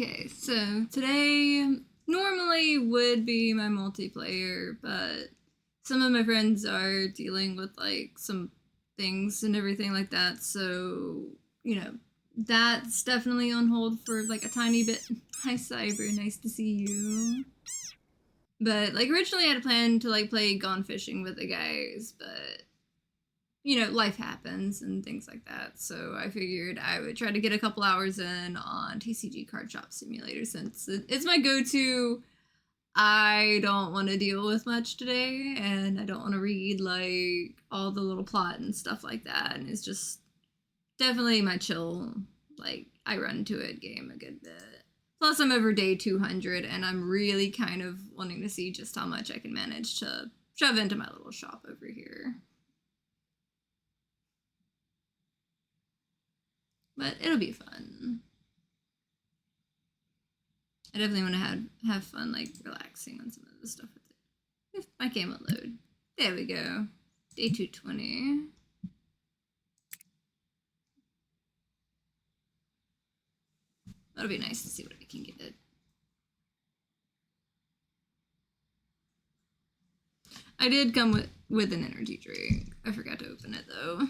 Okay, so today normally would be my multiplayer, but some of my friends are dealing with like some things and everything like that, so that's definitely on hold for like a tiny bit. Hi Cyber, nice to see you. But like originally I had planned to like play Gone Fishing with the guys, but life happens and things like that. So I figured I would try to get a couple hours in on TCG Card Shop Simulator since it's my go-to. I don't want to deal with much today, and I don't want to read like all the little plot and stuff like that. And it's just definitely my chill, like I run to it game a good bit. Plus I'm over day 200 and I'm really kind of wanting to see just how much I can manage to shove into my little shop over here. But it'll be fun. I definitely want to have fun, like relaxing on some of the stuff with it. If my game will load. There we go. Day 220. That'll be nice to see what I can get. I did come with an energy drink. I forgot to open it though.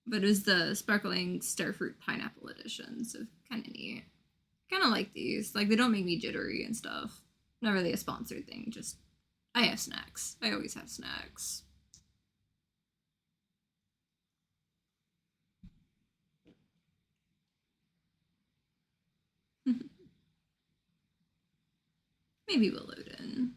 But it was the sparkling starfruit pineapple edition, so kind of neat. Kind of like these. Like they don't make me jittery and stuff. Not really a sponsored thing. Just I have snacks. I always have snacks. Maybe we'll load in.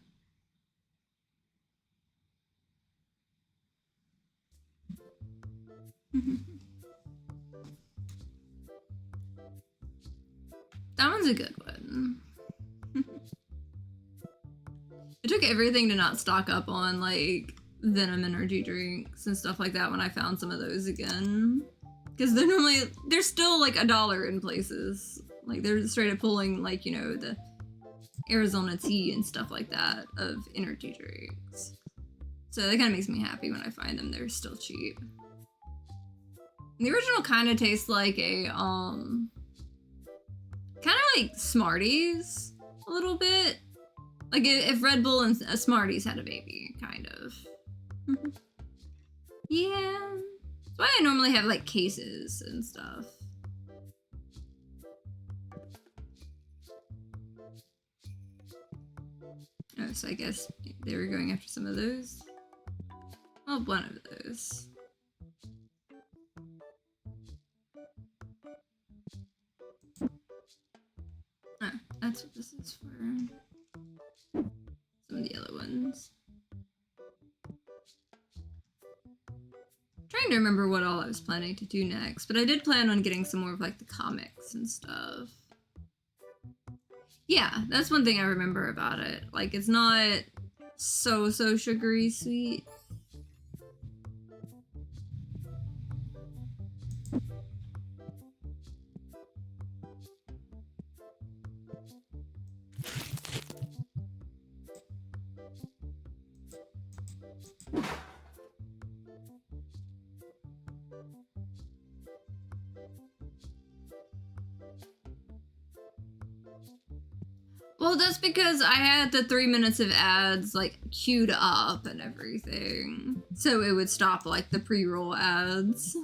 That one's a good one. It took everything to not stock up on like Venom energy drinks and stuff like that when I found some of those again. Because they're still like $1 in places. Like they're straight up pulling like, the Arizona tea and stuff like that of energy drinks. So that kind of makes me happy when I find them. They're still cheap. And the original kind of tastes like a, kind of like Smarties a little bit. Like if Red Bull and Smarties had a baby, kind of. Yeah. That's why I normally have like cases and stuff. Oh, so I guess they were going after some of those. Well, one of those. Oh, that's what this is for. Some of the other ones. Trying to remember what all I was planning to do next, but I did plan on getting some more of like the comics and stuff. Yeah, that's one thing I remember about it. Like it's not so sugary sweet. Well, that's because I had the 3 minutes of ads like queued up and everything. So it would stop like the pre-roll ads.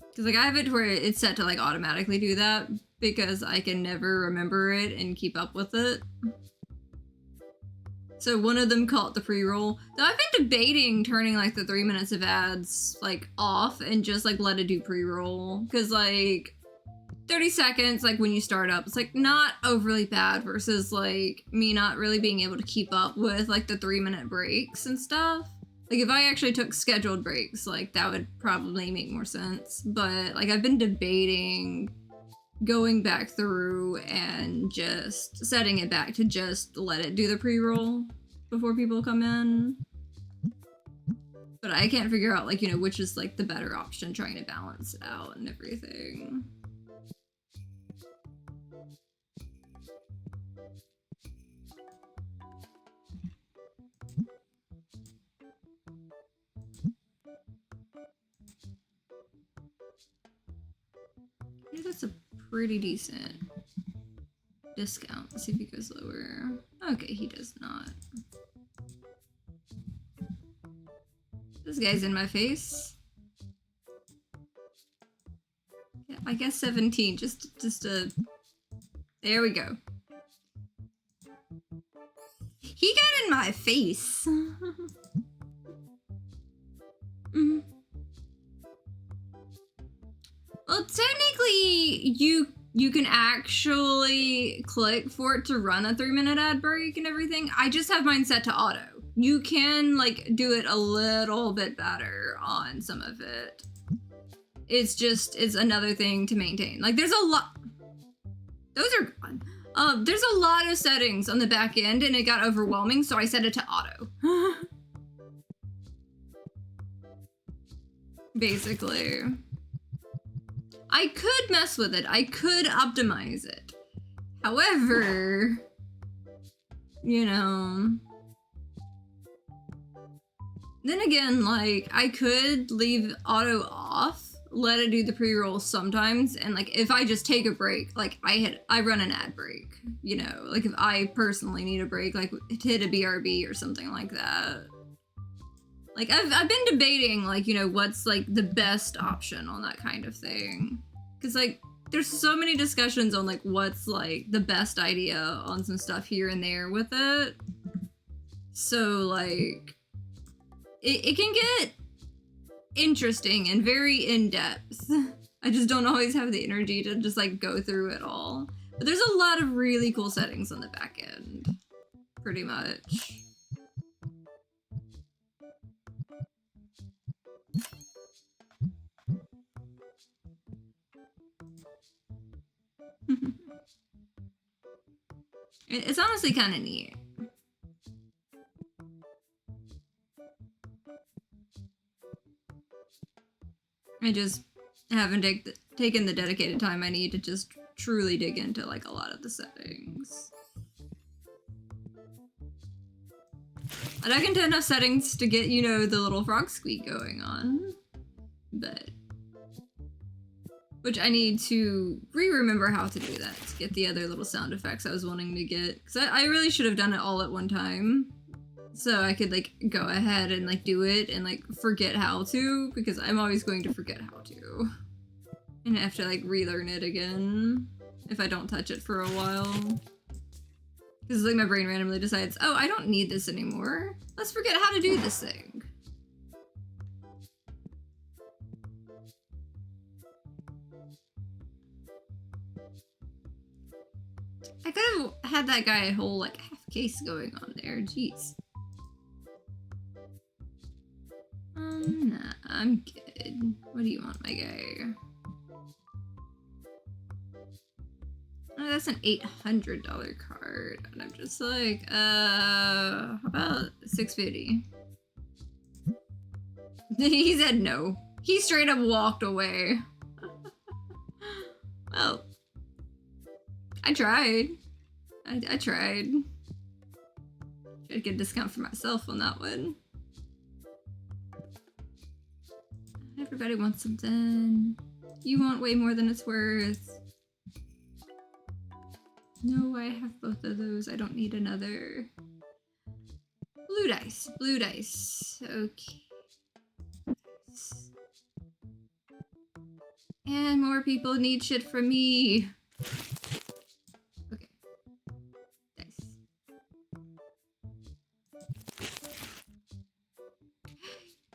Because like I have it to where it's set to like automatically do that because I can never remember it and keep up with it. So one of them caught the pre-roll. Though I've been debating turning like the 3 minutes of ads like off and just like let it do pre-roll. Because like 30 seconds, like when you start up, it's like not overly bad versus like me not really being able to keep up with like the 3-minute breaks and stuff. Like if I actually took scheduled breaks, like that would probably make more sense. But like I've been debating going back through and just setting it back to just let it do the pre-roll before people come in. But I can't figure out like, which is like the better option, trying to balance it out and everything. think that's a pretty decent discount. Let's see if he goes lower. Okay, he does not. This guy's in my face. Yeah, I guess 17. Just a. There we go. He got in my face. Well, technically, you can actually click for it to run a 3-minute ad break and everything. I just have mine set to auto. You can like do it a little bit better on some of it. It's another thing to maintain. Like there's a lot. Those are gone. There's a lot of settings on the back end and it got overwhelming, so I set it to auto. Basically. I could mess with it. I could optimize it. However, you know, then again, like I could leave auto off, let it do the pre-roll sometimes, and like if I just take a break, like I run an ad break, you know, like if I personally need a break, like hit a BRB or something like that. Like I've been debating like, you know, what's like the best option on that kind of thing. Cause like there's so many discussions on like what's like the best idea on some stuff here and there with it. So like it can get interesting and very in-depth. I just don't always have the energy to just like go through it all. But there's a lot of really cool settings on the back end. Pretty much. It's honestly kind of neat. I just haven't taken the dedicated time I need to just truly dig into like a lot of the settings. I dug into enough settings to get, you know, the little frog squeak going on, but which I need to remember how to do that to get the other little sound effects I was wanting to get, because I really should have done it all at one time so I could like go ahead and like do it and like forget how to, because I'm always going to forget how to and have to like relearn it again if I don't touch it for a while. Because like my brain randomly decides, oh, I don't need this anymore. Let's forget how to do this thing. I could have had that guy a whole like half case going on there. Jeez. Nah, I'm good. What do you want, my guy? Oh, that's an $800 card. And I'm just like, how about $650? He said no. He straight up walked away. Well, I tried. I tried. Tried to get a discount for myself on that one. Everybody wants something. You want way more than it's worth. No, I have both of those. I don't need another. Blue dice. Blue dice. Okay. And more people need shit from me. Okay. Dice.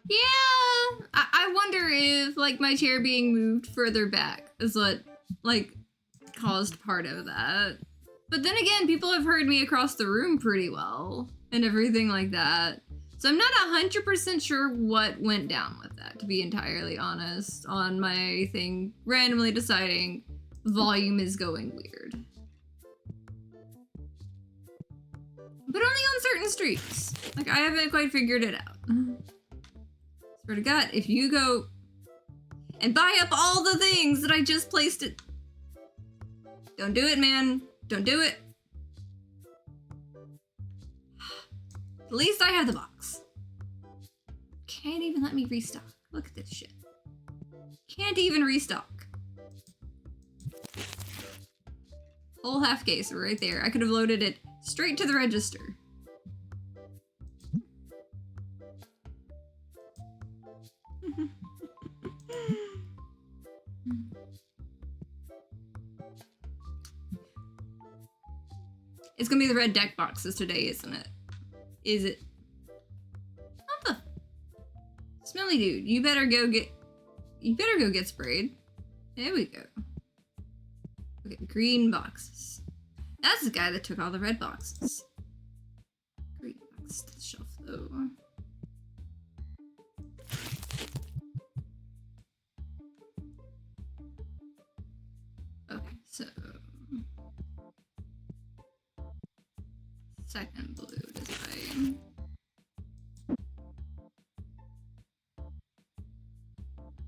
Yeah! I wonder if, like, my chair being moved further back is what, like, caused part of that. But then again, people have heard me across the room pretty well and everything like that. So I'm not 100% sure what went down with that, to be entirely honest, on my thing randomly deciding volume is going weird. But only on certain streets. Like, I haven't quite figured it out. Swear to God, if you go and buy up all the things that I just placed it. Don't do it, man. Don't do it. At least I have the box. Can't even let me restock. Look at this shit. Can't even restock. Whole half case right there. I could have loaded it straight to the register. It's gonna be the red deck boxes today, isn't it? Is it? What the? Smelly dude, you better go get sprayed. There we go. Okay, green boxes. That's the guy that took all the red boxes. Green box to the shelf though. Okay, so second blue design.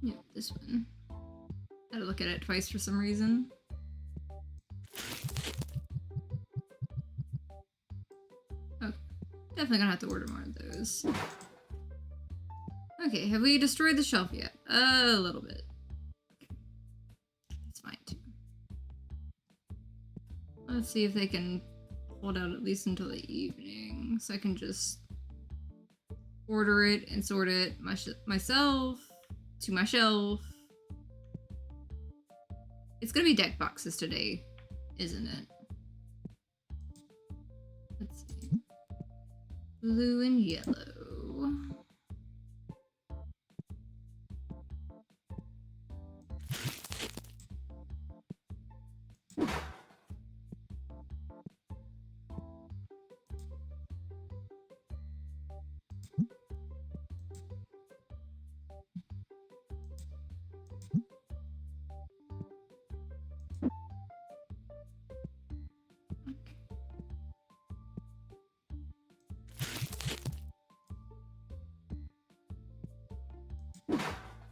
Yeah, this one. Had to look at it twice for some reason. Okay, definitely gonna have to order more of those. Okay, have we destroyed the shelf yet? A little bit. Okay. That's fine too. Let's see if they can hold out at least until the evening, so I can just order it and sort it myself to my shelf. It's gonna be deck boxes today, isn't it? Let's see. Blue and yellow.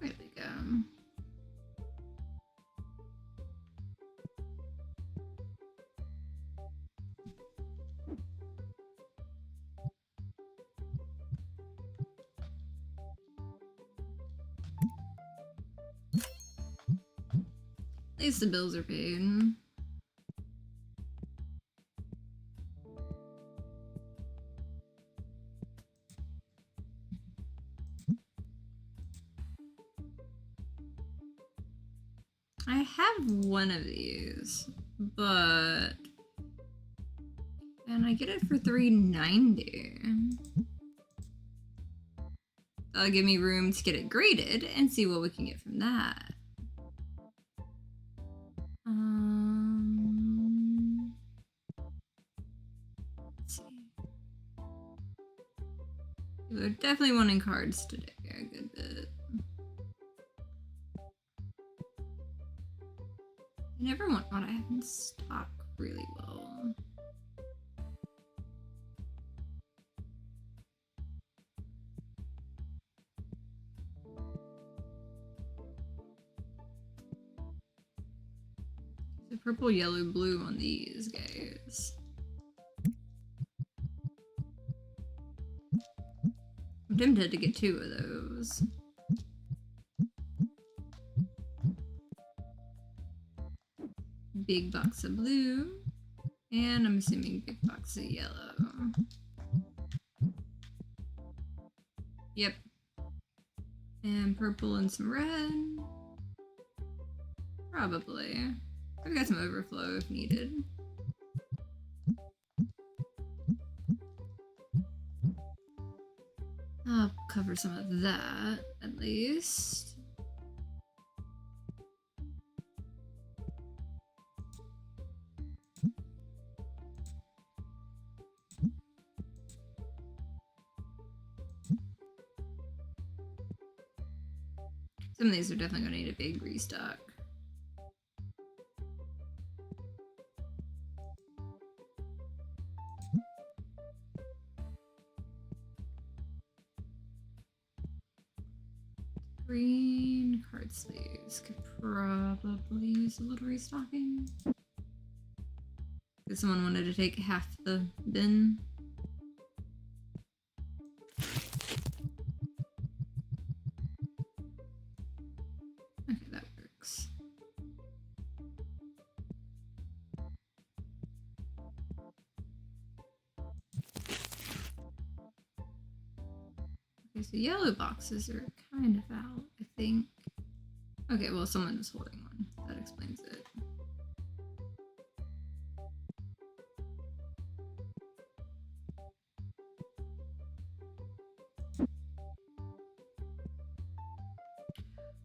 There we go. At least the bills are paid. I have one of these, but and I get it for $3.90. That'll give me room to get it graded and see what we can get from that. Let's see. We're definitely wanting cards today a good bit. I never want what I have in stock really well. The purple, yellow, blue on these guys. I'm tempted to get 2 of those. Big box of blue, and I'm assuming big box of yellow. Yep. And purple and some red. Probably. I've got some overflow if needed. I'll cover some of that, at least. Some of these are definitely going to need a big restock. Green card sleeves could probably use a little restocking. If someone wanted to take half the bin. Okay, that works. so yellow boxes are kind of out, I think. Okay, well, someone is holding one. That explains it.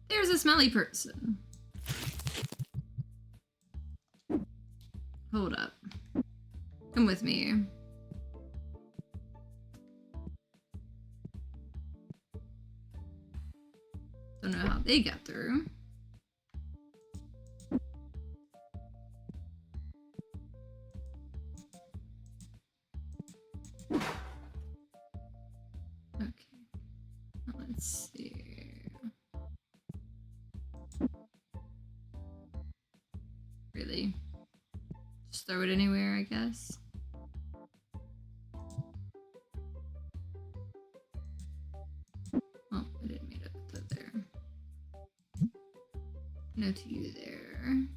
There's a smelly person. Hold up. Come with me. Don't know how they got through. Okay. Let's see. Really? Just throw it anywhere, I guess. Oh, I didn't mean to put that there. No to you there.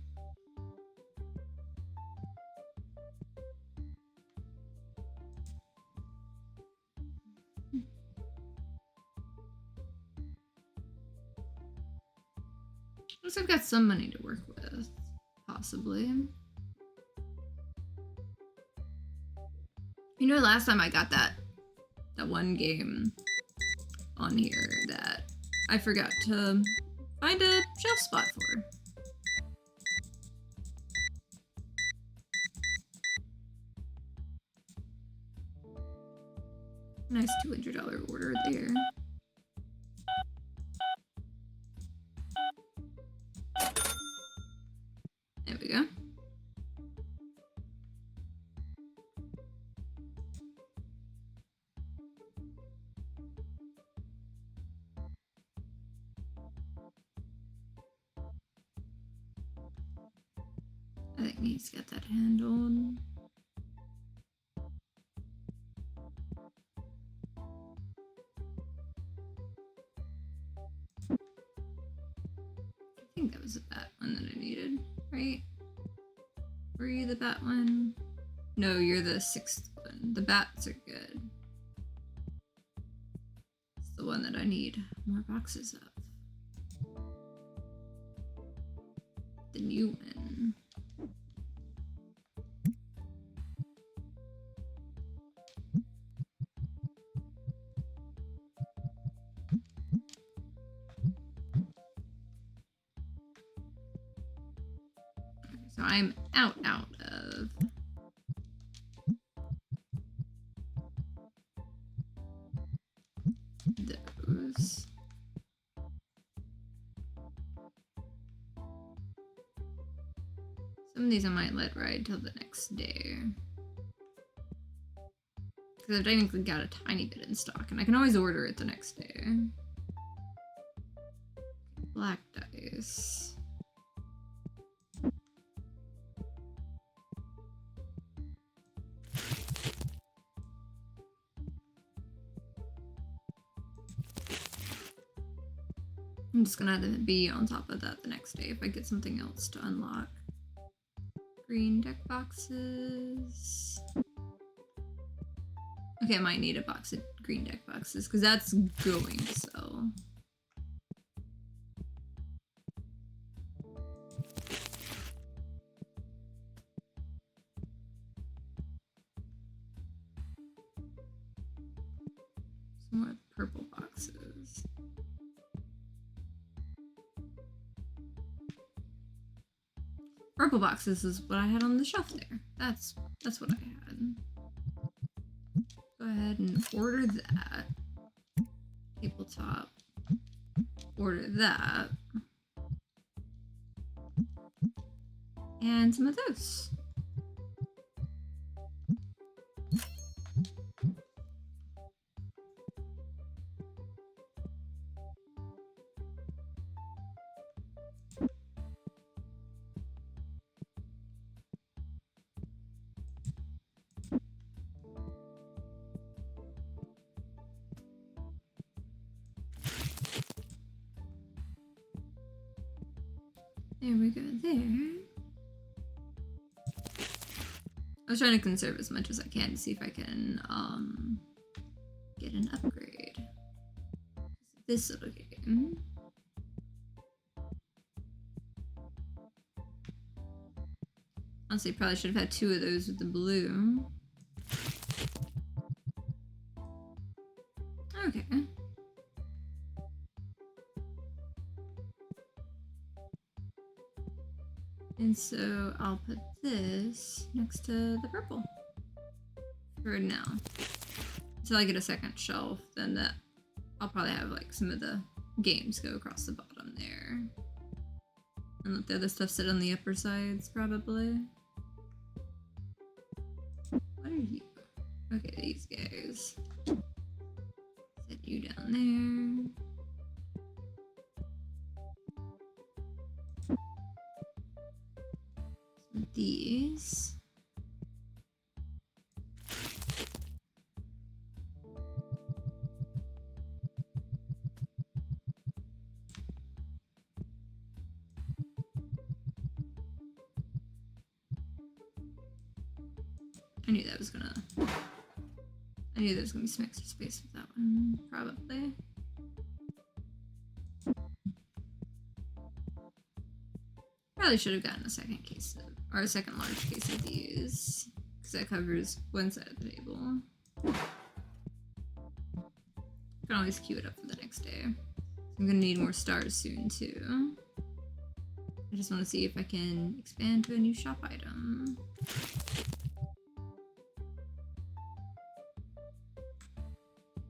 Looks like I've got some money to work with, possibly. You know, last time I got that one game on here that I forgot to find a shelf spot for. Nice $200 order there. There we go. I think he's got that handled. I think that was the bat one that I needed, right? Were you the bat one? No, you're the 6th one. The bats are good. It's the one that I need more boxes of. The new one. So I'm out of those. Some of these I might let ride till the next day. Because I've technically got a tiny bit in stock, and I can always order it the next day. Black dice. I'm just gonna have to be on top of that the next day if I get something else to unlock. Green deck boxes. Okay, I might need a box of green deck boxes because that's going to sell. Some more purple boxes. Purple boxes is what I had on the shelf there. That's what I had. Go ahead and order that. Tabletop. Order that. And some of those. There we go there. I was trying to conserve as much as I can to see if I can get an upgrade. this little game. Honestly, probably should have had 2 of those with the blue. Okay. And so I'll put this next to the purple for now. Until I get a second shelf, then I'll probably have like some of the games go across the bottom there. And let the other stuff sit on the upper sides, probably. What are you? Okay, these guys. Set you down there. Some of these. I knew there was gonna be some extra space with that one, probably. Probably should have gotten a second case or a second large case of these, because that covers one side of the table. I can always queue it up for the next day. I'm gonna need more stars soon too. I just want to see if I can expand to a new shop item.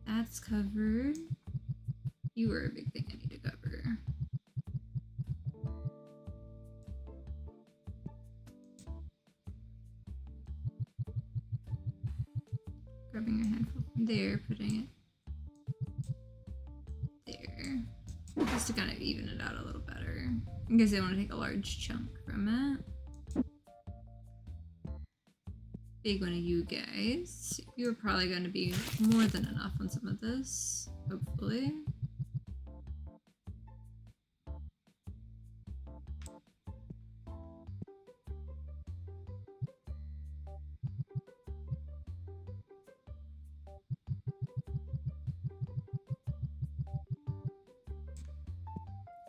That's covered. You were a big thing I need to cover. Grabbing a handful from there, putting it there. Just to kind of even it out a little better. In case I want to take a large chunk from it. Big one of you guys. You're probably going to be more than enough on some of this, hopefully.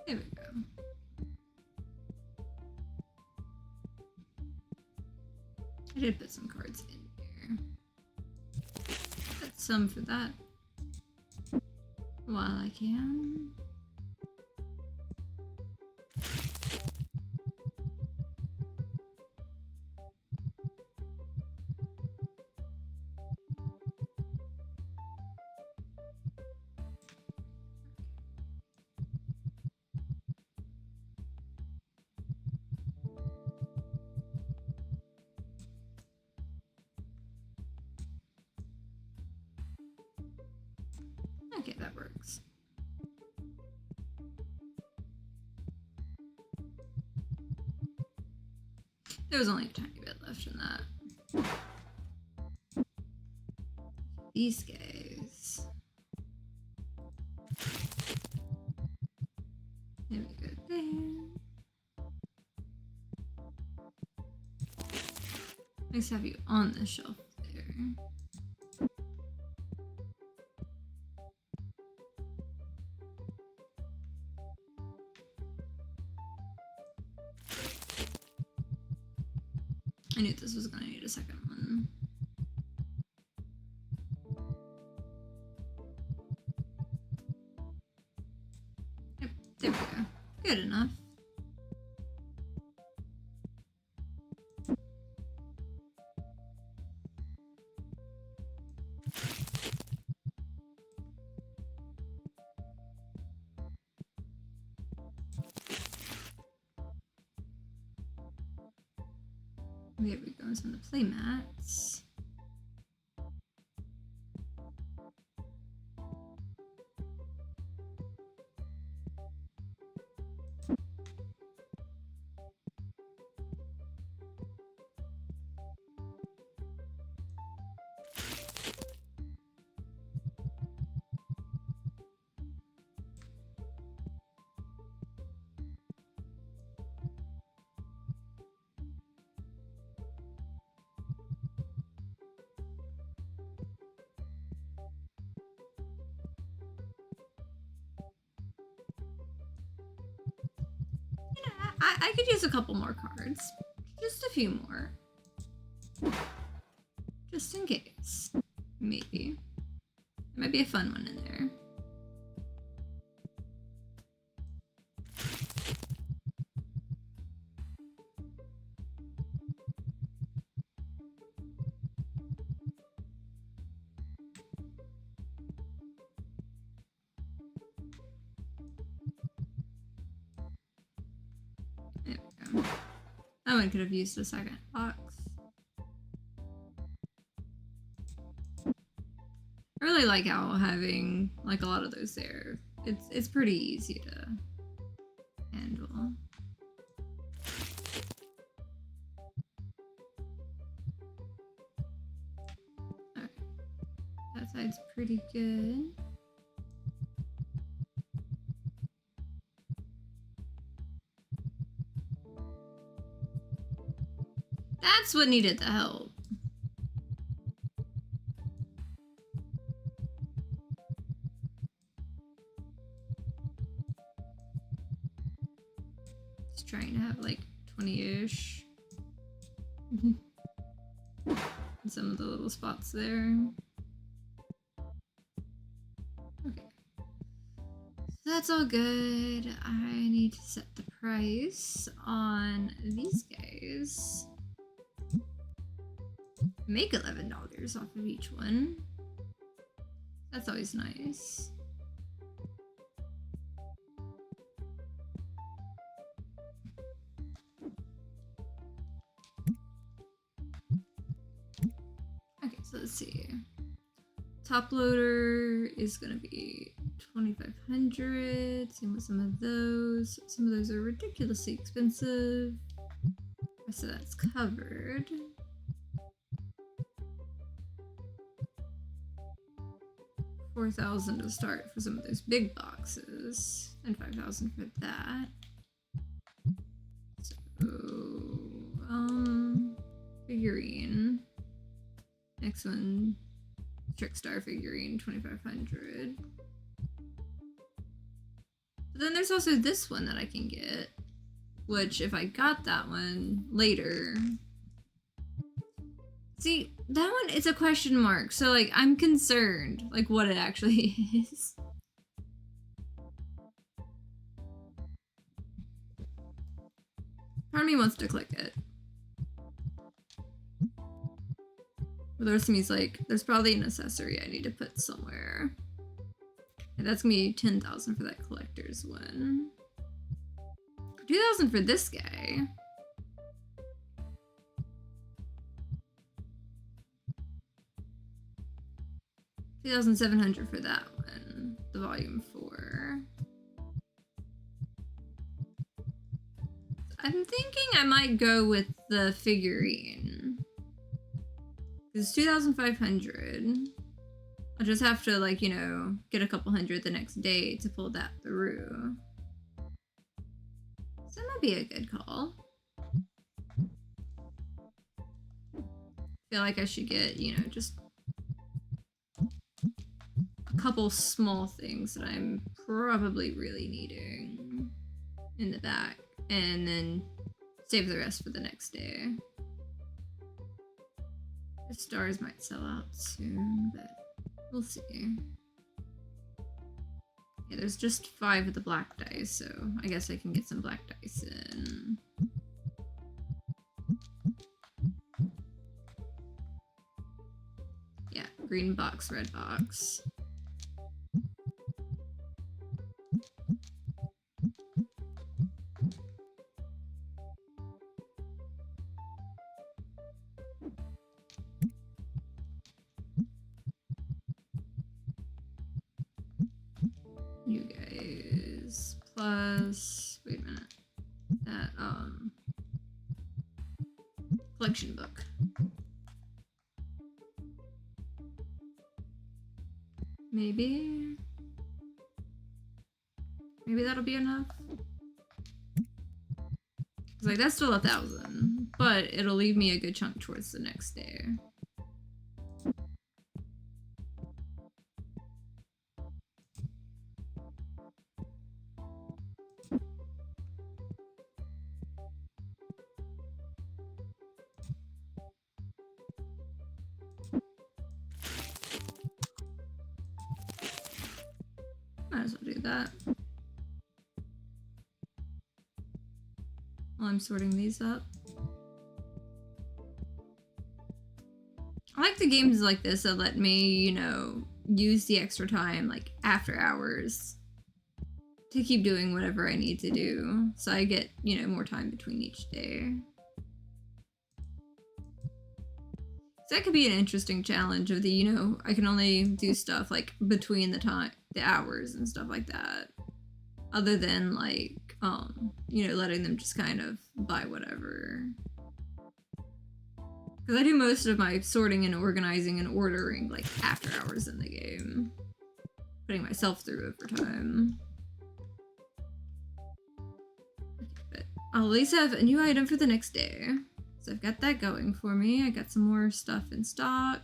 There we go. I did put some cards in here. Put some for that while I can. Okay, that works. There was only a tiny bit left in that. These guys. There we go there. Nice to have you on the shelf there. I knew this was gonna need a second one. Yep, there we go. Good enough. There we go, some of the play mats. I could use a couple more cards. Just a few more. Just in case. Maybe. There might be a fun one in there. There we go. That one could have used a second box. I really like how having like a lot of those there. It's pretty easy to handle. Okay. That side's pretty good. That's what needed the help. Just trying to have like 20-ish. Some of the little spots there. Okay. So that's all good. I need to set the price on these guys. Make $11 off of each one. That's always nice. Okay, so let's see. Top loader is gonna be 2,500. Same with some of those. Some of those are ridiculously expensive. So that's covered. $4,000 to start for some of those big boxes, and $5,000 for that. So, figurine. Next one, Trickstar figurine, 2,500. But then there's also this one that I can get, which if I got that one later. See, that one is a question mark, so like I'm concerned like what it actually is. Part of me wants to click it. But the rest of me is like, there's probably an accessory I need to put somewhere. And that's gonna be 10,000 for that collector's one. 2,000 for this guy. 2,700 for that one, the volume 4. I'm thinking I might go with the figurine. It's 2,500. I'll just have to, like, you know, get a couple hundred the next day to pull that through. So that might be a good call. Feel like I should get, you know, just a couple small things that I'm probably really needing in the back, and then save the rest for the next day. The stars might sell out soon, but we'll see. Yeah, there's just 5 of the black dice, so I guess I can get some black dice in. Yeah, green box, red box. You guys plus, wait a minute, that collection book. Maybe that'll be enough. It's like that's still 1,000, but it'll leave me a good chunk towards the next day. that while I'm sorting these up. I like the games like this that let me, you know, use the extra time like after hours to keep doing whatever I need to do, so I get, you know, more time between each day. So that could be an interesting challenge of the, you know, I can only do stuff like between the hours and stuff like that, other than like you know, letting them just kind of buy whatever. Because I do most of my sorting and organizing and ordering like after hours in the game, putting myself through overtime. But I'll at least have a new item for the next day. So I've got that going for me. I got some more stuff in stock,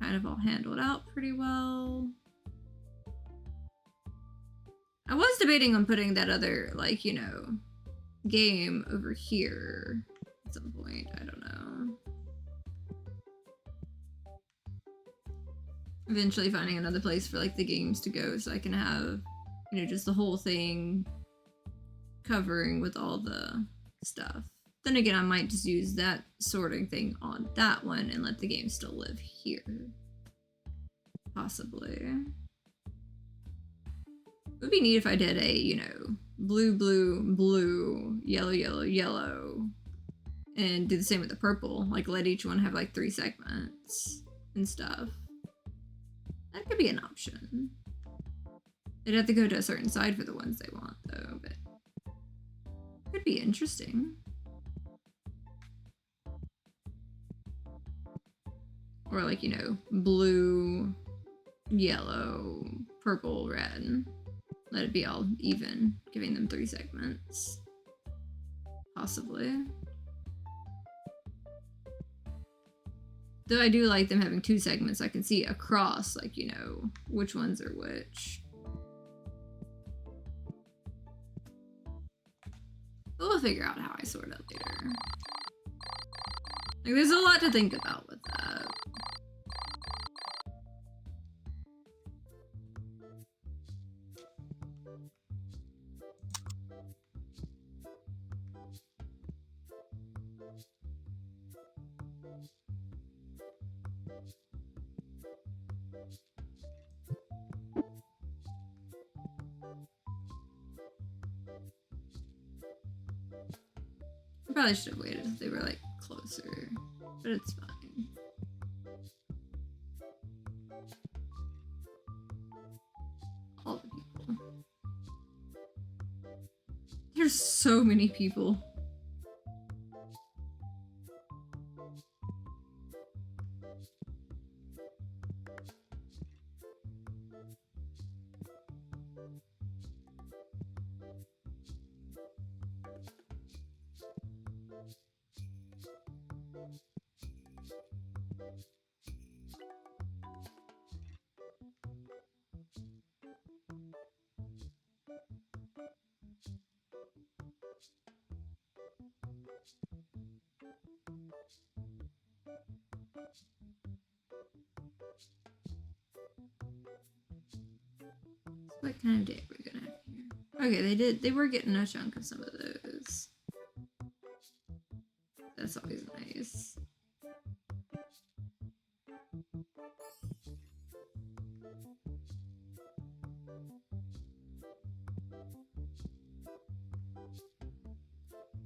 kind of all handled out pretty well. I was debating on putting that other, like, you know, game over here at some point. I don't know. Eventually finding another place for, like, the games to go so I can have, you know, just the whole thing covering with all the stuff. Then again, I might just use that sorting thing on that one and let the game still live here. Possibly. It would be neat if I did a, you know, blue, blue, blue, yellow, yellow, yellow, and do the same with the purple. Like, let each one have, like, 3 segments and stuff. That could be an option. They'd have to go to a certain side for the ones they want, though, but could be interesting. Or like, you know, blue, yellow, purple, red. Let it be all even, giving them 3 segments. Possibly. Though I do like them having 2 segments, I can see across, like, you know, which ones are which. But we'll figure out how I sort it later. Like, there's a lot to think about with that. I probably should have waited if they were, like, closer, but it's fine. All the people. There's so many people. What kind of day are we gonna have here? Okay, they were getting a chunk of some of those. That's always nice.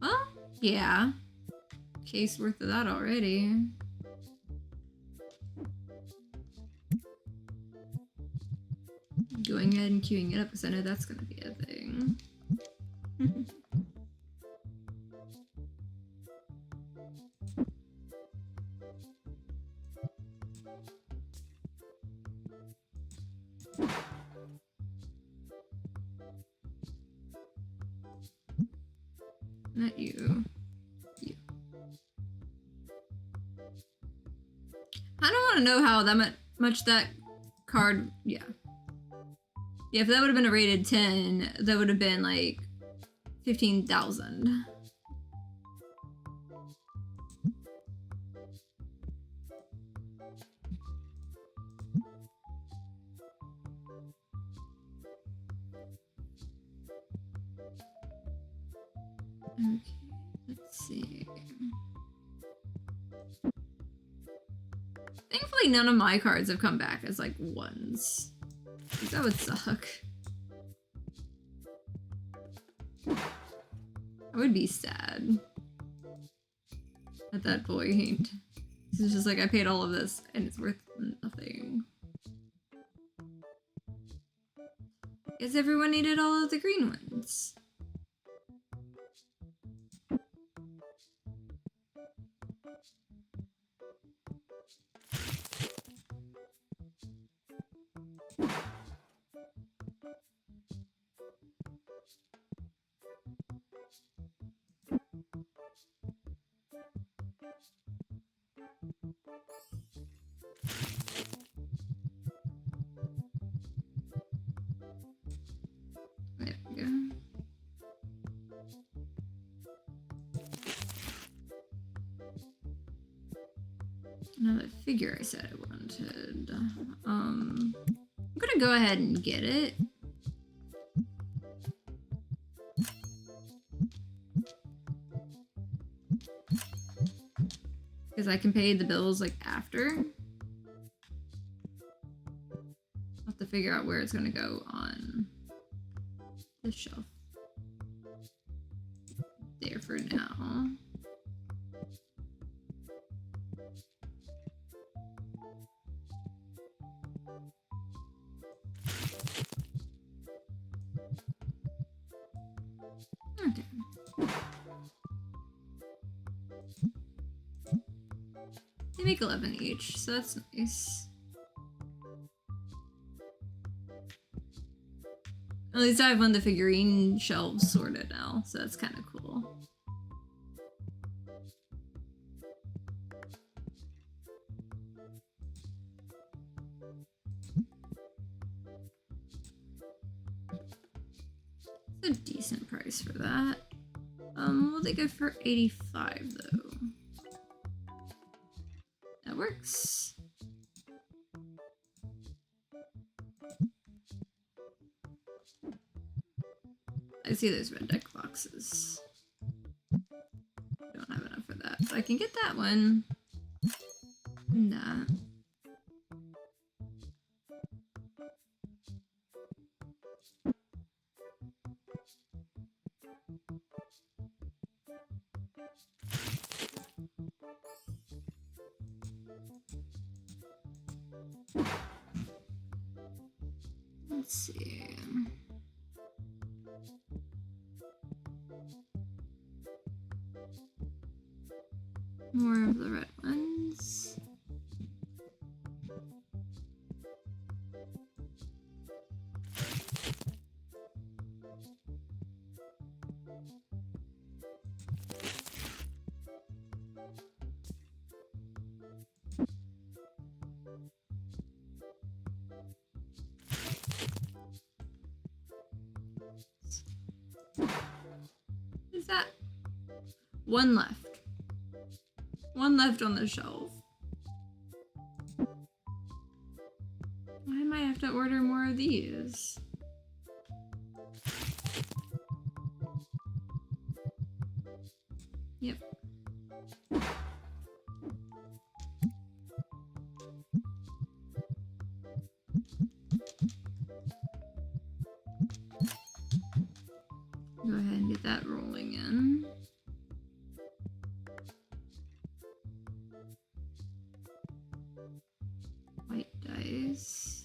Well, yeah. Case worth of that already. Going ahead and queuing it up because I know that's gonna be a thing. Not you. You. I don't want to know how that much that card. Yeah. Yeah, if that would have been a rated 10, that would have been like 15,000. Okay, let's see. Thankfully, none of my cards have come back as like ones. That would suck. I would be sad at that point. It's just like I paid all of this and it's worth nothing. Because everyone needed all of the green ones. There we go. Another figure I said I wanted. I'm gonna go ahead and get it. Because I can pay the bills like after. I'll have to figure out where it's gonna go on this shelf. There for now. Okay. They make 11 each, so that's nice. At least I have one of the figurine shelves sorted now, so that's kind of cool. It's a decent price for that. What they go for 85 though? That works. I see those red deck boxes. Don't have enough for that, but I can get that one. And that. Let's see. More of the red ones. Is that one left? One left on the shelf. I might have to order more of these. Yep. Go ahead and get that rolling in. White dice.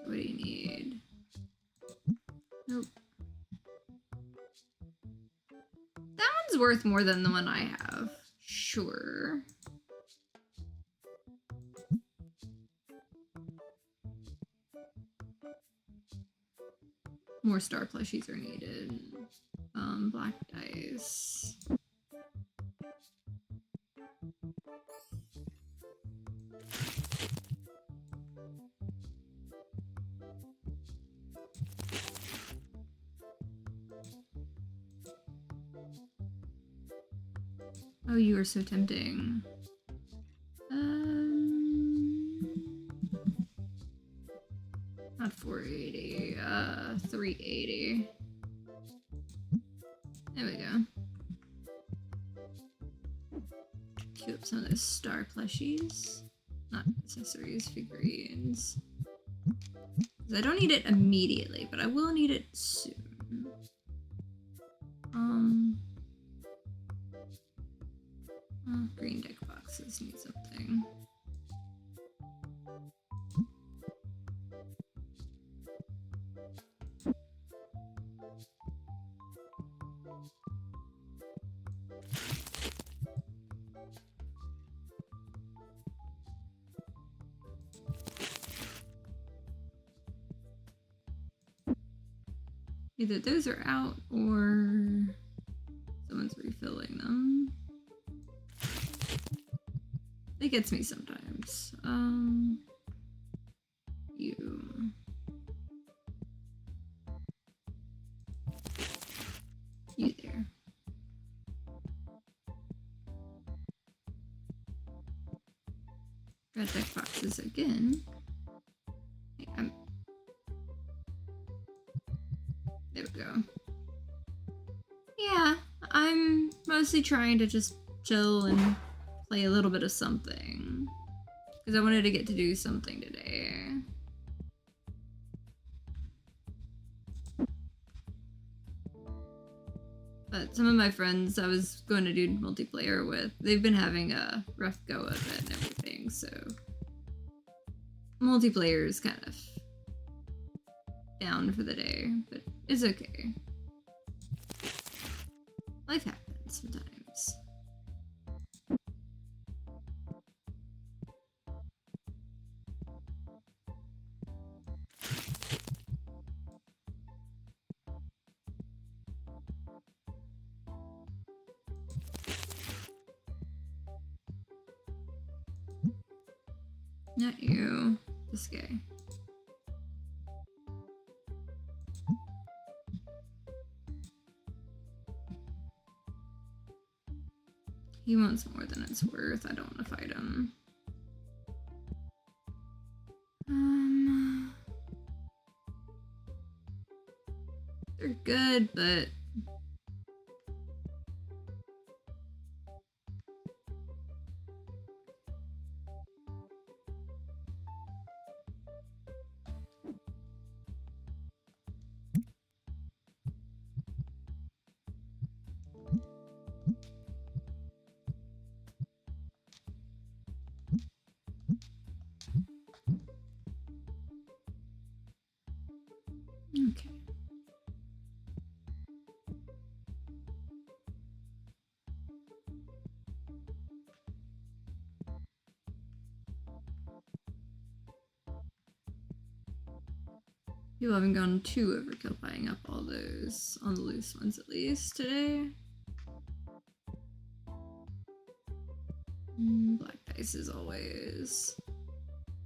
What do you need? Nope. That one's worth more than the one I have. Sure. More star plushies are needed. Black dice. Oh, you are so tempting. Not 480, 380. There we go. Queue up some of those star plushies. Not accessories, figurines. I don't need it immediately, but I will need it soon. Green deck boxes need something. Either those are out or someone's refilling them. It gets me sometimes. You there. Red deck boxes again. Hey, there we go. Yeah, I'm mostly trying to just chill and play a little bit of something. Because I wanted to get to do something today. But some of my friends I was going to do multiplayer with, they've been having a rough go of it and everything, so multiplayer is kind of down for the day, but it's okay. Life happens sometimes. Not you. This guy. He wants more than it's worth. I don't want to fight him. They're good, but okay. People haven't gone too overkill buying up all those on the loose ones at least today. Black dice as always.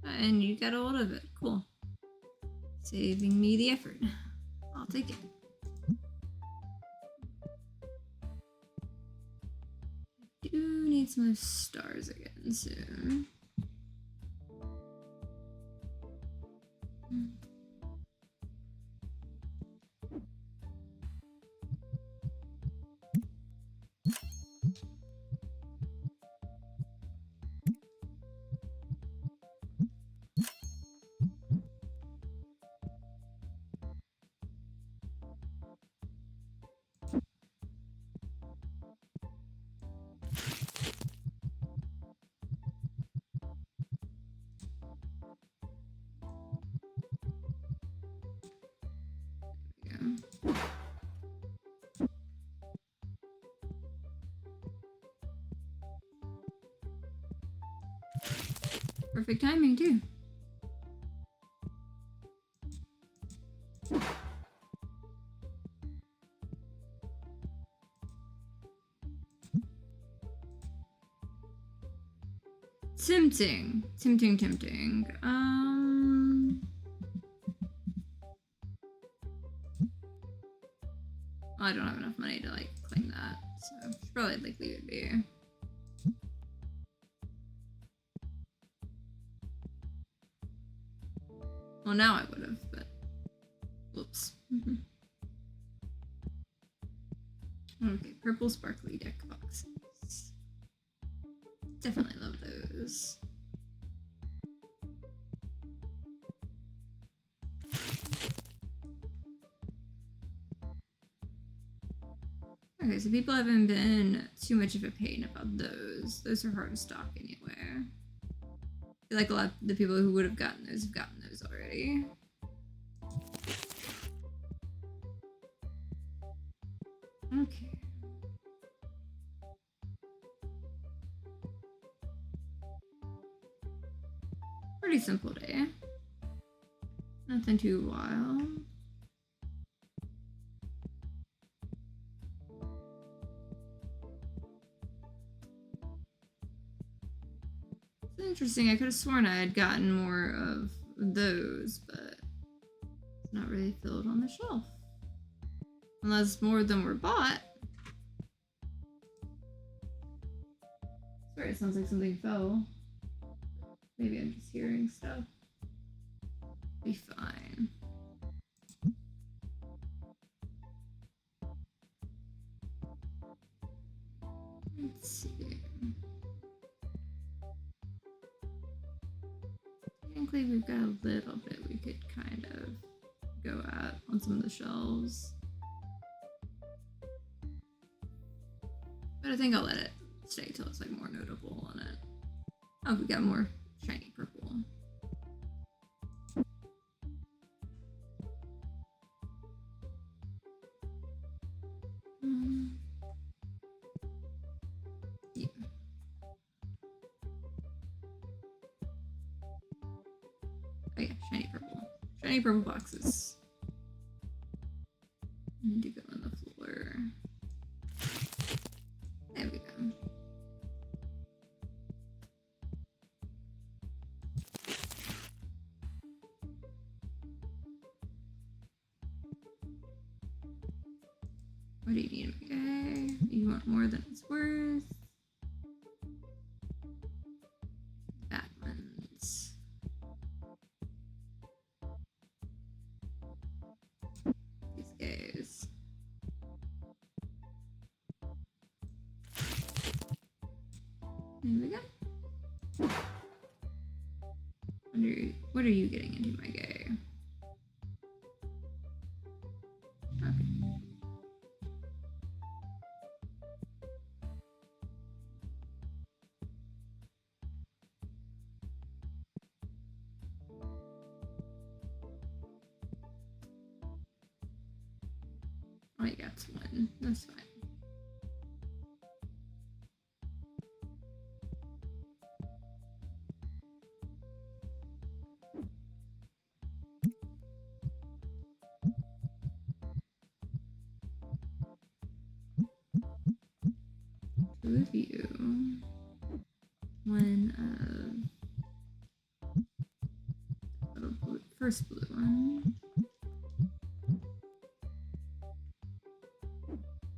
And you got a lot of it. Cool. Saving me the effort. I'll take it. I do need some stars again soon. Perfect timing, too. Tempting. Tempting. I don't have enough money to, like, claim that, so should probably, like, leave it be. Well, now I would have, but whoops. Okay, purple sparkly deck boxes. Definitely love those. Okay, so people haven't been too much of a pain about those. Those are hard to stock anywhere. I feel like a lot of the people who would have gotten those have gotten those already. Okay. Pretty simple day. Nothing too wild. It's interesting. I could have sworn I had gotten more of those, but it's not really filled on the shelf. Unless more of them were bought. Sorry, it sounds like something fell. Maybe I'm just hearing stuff. Be fine. Let's see. Technically, we've got a little bit we could kind of go at on some of the shelves. But I think I'll let it stay till it's like more notable on it. Oh, we got more shiny purple. Yeah. Oh yeah, shiny purple. Shiny purple boxes. Need to go on the floor. There we go. What do you need? Okay. You want more than it's worth. Batmans. These guys. There we go. What are you getting into, my guy? Okay. Oh, you got one. That's fine. Two of you. One of the first blue one.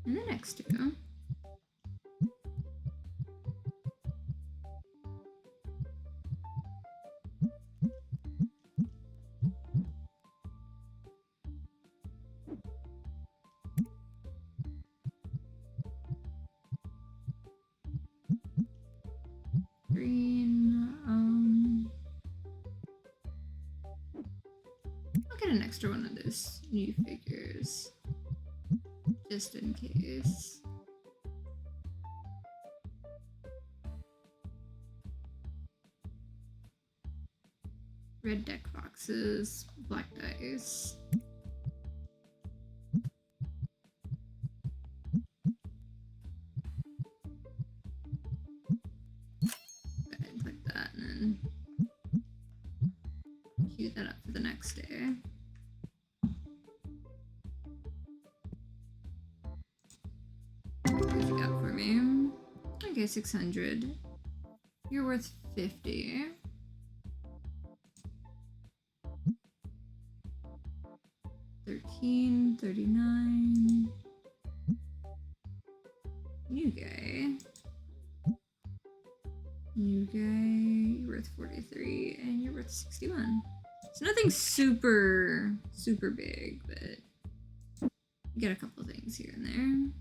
And the next two. Green. I'll get an extra one of those new figures. Just in case. Red deck boxes, black dice. Go ahead and click that and then queue that up for the next day. What you got for me? Okay, 600. You're worth 50. $13.39. New guy. New guy. You're worth 43, and you're worth 61. It's nothing super big, but you get a couple things here and there.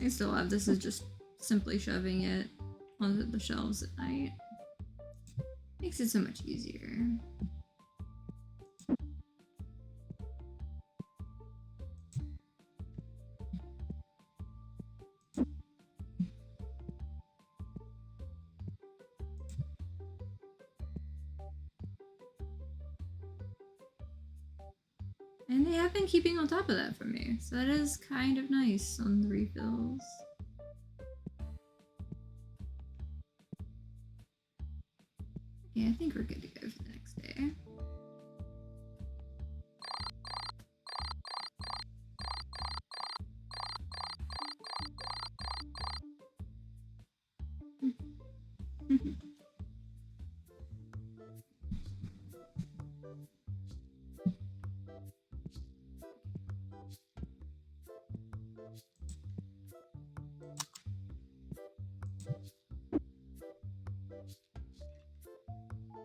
I still have this is just simply shoving it onto the shelves at night. Makes it so much easier. And they have been keeping on top of that for me, so that is kind of nice on the refills. Okay, I think we're good to go for the next day.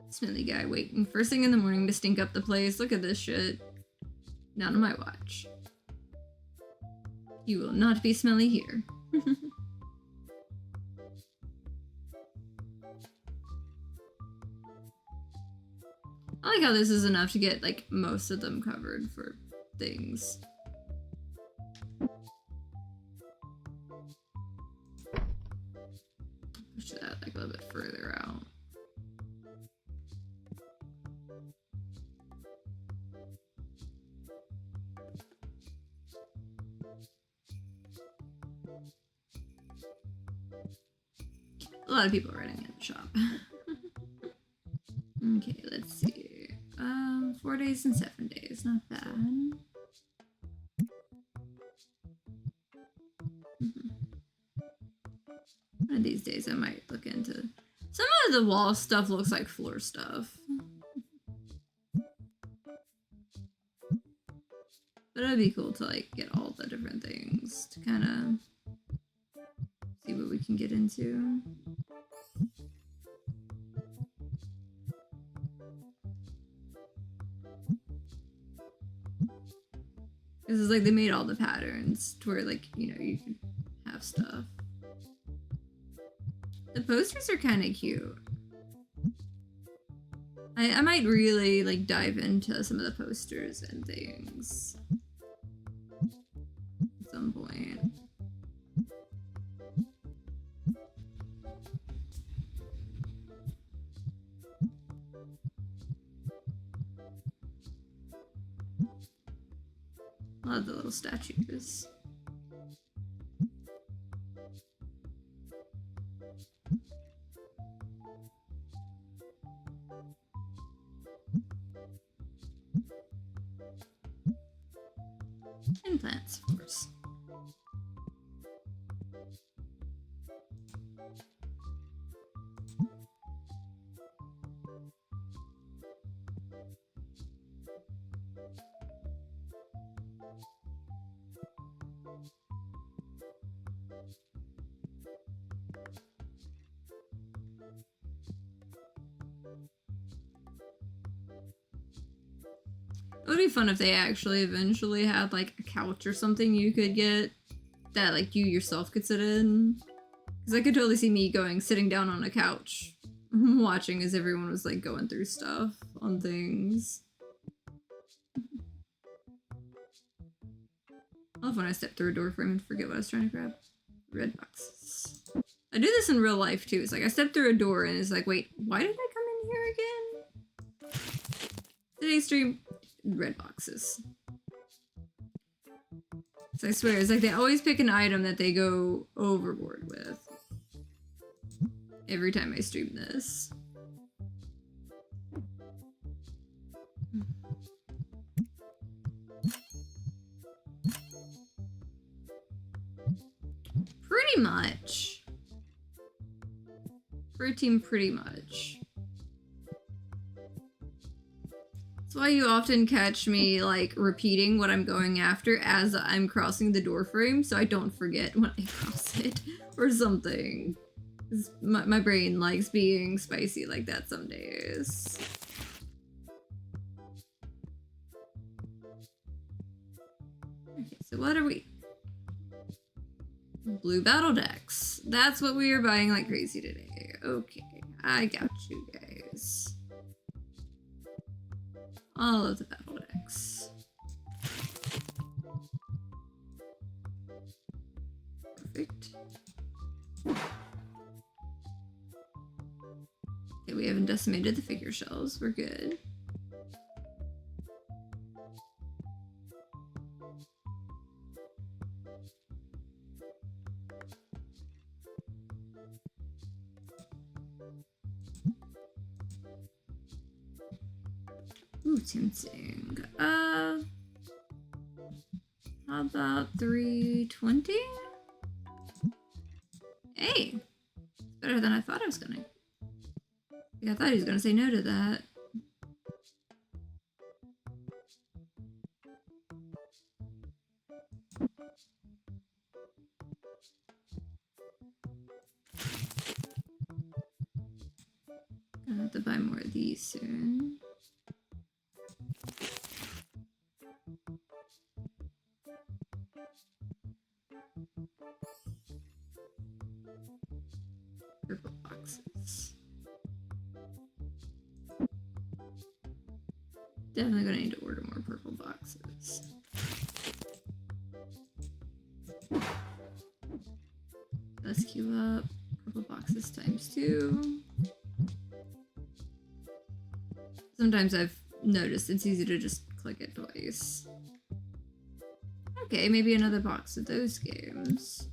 Smelly guy waiting first thing in the morning to stink up the place. Look at this shit. Not on my watch. You will not be smelly here. I like how this is enough to get like most of them covered for things. Push that like a little bit further out. A lot of people are running in the shop. Okay, let's see. 4 days and 7 days, not bad. One of these days I might look into... Some of the wall stuff looks like floor stuff. But it'd be cool to like get all the different things to kind of see what we can get into. This is like they made all the patterns to where like, you know, you can have stuff. The posters are kind of cute. I might really like dive into some of the posters and things at some point. A lot of the little statues. And plants, of course. It would be fun if they actually eventually had like a couch or something you could get that like you yourself could sit in. Because I could totally see me sitting down on a couch watching as everyone was like going through stuff on things. I love when I step through a door frame and forget what I was trying to grab. Red boxes. I do this in real life too. It's like I step through a door and it's like, wait, why did I come in here again? Today's stream, red boxes. So I swear, it's like they always pick an item that they go overboard with. Every time I stream this. Pretty much. Pretty much. That's why you often catch me, like, repeating what I'm going after as I'm crossing the door frame, so I don't forget when I cross it, or something. My brain likes being spicy like that some days. Okay, so what are we? Blue battle decks. That's what we are buying like crazy today. Okay, I got you guys. All of the battle decks. Perfect. Okay, we haven't decimated the figure shells. We're good. Ooh, tempting. How about 320? Hey, it's better than I thought I was gonna. I thought he was gonna say no to that. Gonna have to buy more of these soon. Purple boxes. Definitely gonna need to order more purple boxes. Let's queue up purple boxes ×2. Sometimes I've noticed it's easy to just click it twice. Okay, maybe another box of those games.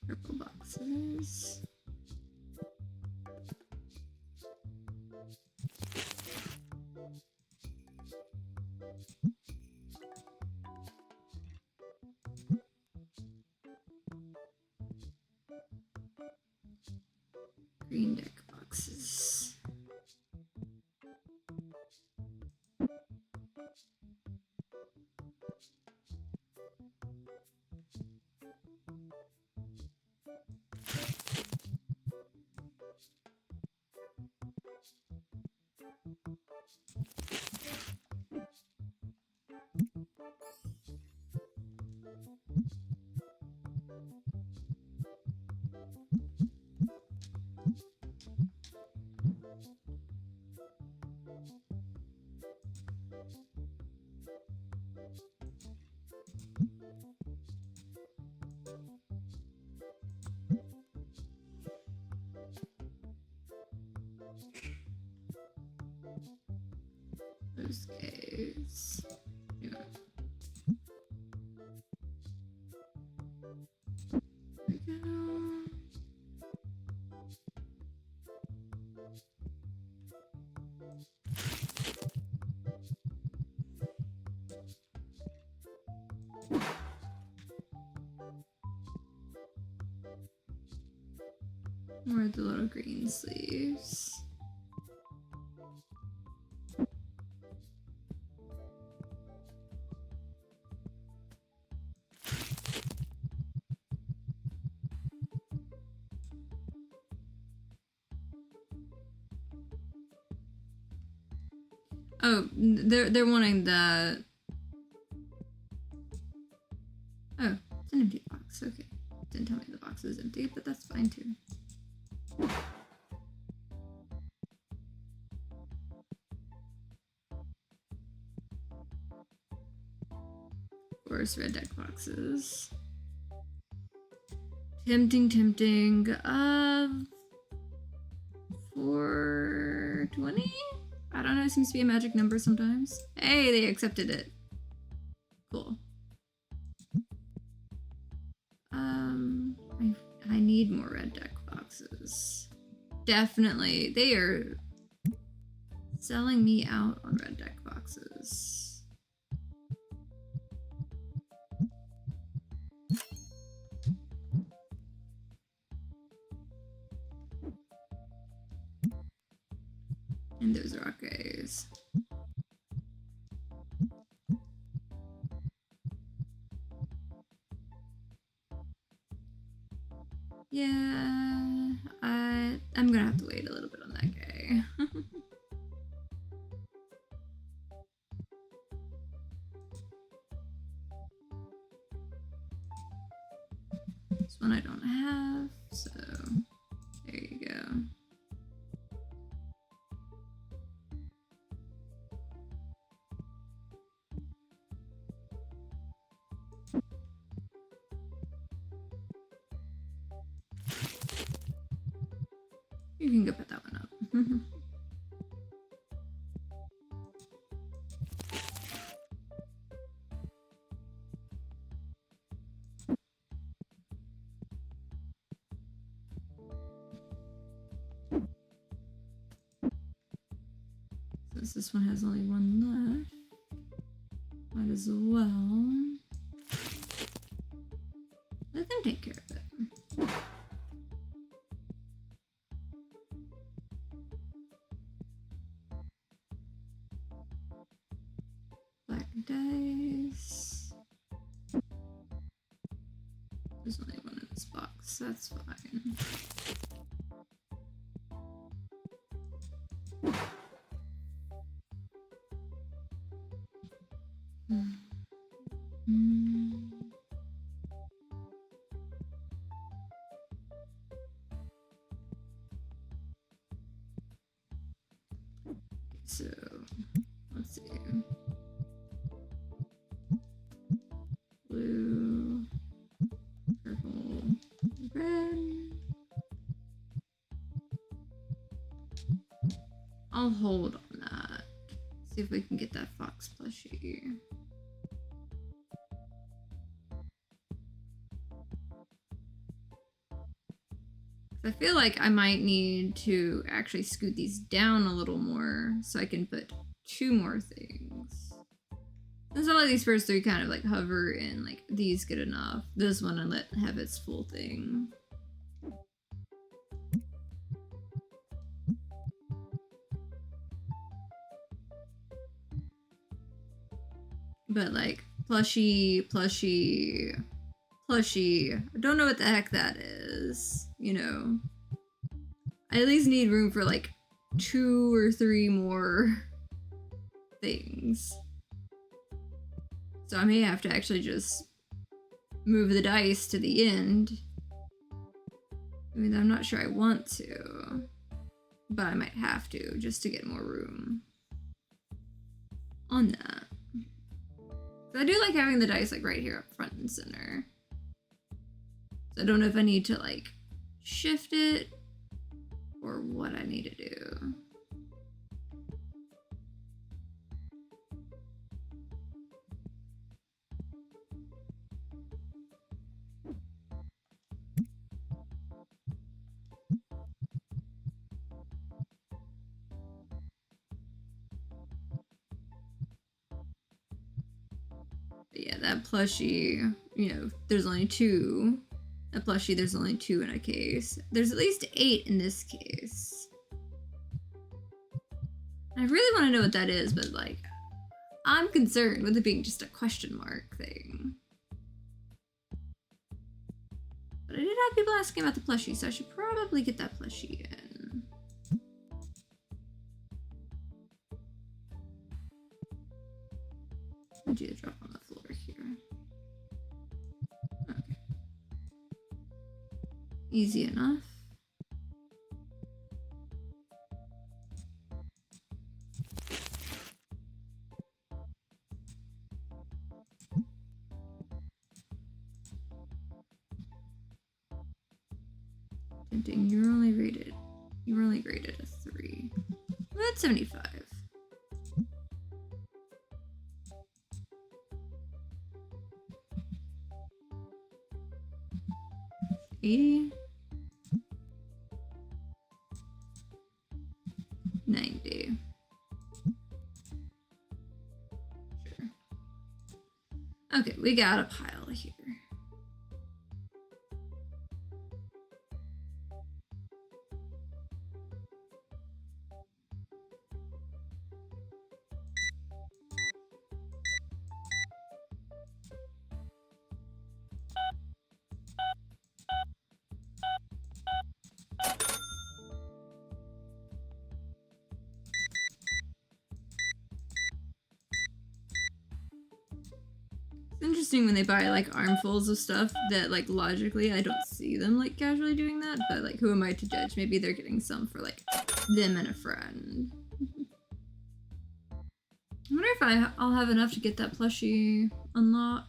Purple boxes. Green deck boxes. Those guys. Yeah. There we go. More of the little green sleeves. Oh, they're wanting the... Oh, it's an empty box. Okay. Didn't tell me the box was empty, but that's fine too. Of course, red deck boxes. Tempting. 420? I don't know, it seems to be a magic number sometimes. Hey, they accepted it. Cool. I need more red deck boxes. Definitely. They are selling me out on red deck boxes. And those rock guys. Yeah, I'm gonna have to wait a little bit on that guy. This one I don't have, so there you go. You can go put that one up. Since this one has only one left, might as well let them take care of it. Black dice. There's only one in this box, that's fine. So, let's see. Blue, purple, red. I'll hold on that. See if we can get that fox plushie. I feel like I might need to actually scoot these down a little more so I can put 2 more things. Since all of these first 3 kind of like hover and like these good enough. This one I let have its full thing. But like plushie. I don't know what the heck that is, you know. I at least need room for like 2 or 3 more things. So I may have to actually just move the dice to the end. I mean, I'm not sure I want to, but I might have to just to get more room on that. So I do like having the dice like right here up front and center. So I don't know if I need to like shift it or what I need to do. But yeah, that plushie, you know, there's only 2. A plushie, there's only 2 in a case. There's at least 8 in this case. I really want to know what that is, but like, I'm concerned with it being just a question mark thing. But I did have people asking about the plushie, so I should probably get that plushie in. need you to drop on the floor here. Okay. Easy enough. Tempting. You were only graded a 3. Well, that's 75. 80. 90. Sure. Okay, we got a pile here. It's interesting when they buy like armfuls of stuff that like logically I don't see them like casually doing that, but like who am I to judge? Maybe they're getting some for like them and a friend. I wonder if I'll have enough to get that plushie unlocked.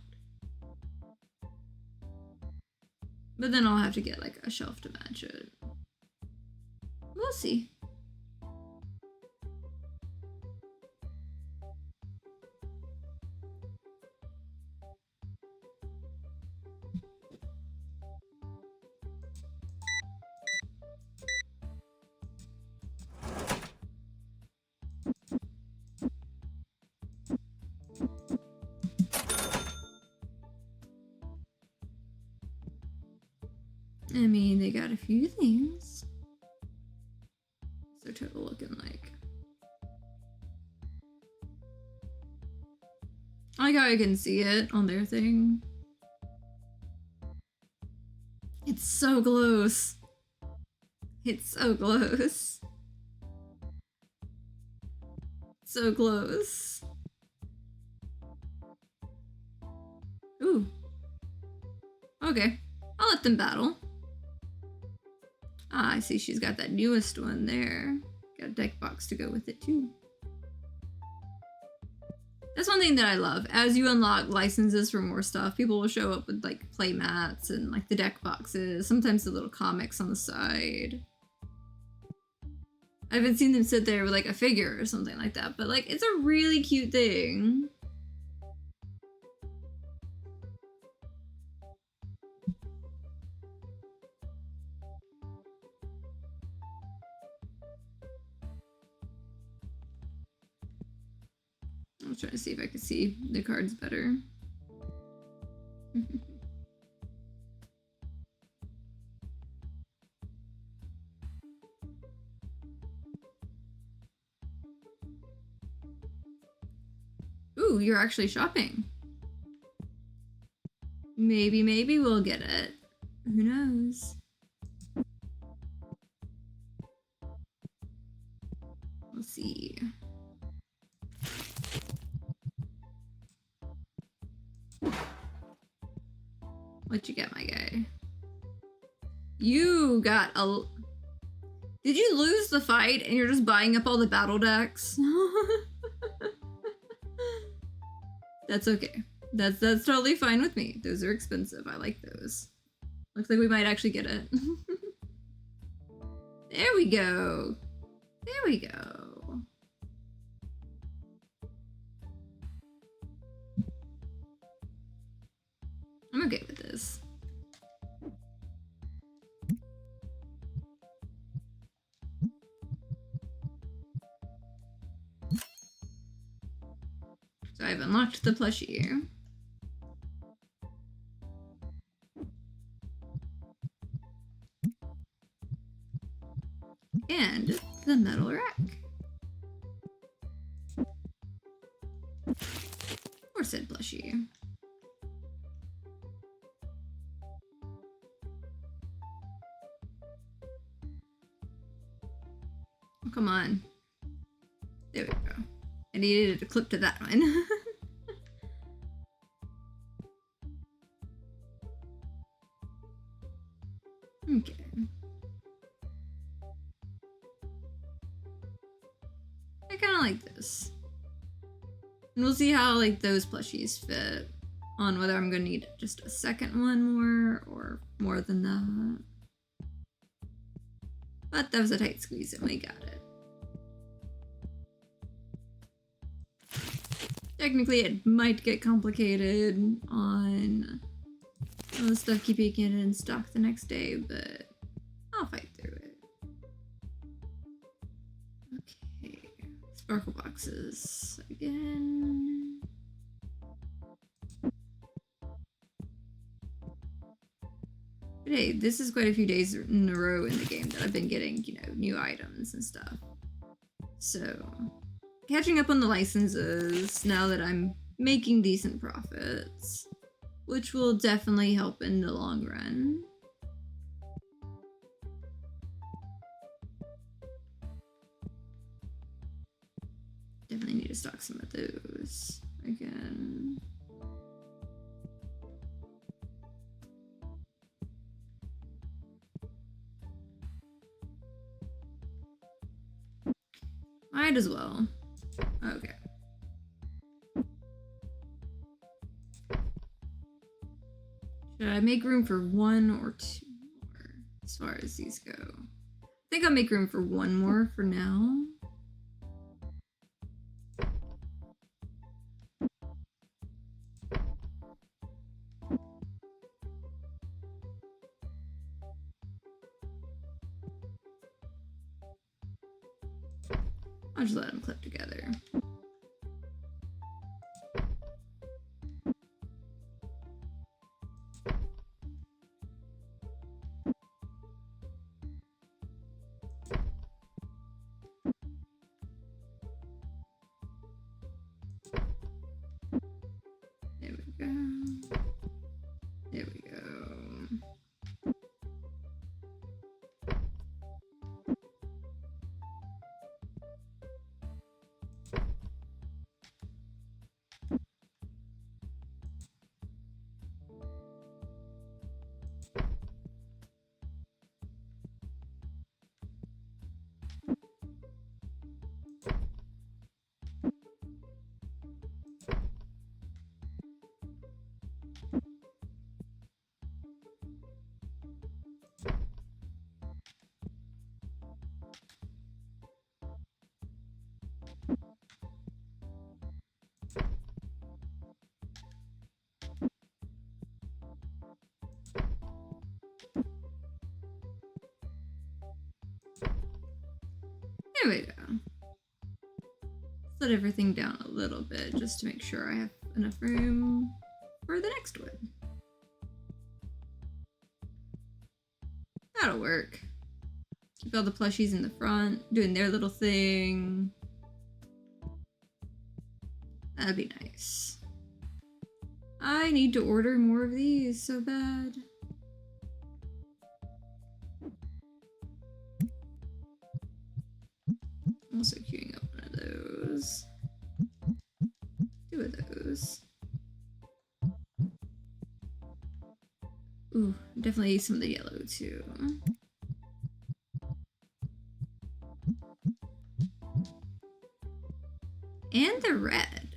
But then I'll have to get like a shelf to match it. We'll see. I mean, they got a few things. What's their total looking like? I like how I can see it on their thing. It's so close. It's so close. So close. Ooh. Okay. I'll let them battle. Ah, I see she's got that newest one there. Got a deck box to go with it too. That's one thing that I love. As you unlock licenses for more stuff, people will show up with like play mats and like the deck boxes, sometimes the little comics on the side. I haven't seen them sit there with like a figure or something like that, but like it's a really cute thing. I was trying to see if I could see the cards better. Ooh, you're actually shopping. Maybe we'll get it. Who knows? We'll see. What you get, my guy? You got a... Did you lose the fight and you're just buying up all the battle decks? That's okay. That's totally fine with me. Those are expensive. I like those. Looks like we might actually get it. There we go. There we go. I'm okay with this. So I've unlocked the plushie. And the metal rack. Or said plushie. Oh, come on. There we go. I needed a clip to that one. And we'll see how like those plushies fit on whether I'm gonna need just a second one more or more than that. But that was a tight squeeze and we got it. Technically it might get complicated on all the stuff keeping it in stock the next day, but I'll fight through it. Okay, sparkle boxes again. But hey, this is quite a few days in a row in the game that I've been getting, you know, new items and stuff. So, catching up on the licenses now that I'm making decent profits, which will definitely help in the long run. Definitely need to stock some of those again. Might as well. Okay. Should I make room for one or two more as far as these go? I think I'll make room for one more for now. I'll just let them clip together. There we go. There we go. There we go. Set everything down a little bit just to make sure I have enough room for the next one. That'll work. Keep all the plushies in the front, doing their little thing. That'd be nice. I need to order more of these so bad. Also queuing up one of those. Two of those. Ooh, definitely some of the yellow too. And the red.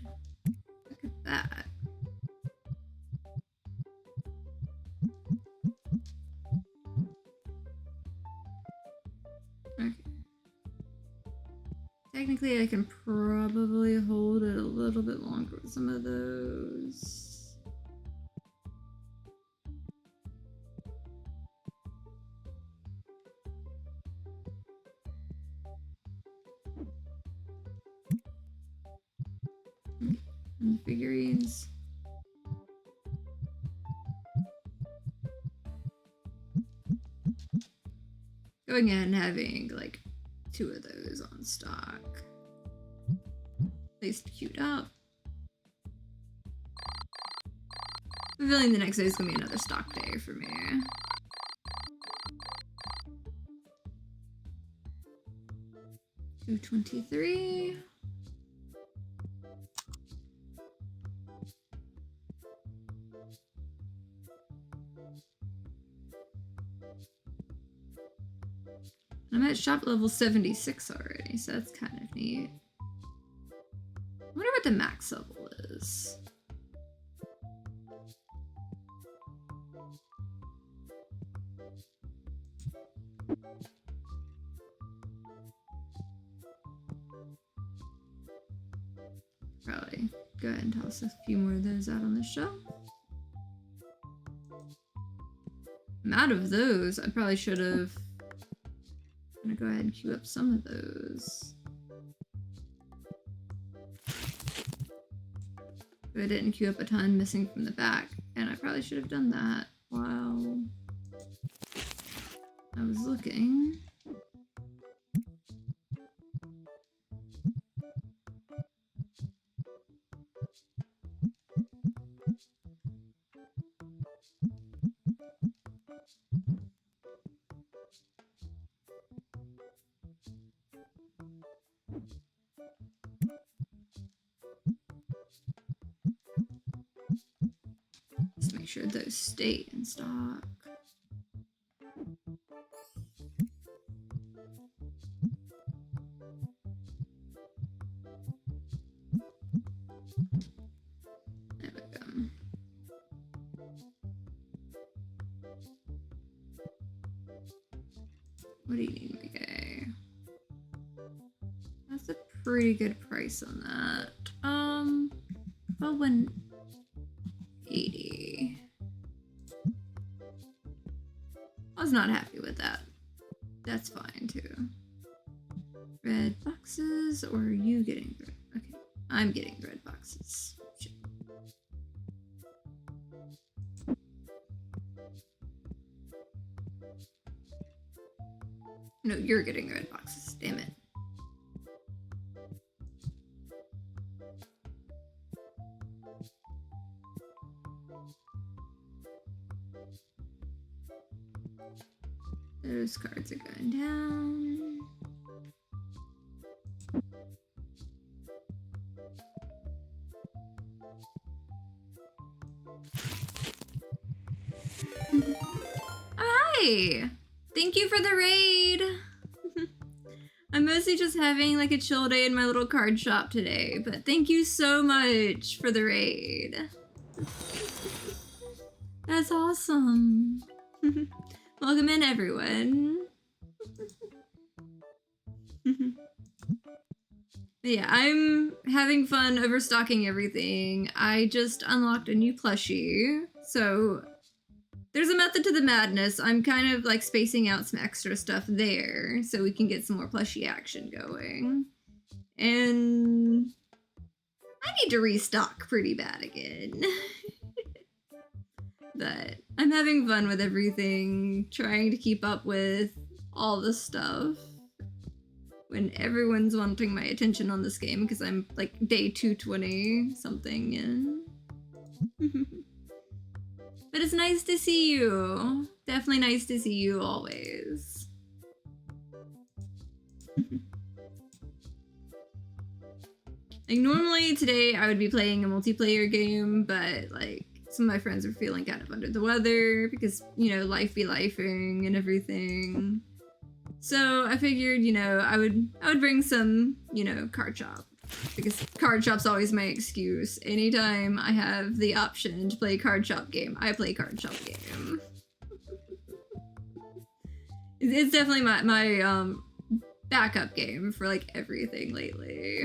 Look at that. Okay. Technically, I can probably hold it a little bit longer with some of those. And the figurines. Going ahead and having like two of those on stock. At least queued up. I'm feeling the next day is gonna be another stock day for me. $223. I'm at shop level 76 already, so that's kind of neat. I wonder what the max level is. Probably go ahead and toss a few more of those out on the shelf. I'm out of those. I probably should have. I'm gonna go ahead and queue up some of those. But I didn't queue up a ton missing from the back, and I probably should have done that while I was looking. Just make sure those stay in stock. There we go. What do you need? Okay. That's a pretty good price on that. Well, 180. I was not happy with that. That's fine too. Red boxes, or are you getting red? Okay, I'm getting red boxes. Shit. No, you're getting red boxes. Damn it. Those cards are going down. Hi! Thank you for the raid! I'm mostly just having like a chill day in my little card shop today, but thank you so much for the raid. That's awesome. Welcome in, everyone. Yeah, I'm having fun overstocking everything. I just unlocked a new plushie, so there's a method to the madness. I'm kind of like spacing out some extra stuff there so we can get some more plushie action going. And I need to restock pretty bad again. But I'm having fun with everything, trying to keep up with all the stuff when everyone's wanting my attention on this game because I'm like day 220 something in. But it's nice to see you. Definitely nice to see you always. Like normally today I would be playing a multiplayer game, but like some of my friends are feeling kind of under the weather because, you know, life be lifing and everything. So I figured, you know, I would bring some, you know, card shop. Because card shop's always my excuse. Anytime I have the option to play card shop game, I play card shop game. It's definitely my backup game for like everything lately.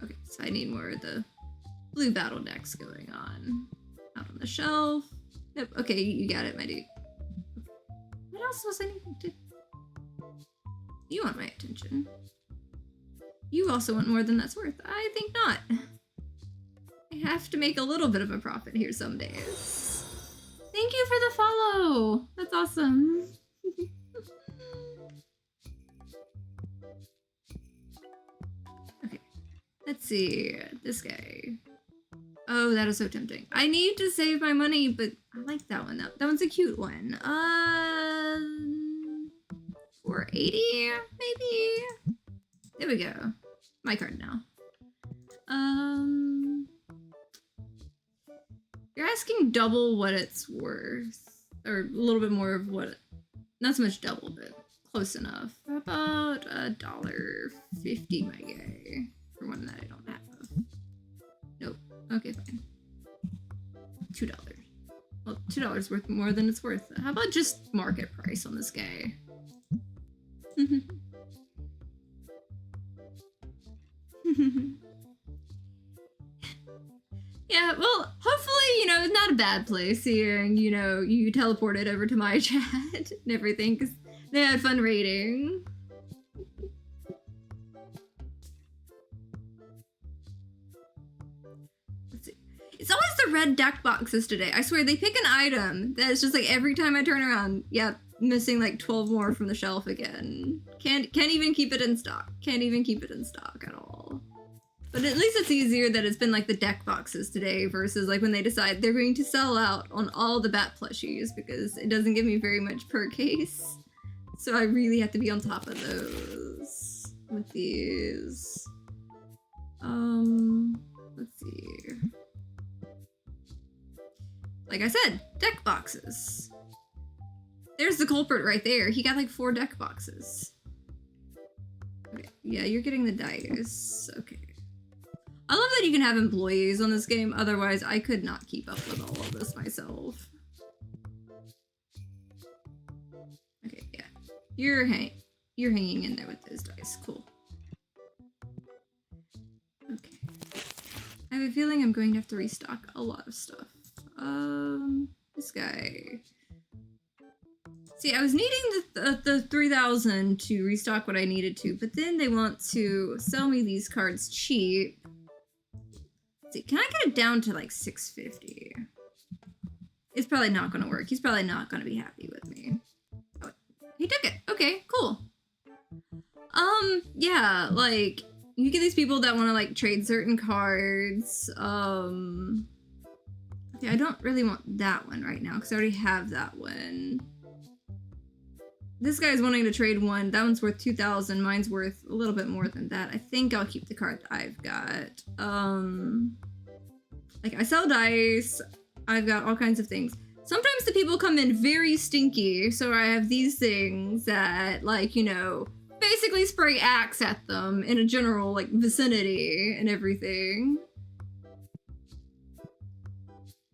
Okay, so I need more of the blue battle decks going on. Out on the shelf. Yep, okay, you got it, my dude. What else was I needing to... You want my attention. You also want more than that's worth. I think not. I have to make a little bit of a profit here some days. Thank you for the follow. That's awesome. Okay, let's see. This guy. Oh, that is so tempting. I need to save my money, but I like that one. That one's a cute one. 480 maybe? There we go. My card now. You're asking double what it's worth. Or a little bit more of what not so much double, but close enough. How about $1.50, my guy, for one that I don't have? Nope. Okay, fine. $2. Well, $2 worth more than it's worth. How about just market price on this guy? Yeah, well, hopefully, it's not a bad place here, and, you teleported over to my chat and everything, because they had fun raiding. Let's see. It's always the red deck boxes today. I swear, they pick an item that's just like every time I turn around, yep, missing like 12 more from the shelf again. Can't even keep it in stock. Can't even keep it in stock at all. But at least it's easier that it's been like the deck boxes today versus like when they decide they're going to sell out on all the bat plushies, because it doesn't give me very much per case. So I really have to be on top of those with these. Let's see. Like I said, deck boxes. There's the culprit right there. He got like 4 deck boxes. Okay, yeah, you're getting the dice. Okay. I love that you can have employees on this game, otherwise I could not keep up with all of this myself. Okay, yeah. You're hanging in there with those dice. Cool. Okay. I have a feeling I'm going to have to restock a lot of stuff. This guy. See, I was needing the 3,000 to restock what I needed to, but then they want to sell me these cards cheap. See, can I get it down to like 650? It's probably not gonna work. He's probably not gonna be happy with me. Oh, he took it. Okay, cool. Yeah, like, you get these people that want to like trade certain cards. Yeah, I don't really want that one right now because I already have that one. This guy's wanting to trade one. That one's worth 2,000. Mine's worth a little bit more than that. I think I'll keep the card that I've got. Like, I sell dice. I've got all kinds of things. Sometimes the people come in very stinky, so I have these things that, like, basically spray axe at them in a general, like, vicinity and everything.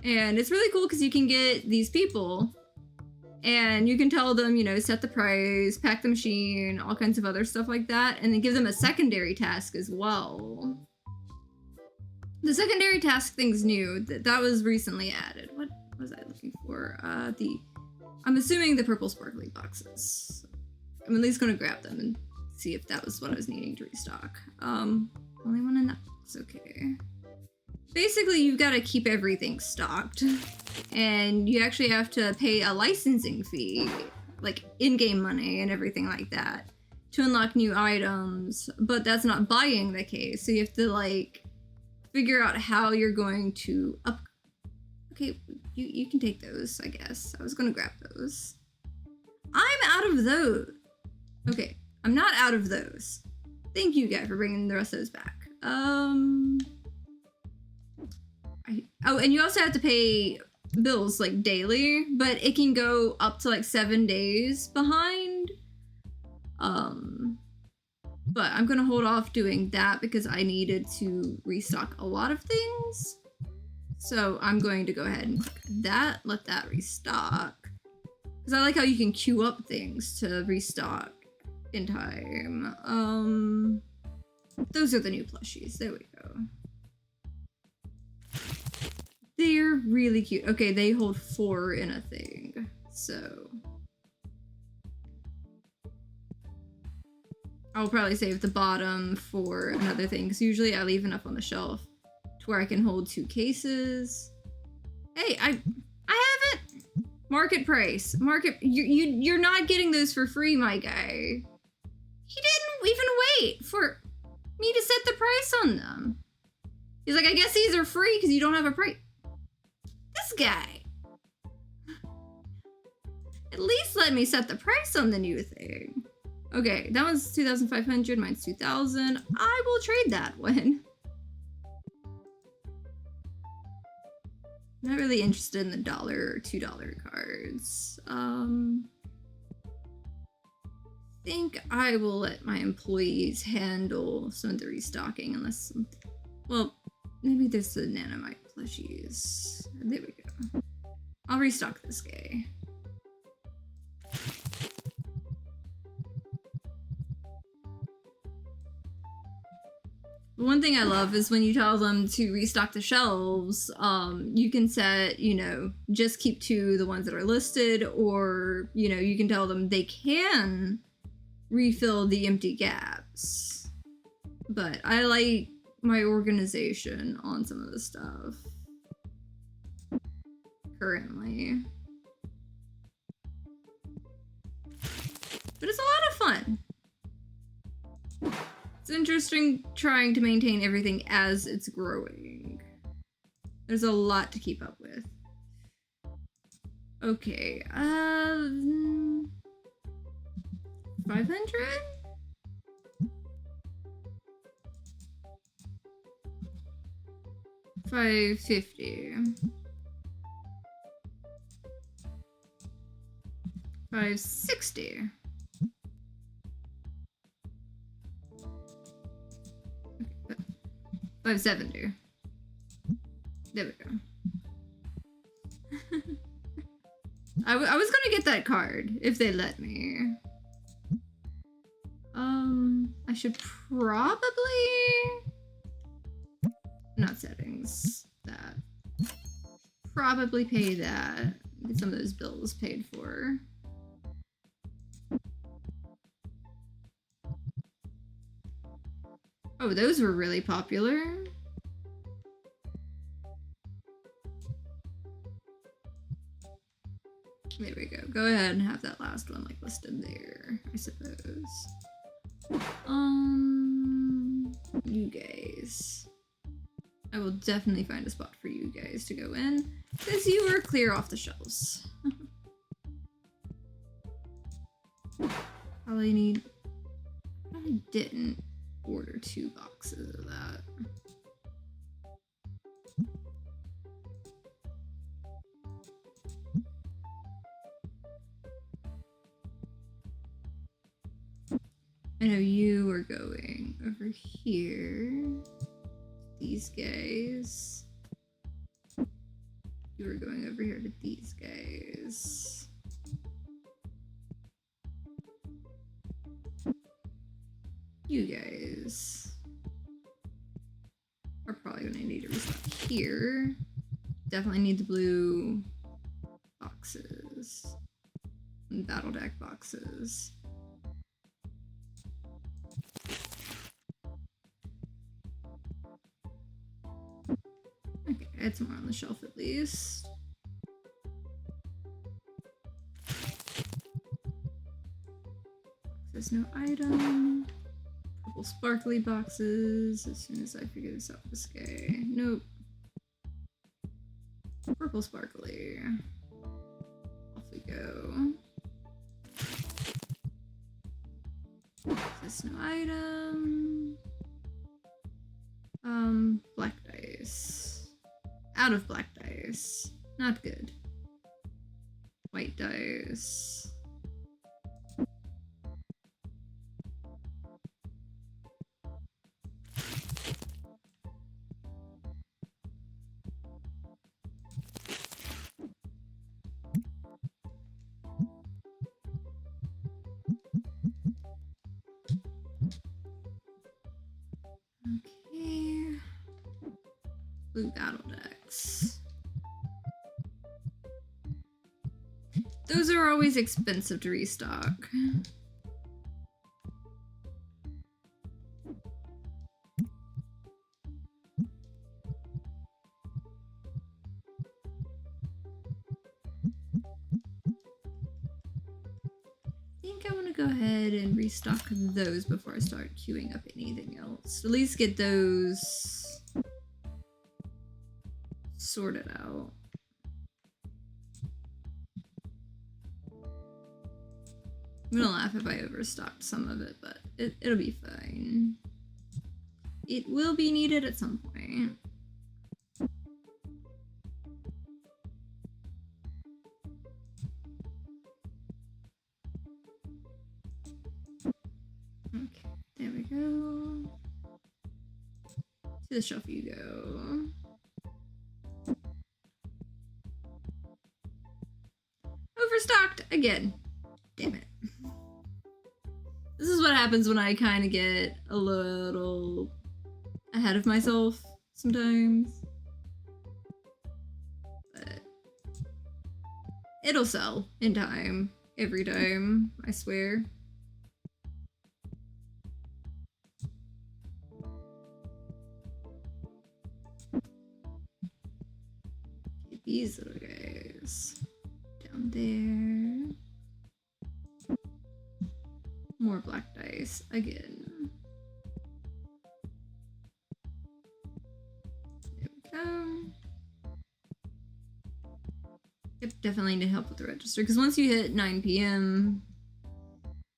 And it's really cool because you can get these people and you can tell them, set the price, pack the machine, all kinds of other stuff like that, and then give them a secondary task as well. The secondary task thing's new. That was recently added. What was I looking for? I'm assuming the purple sparkly boxes. I'm at least gonna grab them and see if that was what I was needing to restock. Only one in that box, okay. Basically, you've got to keep everything stocked, and you actually have to pay a licensing fee, like in-game money and everything like that, to unlock new items, but that's not buying the case, so you have to, like, figure out how you're going to Okay, you can take those, I guess. I was gonna grab those. I'm out of those. Okay, I'm not out of those. Thank you, guy, for bringing the rest of those back. Oh, and you also have to pay bills, like, daily, but it can go up to, like, 7 days behind. But I'm gonna hold off doing that because I needed to restock a lot of things. So I'm going to go ahead and click that, let that restock. Because I like how you can queue up things to restock in time. Those are the new plushies. There we go. They're really cute. Okay, they hold 4 in a thing, so I'll probably save the bottom for another thing, because usually I leave enough on the shelf to where I can hold 2 cases. Hey, I have it! Market price. You're not getting those for free, my guy. He didn't even wait for me to set the price on them. He's like, I guess these are free because you don't have a price. This guy. At least let me set the price on the new thing. Okay, that one's 2,500, mine's 2,000. I will trade that one. Not really interested in the $1 or $2 cards. think I will let my employees handle some of the restocking unless, well, maybe there's the nanomite plushies. There we go. I'll restock this guy. One thing I love is when you tell them to restock the shelves, you can set, just keep 2 the ones that are listed, or, you can tell them they can refill the empty gaps. But I like my organization on some of the stuff currently. But it's a lot of fun. It's interesting trying to maintain everything as it's growing. There's a lot to keep up with. Okay, 500? $550. 560. Okay, 570. There we go. I was gonna get that card if they let me. I should probably not settings that. Probably pay that. Get some of those bills paid for. Oh, those were really popular. There we go. Go ahead and have that last one listed there, I suppose. You guys. I will definitely find a spot for you guys to go in, because you are clear off the shelves. All I need... I didn't order 2 boxes of that. I know you are going over here. These guys. You are going over here to these guys. You guys are probably going to need to restock here. Definitely need the blue boxes and battle deck boxes. Okay, add some more on the shelf at least. There's no item. Purple sparkly boxes. As soon as I figure this out with this guy. Nope. Purple sparkly. Off we go. There's no item. Black dice. Out of black dice. Not good. White dice. Okay. Blue battle decks. Those are always expensive to restock. I think I want to go ahead and restock those before I start queuing up anything else. At least get those sorted out. I'm gonna laugh if I overstocked some of it, but it'll be fine. It will be needed at some point. There we go. To the shelf you go. Overstocked again. Damn it. This is what happens when I kind of get a little ahead of myself sometimes. But it'll sell in time. Every time, I swear. Get these little guys down there. More black dice again. There we go. Yep, definitely need help with the register because once you hit 9 p.m.,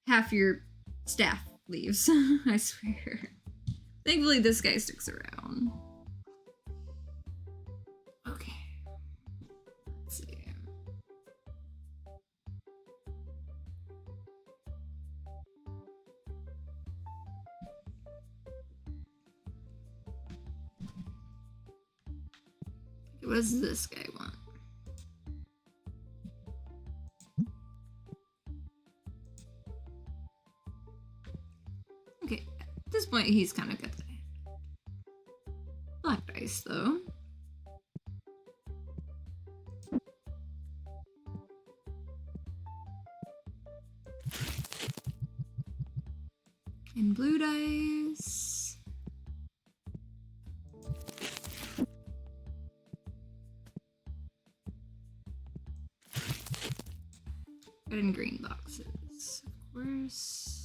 half your staff leaves. I swear. Thankfully, this guy sticks around. Okay. Let's see. What does this guy want? Okay, at this point he's kind of got the black dice though. And blue dice. Red and green boxes, of course.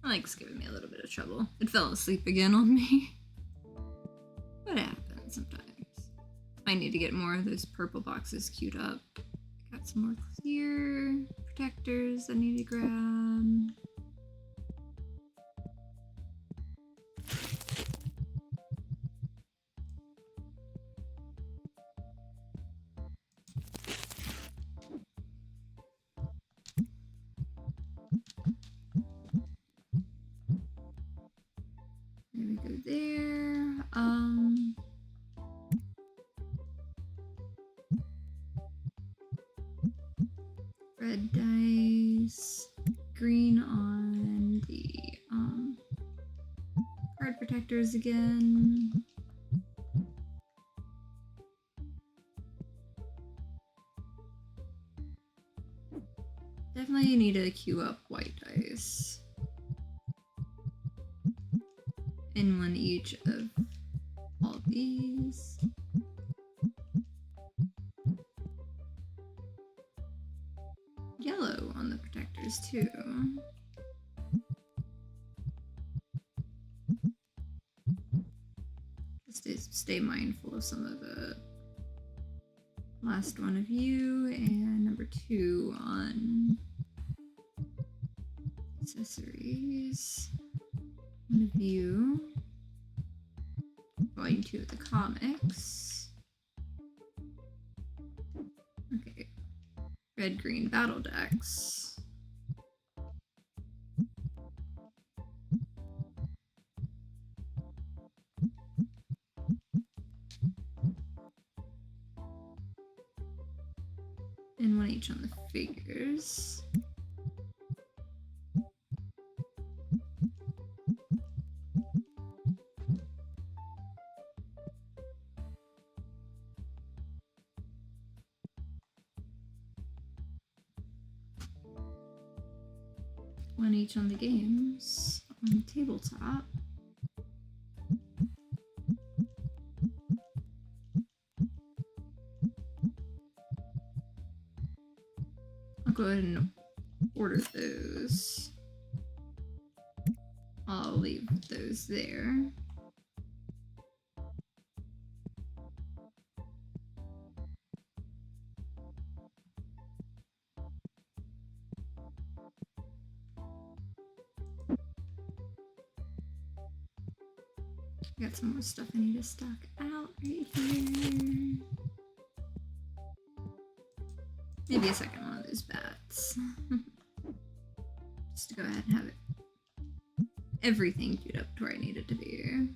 Mike's giving me a little bit of trouble. It fell asleep again on me. What happens sometimes? I need to get more of those purple boxes queued up. Got some more clear protectors I need to grab. There we go there. Red dice, green on the card protectors again. Definitely need to queue up white dice. And one each of all these. Yellow on the protectors too. Just stay mindful of some of the last one of you and number 2 on accessories. One of you. Volume 2 of the comics. Okay. Red green battle decks. And one each on the figures. One each on the games on the tabletop. go ahead and order those. I'll leave those there. Got some more stuff I need to stock out right here. Maybe a second one of those bats. Just to go ahead and have it everything queued up to where I need it to be.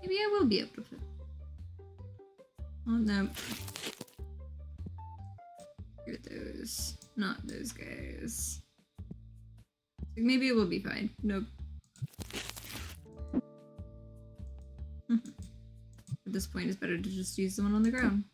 Maybe I will be able to fit. Oh no. Here are those. Not those guys. Maybe it will be fine. Nope. At this point, it's better to just use the one on the ground.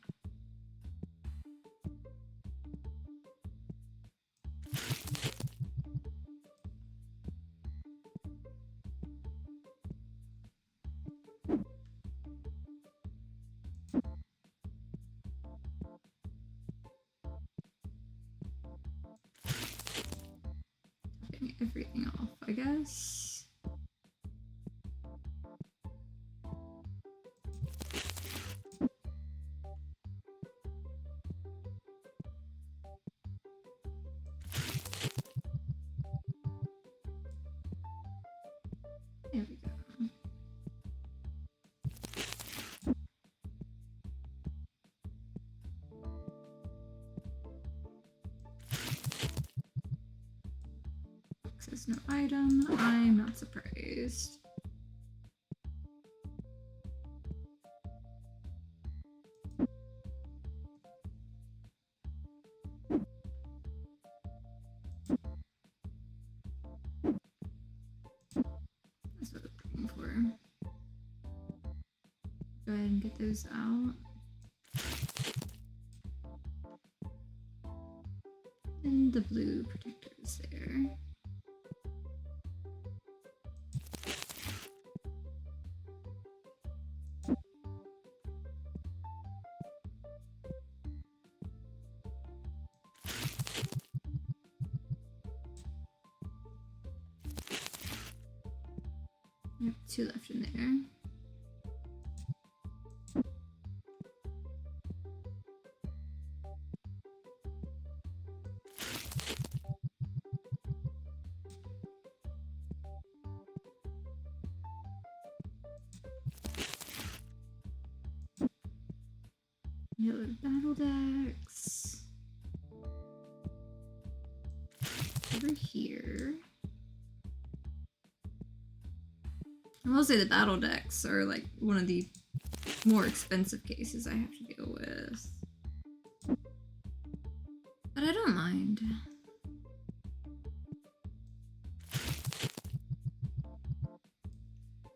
Getting everything off, I guess. There we go. Access no item. I'm not surprised. That's what I'm looking for. Go ahead and get those out. And the blue protectors there. I have 2 left in there. Yellow battle decks. Over here. I will say the battle decks are like one of the more expensive cases I have to deal with. But I don't mind.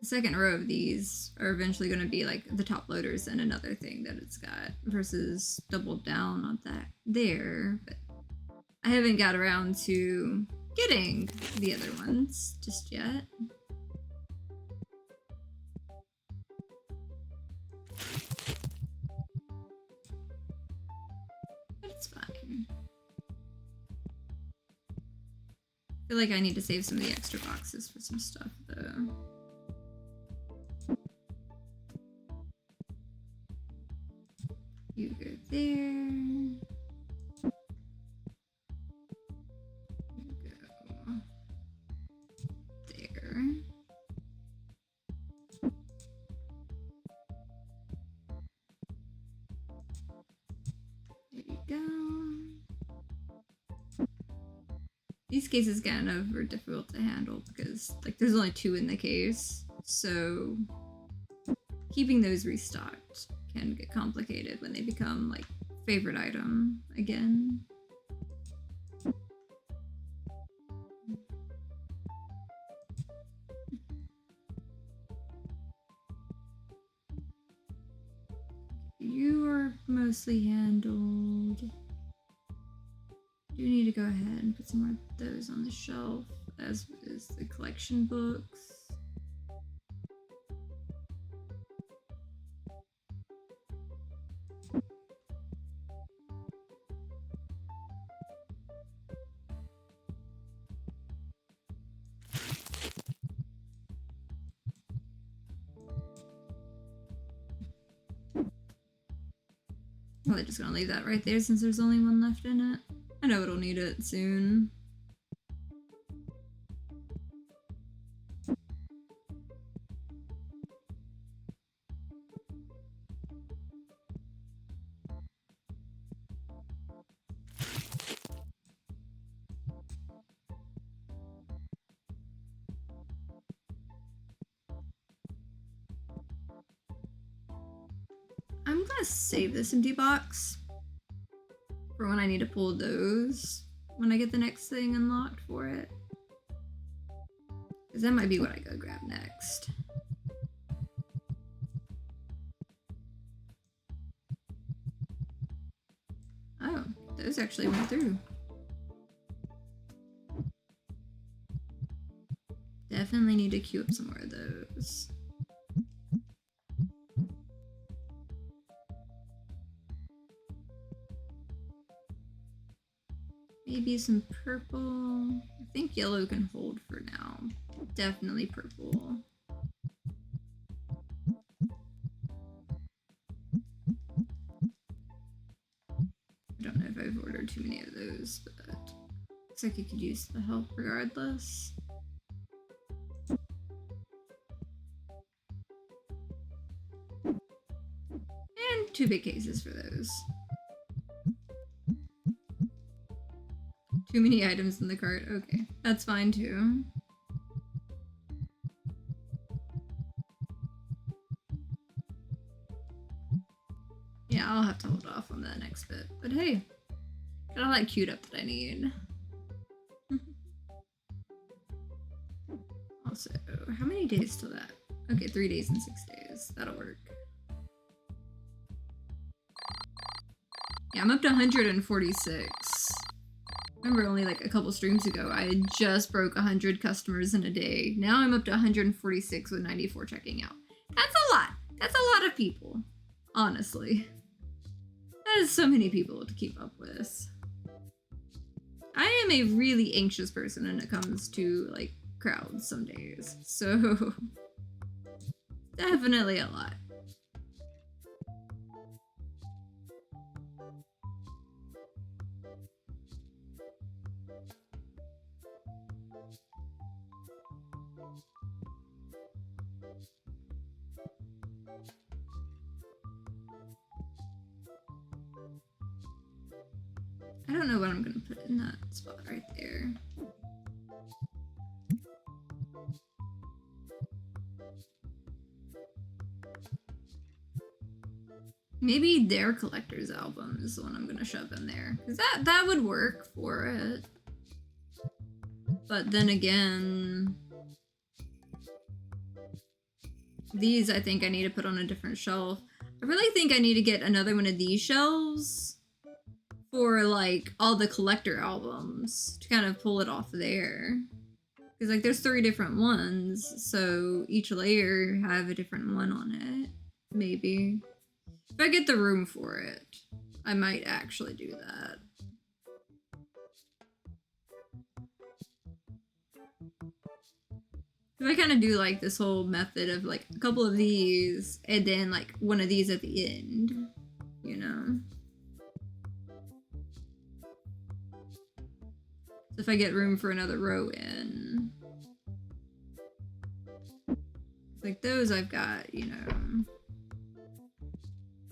The second row of these are eventually going to be like the top loaders and another thing that it's got versus double down on that there. But I haven't got around to getting the other ones just yet. But it's fine. I feel like I need to save some of the extra boxes for some stuff though. You go there. You go there. There you go. These cases kind of are difficult to handle because like there's only 2 in the case, so keeping those restocked can get complicated when they become like favorite item again. You are mostly handled. You need to go ahead and put some more of those on the shelf as is the collection books. Well, they're just gonna leave that right there since there's only one left in it. I know it'll need it soon. I'm gonna save this empty box for when I need to pull those when I get the next thing unlocked for it. Because that might be what I go grab next. Oh, those actually went through. Definitely need to queue up some more of those. Maybe some purple. I think yellow can hold for now. Definitely purple. I don't know if I've ordered too many of those, but looks like I could use the help regardless. And 2 big cases for those. Too many items in the cart. Okay, that's fine too. Yeah, I'll have to hold off on that next bit. But hey, got all that queued up that I need. Also, how many days till that? Okay, 3 days and 6 days. That'll work. Yeah, I'm up to 146. Remember only like a couple streams ago, I had just broke 100 customers in a day. Now I'm up to 146 with 94 checking out. That's a lot. That's a lot of people, honestly. That is so many people to keep up with. I am a really anxious person when it comes to like crowds some days. So definitely a lot. I don't know what I'm gonna put in that spot right there. Maybe their collector's album is the one I'm gonna shove in there. Because that would work for it. But then again, these I think I need to put on a different shelf. I really think I need to get another one of these shelves for like all the collector albums to kind of pull it off there. Because like there's 3 different ones, so each layer have a different one on it. Maybe. If I get the room for it, I might actually do that. If I kind of do like this whole method of like a couple of these and then like one of these at the end, you know? So if I get room for another row in. Like those I've got, you know,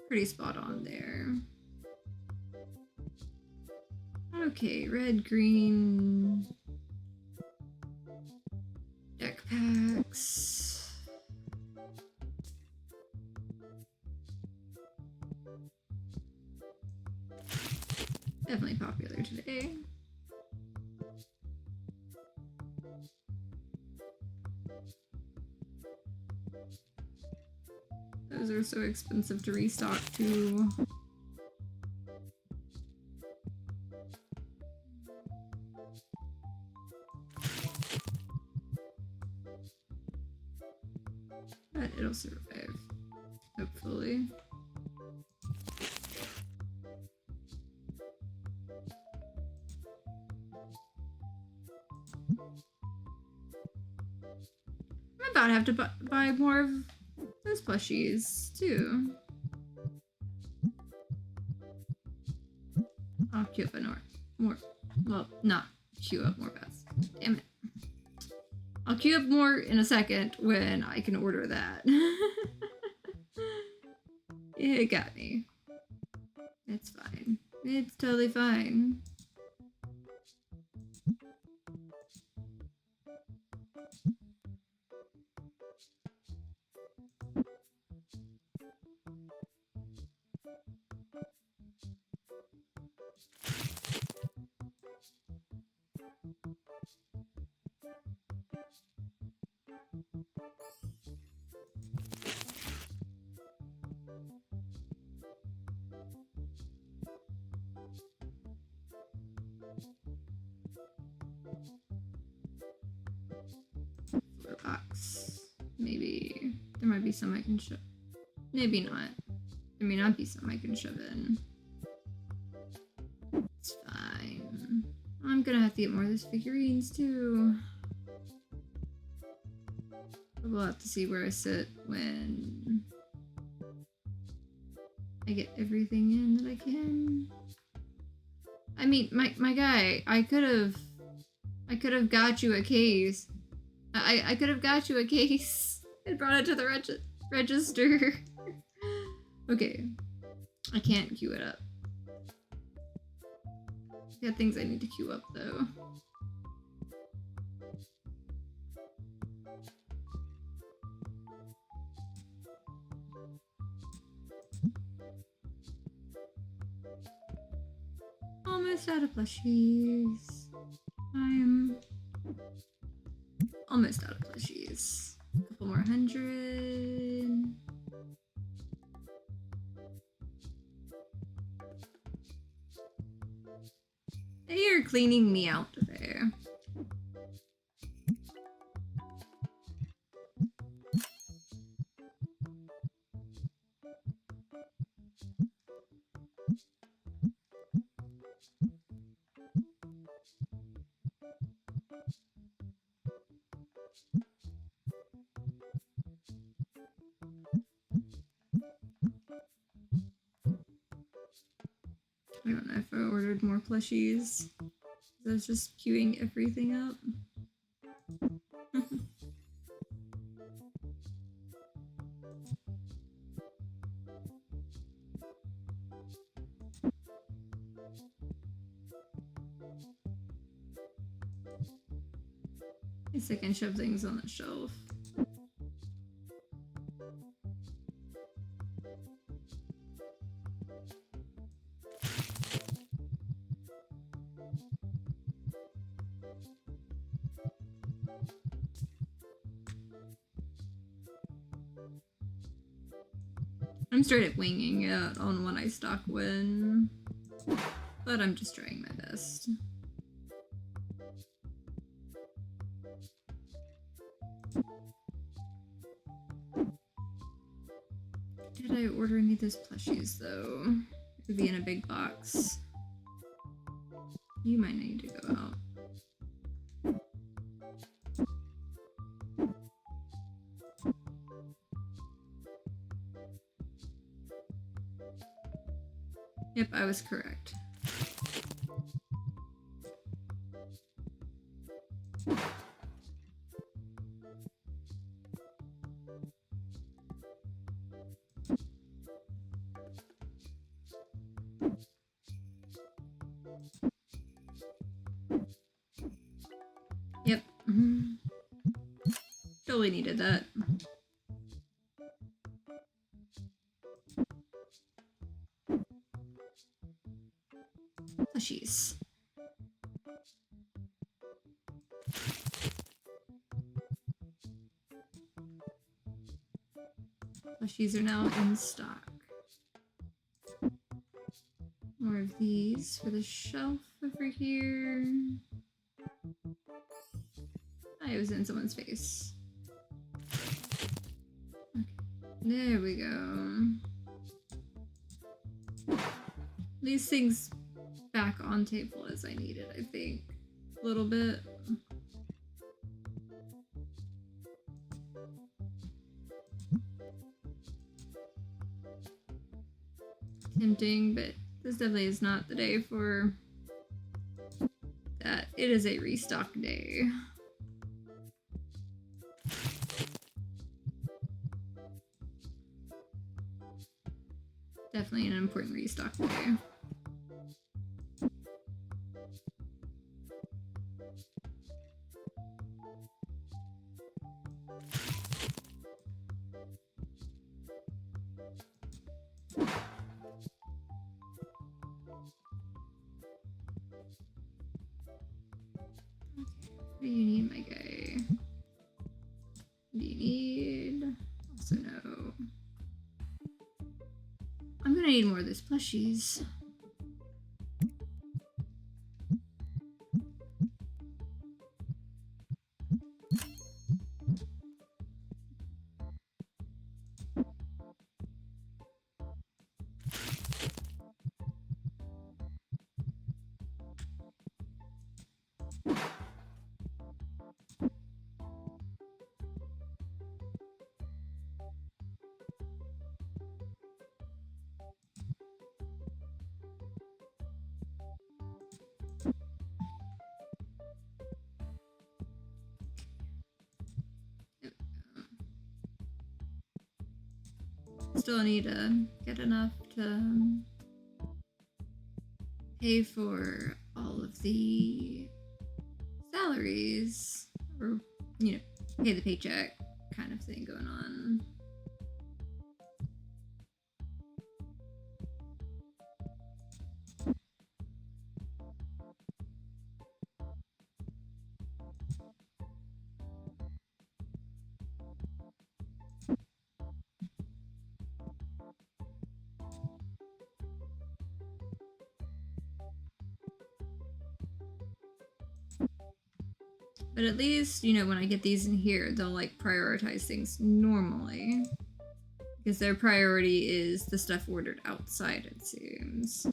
pretty spot on there. Okay, red, green, deck packs. Definitely popular today. Those are so expensive to restock too. it'll survive. Hopefully. I'm about to have to buy more of those plushies, too. I'll queue up more. Well, not queue up more bets. Damn it. I'll queue up more in a second when I can order that. It got me. It's fine. It's totally fine. Box. Maybe there might be some I can shove. Maybe not. There may not be some I can shove in. It's fine. I'm gonna have to get more of those figurines too. We'll have to see where I sit when I get everything in that I can. I mean, my guy, I could have got you a case. I could have got you a case and brought it to the register. Okay. I can't queue it up. I got things I need to queue up though. Almost out of plushies. I'm almost out of plushies. A couple more hundred. They are cleaning me out there. I don't know if I ordered more plushies. I was just queuing everything up. I guess I can shove things on the shelf. I'm straight up winging it on when I stock win, but I'm just trying my best. Did I order any of those plushies though? It would be in a big box. You might need to go out. Yep, I was correct. Yep. Totally needed that. Plushies. Plushies are now in stock. More of these for the shelf over here. I was in someone's face. There we go. These things back on table as I need it, I think. A little bit. Tempting, but this definitely is not the day for that. It is a restock day. Definitely an important restock day. What do you need, my guy? What do you need? Also no. I'm gonna need more of those plushies. Still need to get enough to pay for all of the salaries, or, you know, pay the paycheck kind of thing going on. But at least, you know, when I get these in here, they'll like prioritize things normally. Because their priority is the stuff ordered outside, it seems.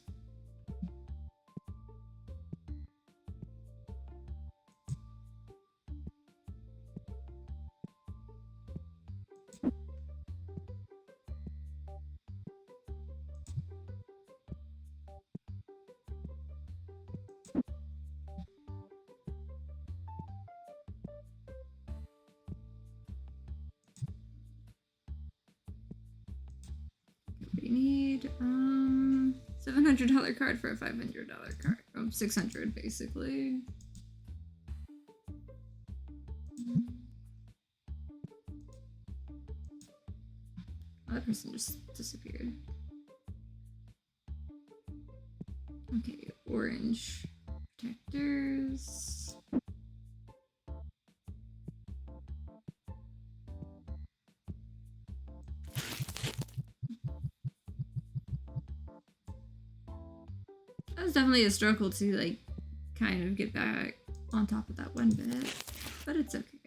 We need $700 card for a $500 card. Oh, $600 basically. Oh, that person just disappeared. Okay, orange protectors. That was definitely a struggle to like kind of get back on top of that one bit, but it's okay.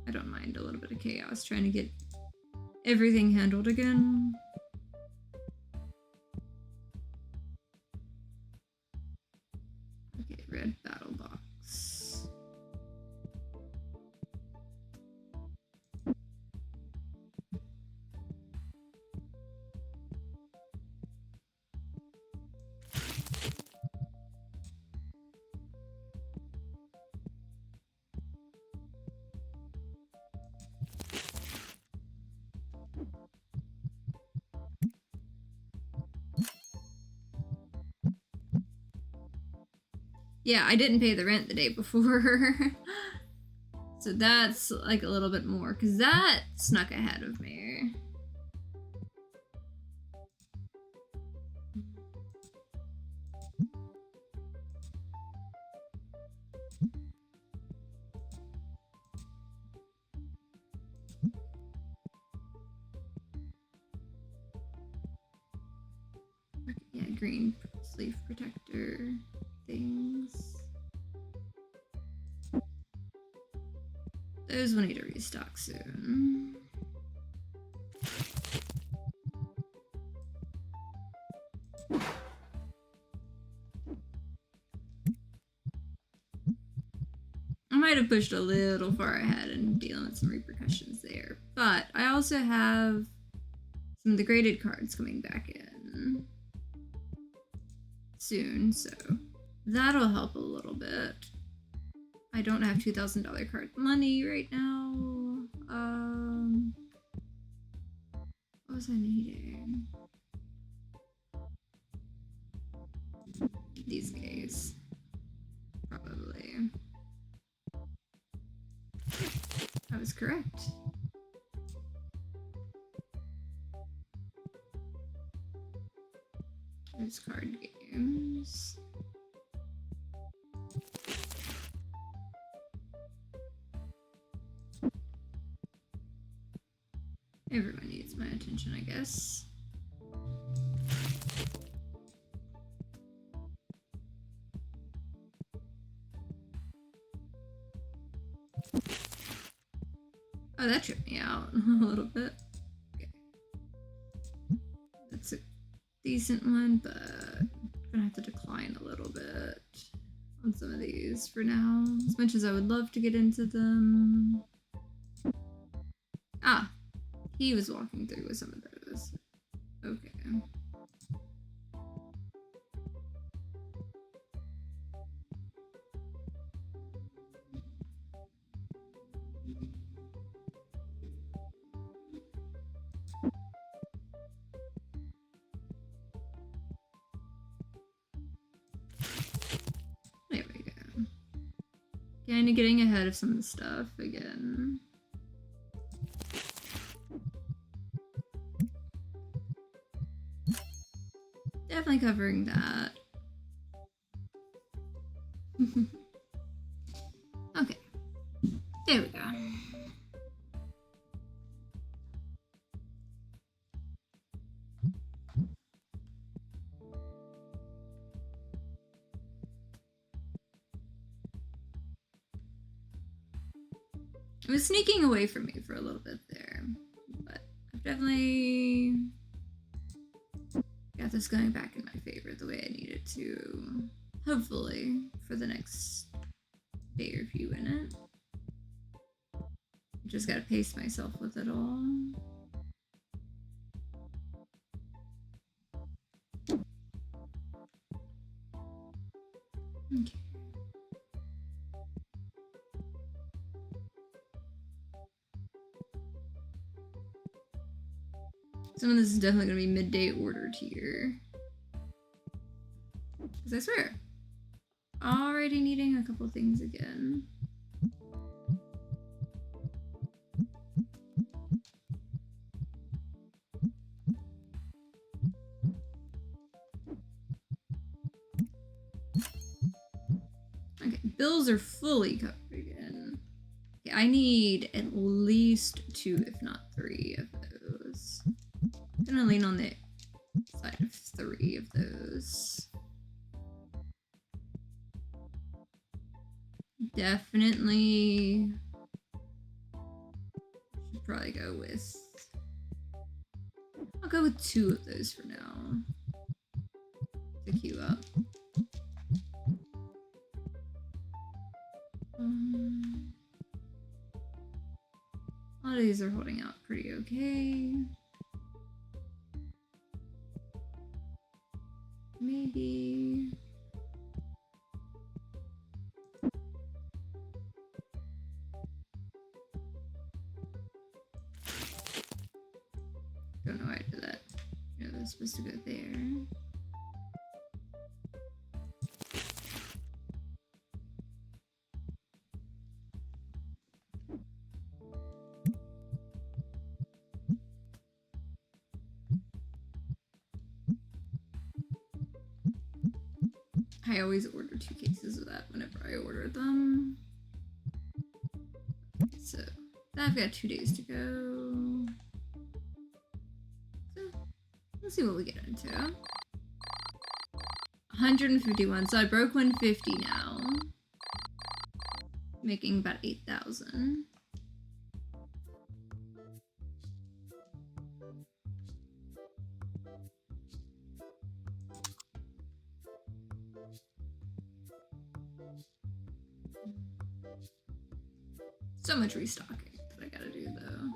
I don't mind a little bit of chaos trying to get everything handled again. Okay, red battle box. Yeah, I didn't pay the rent the day before. So that's like a little bit more, because that snuck ahead of me. Yeah, green sleeve protector things. Those will need to restock soon. might have pushed a little far ahead and dealing with some repercussions there. But I also have some of the graded cards coming back in soon, so that'll help a little bit. I don't have $2,000 card money right now. What was I needing? These guys. Probably. I was correct. There's card games. Everyone needs my attention, I guess. Oh, that tripped me out a little bit. Okay. That's a decent one, but I'm gonna have to decline a little bit on some of these for now. As much as I would love to get into them. Ah, he was walking through with some of those. Okay. There we go. Kind of getting ahead of some of the stuff again. Definitely covering that. Okay. There we go. It was sneaking away from me for a little bit there, but I've definitely got this going back in my favor the way I need it to. Hopefully, for the next day or few in it. Just gotta pace myself with it all. Okay. Some of this is definitely gonna be midday ordered here. Because I swear, already needing a couple things again. Okay, bills are fully covered again. Okay, I need at least 2, if not 3 of those. I'm gonna lean on the side of 3 of those. Definitely should probably go with... I'll go with 2 of those for now to queue up. A lot of these are holding out pretty okay. Maybe... Don't know why I did that. You know, that's supposed to go there. I always order 2 cases of that whenever I order them. So, I've got 2 days to go. So, let's see what we get into. 151, so I broke 150 now. Making about 8,000. So much restocking that I gotta do though.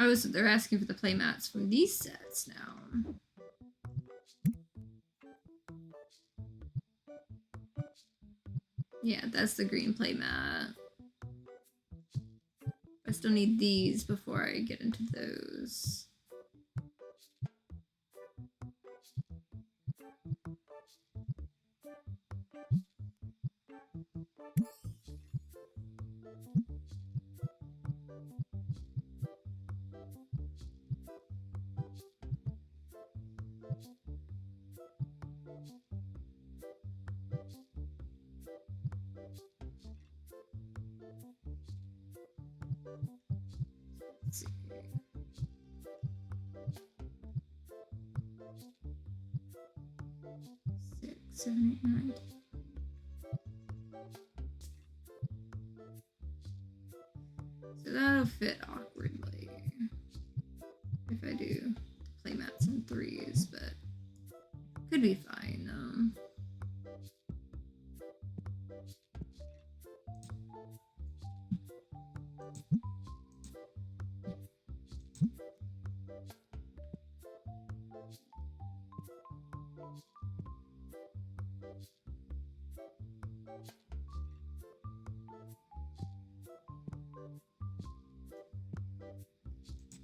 Oh, so they're asking for the playmats from these sets now. Yeah, that's the green playmat. I still need these before I get into those. Let's see. 6, 7, 8, 9. So that'll fit awkwardly if I do playmats in 3s, but could be fine though.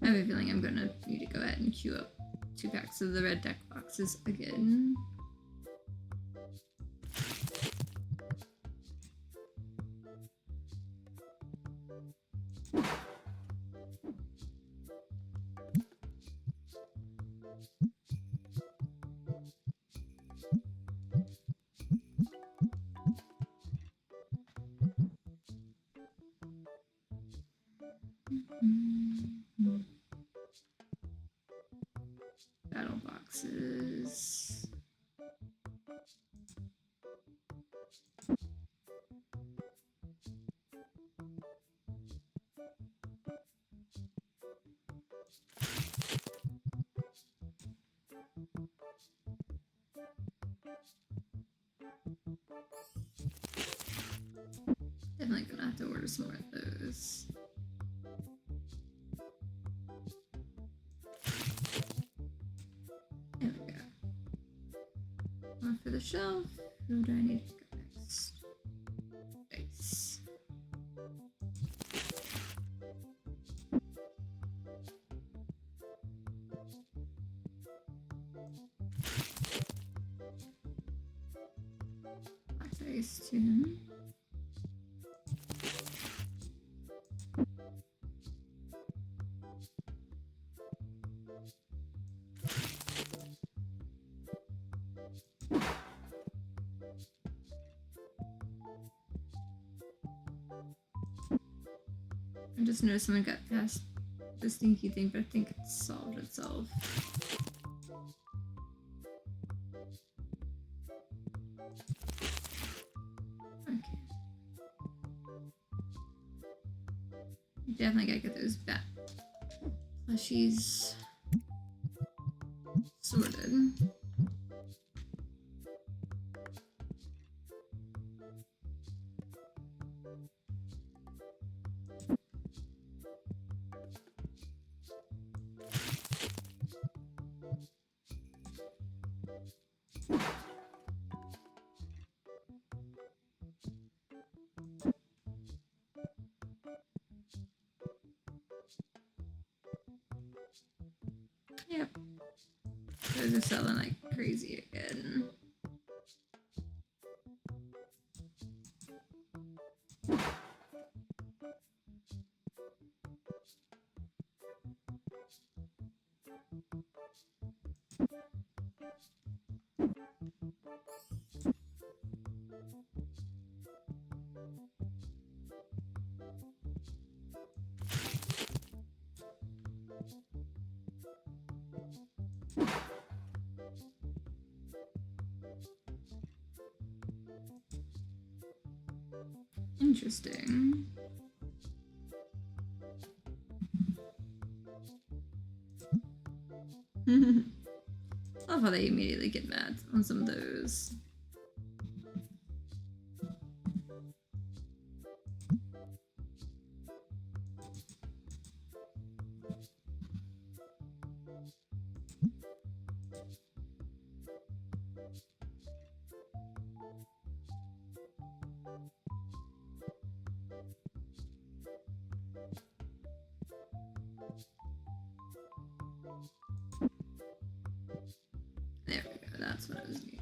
I have a feeling I'm gonna need to go ahead and queue up 2 packs of the red deck boxes again. Battle boxes. Definitely gonna have to order some more of those. There we go. One for the shelf. Who do I need to go next? Nice. Black dice too. I just noticed someone got past the stinky thing, but I think it's solved itself. Okay. Definitely gotta get those bat plushies sorted. Yep. Those are selling like crazy again. Interesting. Love how they immediately get mad on some of those. There we go, that's what I was needing.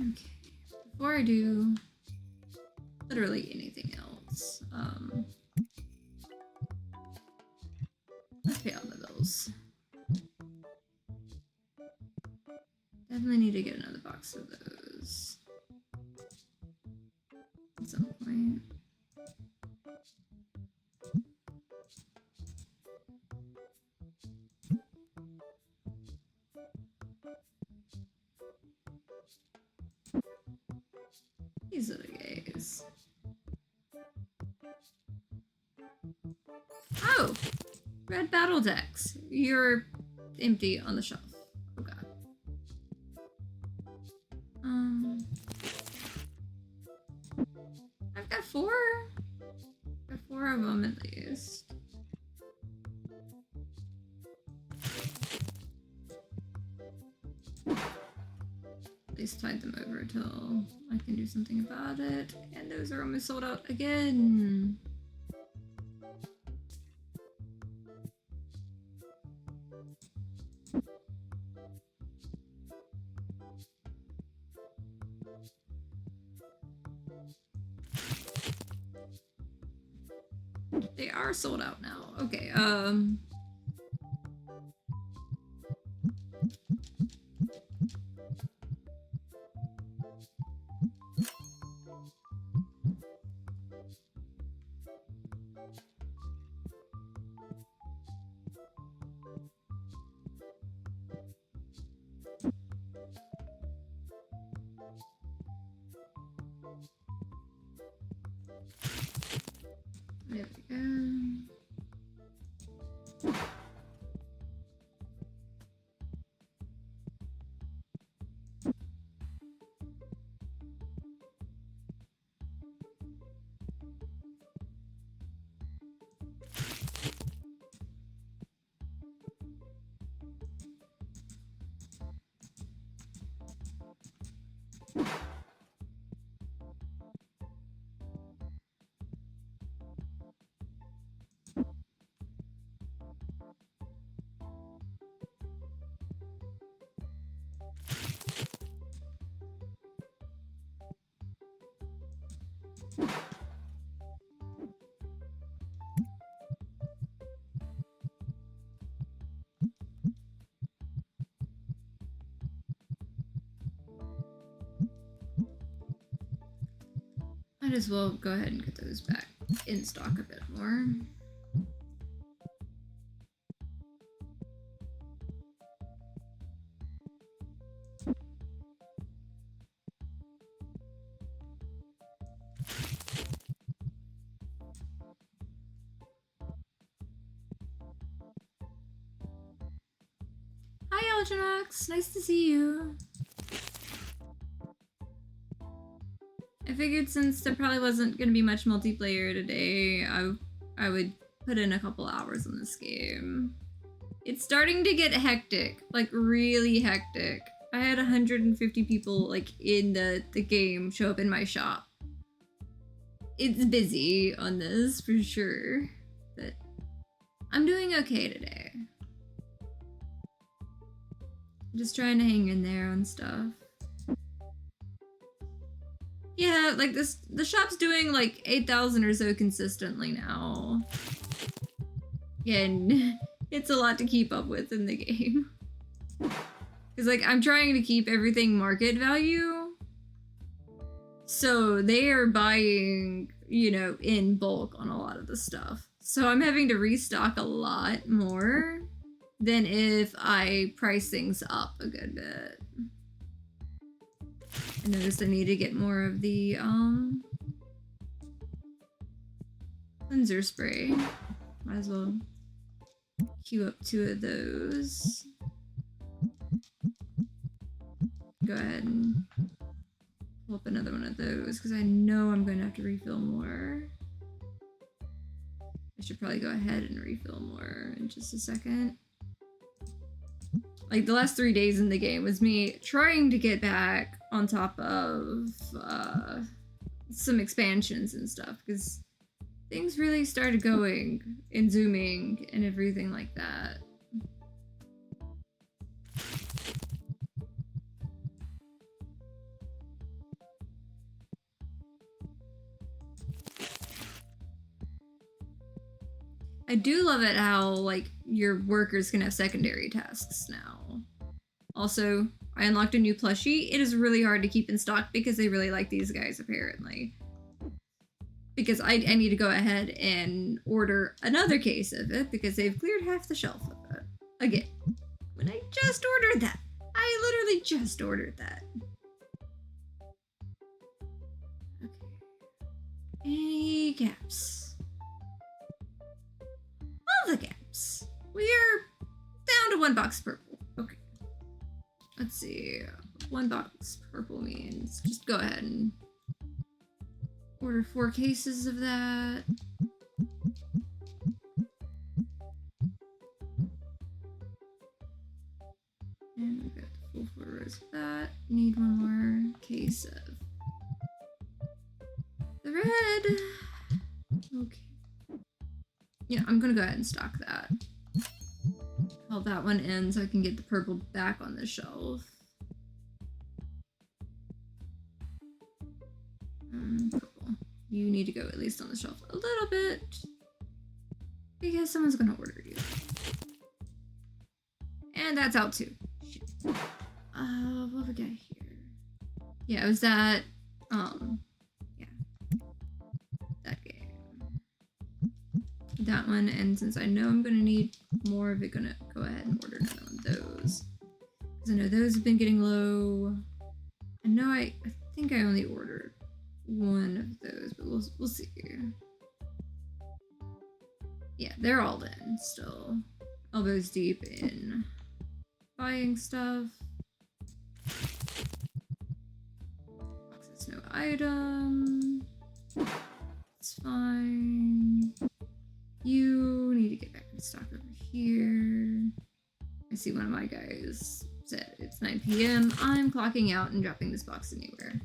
Okay, before I do literally anything else, let's pay all the bills. Definitely need to get another box of those at some point. These little guys. Oh! Red battle decks. You're empty on the shelf. Oh god. I've got four. Got four of them at least. At least tide them over till I can do something about it. And those are almost sold out again. They are sold out now. Okay, there we go. Might as well go ahead and get those back in stock a bit more. Hi, Algenox. Nice to see you. I figured since there probably wasn't going to be much multiplayer today, I would put in a couple hours on this game. It's starting to get hectic, like really hectic. I had 150 people like in the game show up in my shop. It's busy on this for sure, but I'm doing okay today. I'm just trying to hang in there on stuff. Yeah, like the shop's doing like 8,000 or so consistently now. And it's a lot to keep up with in the game. Because, like, I'm trying to keep everything market value. So they are buying, you know, in bulk on a lot of the stuff. So I'm having to restock a lot more than if I price things up a good bit. I noticed I need to get more of the, cleanser spray. Might as well queue up 2 of those. Go ahead and pull up another one of those because I know I'm going to have to refill more. I should probably go ahead and refill more in just a second. Like, the last 3 days in the game was me trying to get back on top of some expansions and stuff because things really started going and zooming and everything like that. I do love it how, like, your workers can have secondary tasks now. Also, I unlocked a new plushie. It is really hard to keep in stock because they really like these guys, apparently. Because I need to go ahead and order another case of it because they've cleared half the shelf of it. Again, when I just ordered that. I literally just ordered that. Okay. Any gaps? All the gaps. We are down to 1 box purple. Okay. Let's see. 1 box purple means just go ahead and order 4 cases of that. And we've got the full 4 rows of that. Need 1 more case of the red. Okay. Yeah, I'm gonna go ahead and stock that. Hold that one in so I can get the purple back on the shelf. Purple. You need to go at least on the shelf a little bit because someone's gonna order you. And that's out too. What we got here? Yeah, it was that, yeah. That game. That one, and since I know I'm gonna need more of it, gonna go ahead and order another one of those. Because I know those have been getting low. I know I think I only ordered 1 of those, but we'll see. Yeah, they're all in still. Elbows deep in buying stuff. Boxes, no item. It's fine. You need to get back in stock over here. I see one of my guys said it's 9 p.m. I'm clocking out and dropping this box anywhere.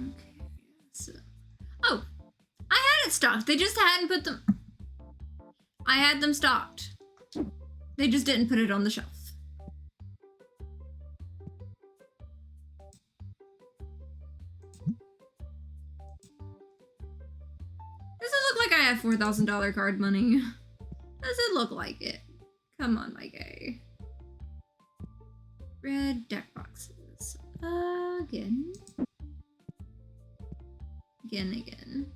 Okay, so... Oh! I had it stocked. They just hadn't put them... I had them stocked. They just didn't put it on the shelf. Does it look like I have $4,000 card money? Does it look like it? Come on, my guy. Red deck boxes. Again. Again.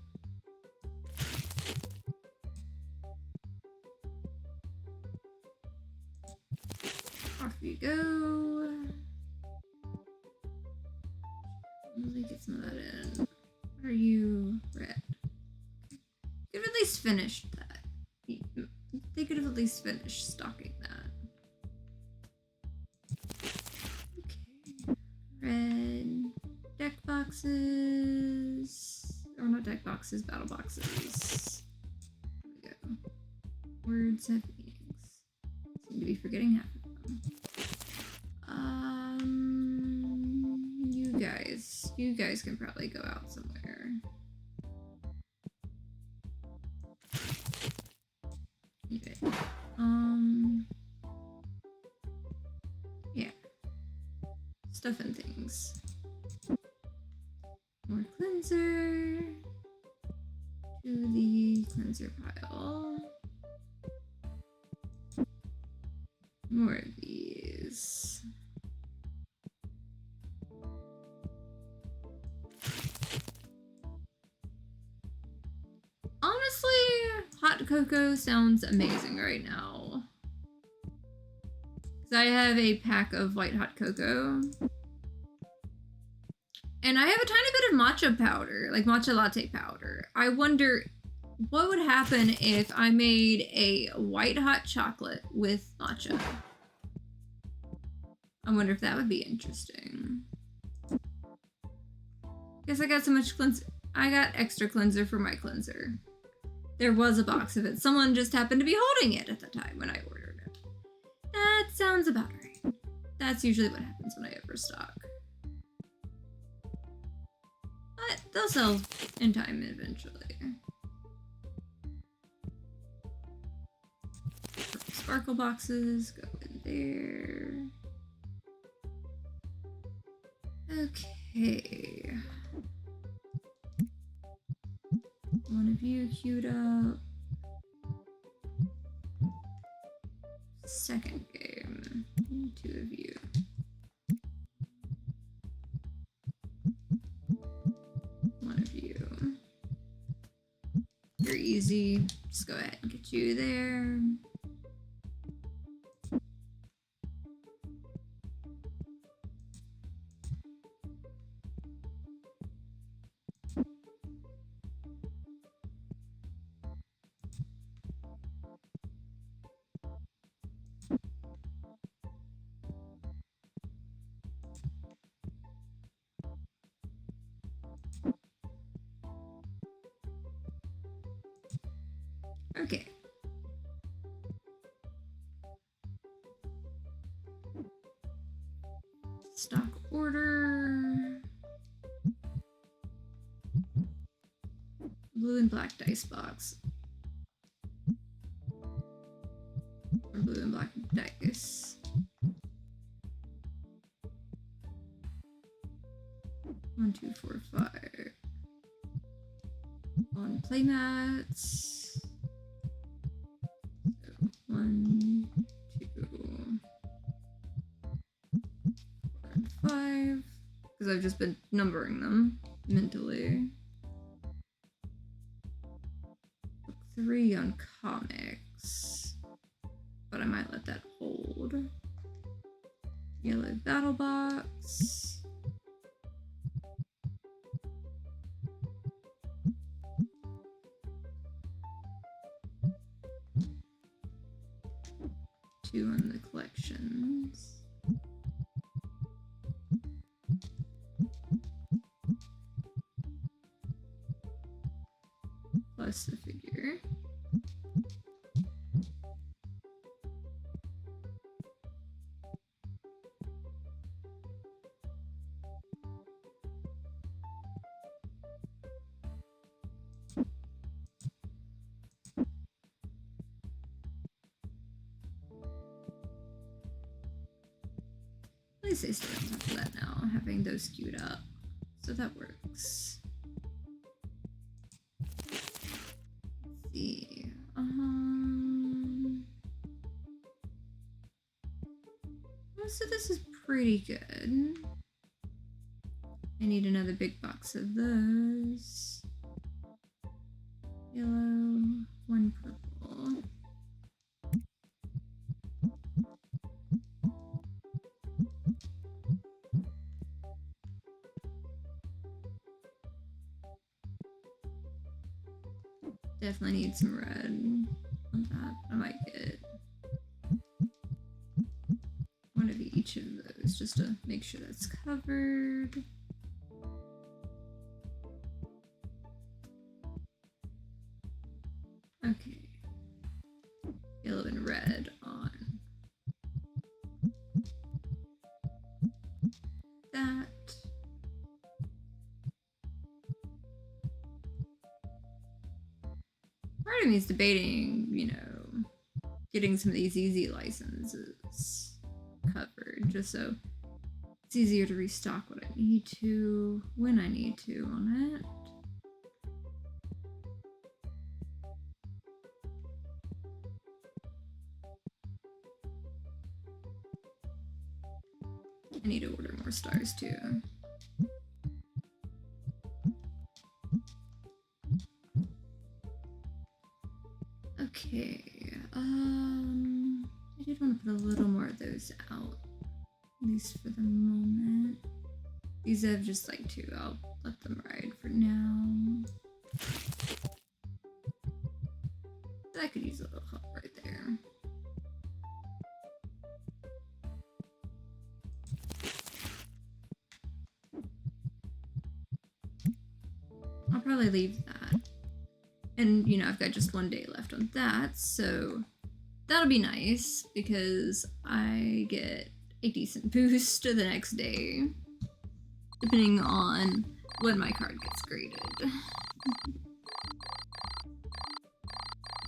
Off you go. Let me get some of that in. What are you? Red. Could have at least finished that. They could have at least finished stocking that. Okay. Red deck boxes. Or not deck boxes, battle boxes. There we go. Words have meanings. Seem to be forgetting half of them. You guys can probably go out somewhere. Okay. Yeah. Stuff and things. More cleanser. to the cleanser pile. More of these. Honestly, hot cocoa sounds amazing right now. Because I have a pack of white hot cocoa. And I have a tiny bit of matcha powder, like matcha latte powder. I wonder what would happen if I made a white hot chocolate with matcha. I wonder if that would be interesting. Guess I got so much cleanser. I got extra cleanser for my cleanser. There was a box of it. Someone just happened to be holding it at the time when I ordered it. That sounds about right. That's usually what happens when I overstock. But they'll sell in time eventually. Sparkle boxes go in there. Okay. One of you queued up. Second game. Two of you. One of you. You're easy. Just go ahead and get you there. Okay. Stock order. Blue and black dice box. Or blue and black dice. 1, 2, 4, 5. On playmats. So 1, 2, 4, and 5. Because I've just been numbering them mentally. 3 on comics. But I might let that hold. Yellow battle box. Two on the collections. Plus the figure. At least I stay on top of that now, having those queued up. So that works. Let's see. So this is pretty good. I need another big box of those. Yellow, 1 purple. Definitely need some red on that. I might get one of each of those just to make sure that's covered. Okay. Yellow and red on that. Part of me is debating, you know, getting some of these easy licenses covered, just so it's easier to restock what I need to, when I need to on it. I need to order more stars too. Okay, I did want to put a little more of those out, at least for the moment. These have just like 2, I'll let them ride for now. That could use a little help right there. I'll probably leave that. And, you know, I've got just 1 day left on that, so that'll be nice because I get a decent boost the next day, depending on when my card gets graded.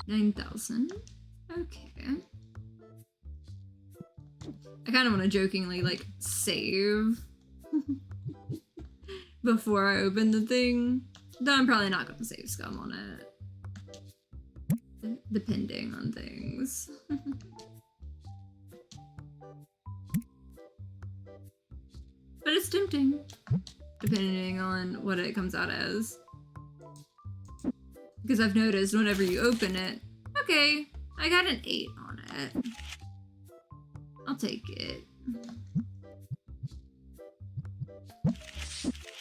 9,000. Okay. I kind of want to jokingly, like, save before I open the thing. Though I'm probably not going to save scum on it. Depending on things. But it's tempting. Depending on what it comes out as. Because I've noticed whenever you open it, okay, I got an 8 on it. I'll take it.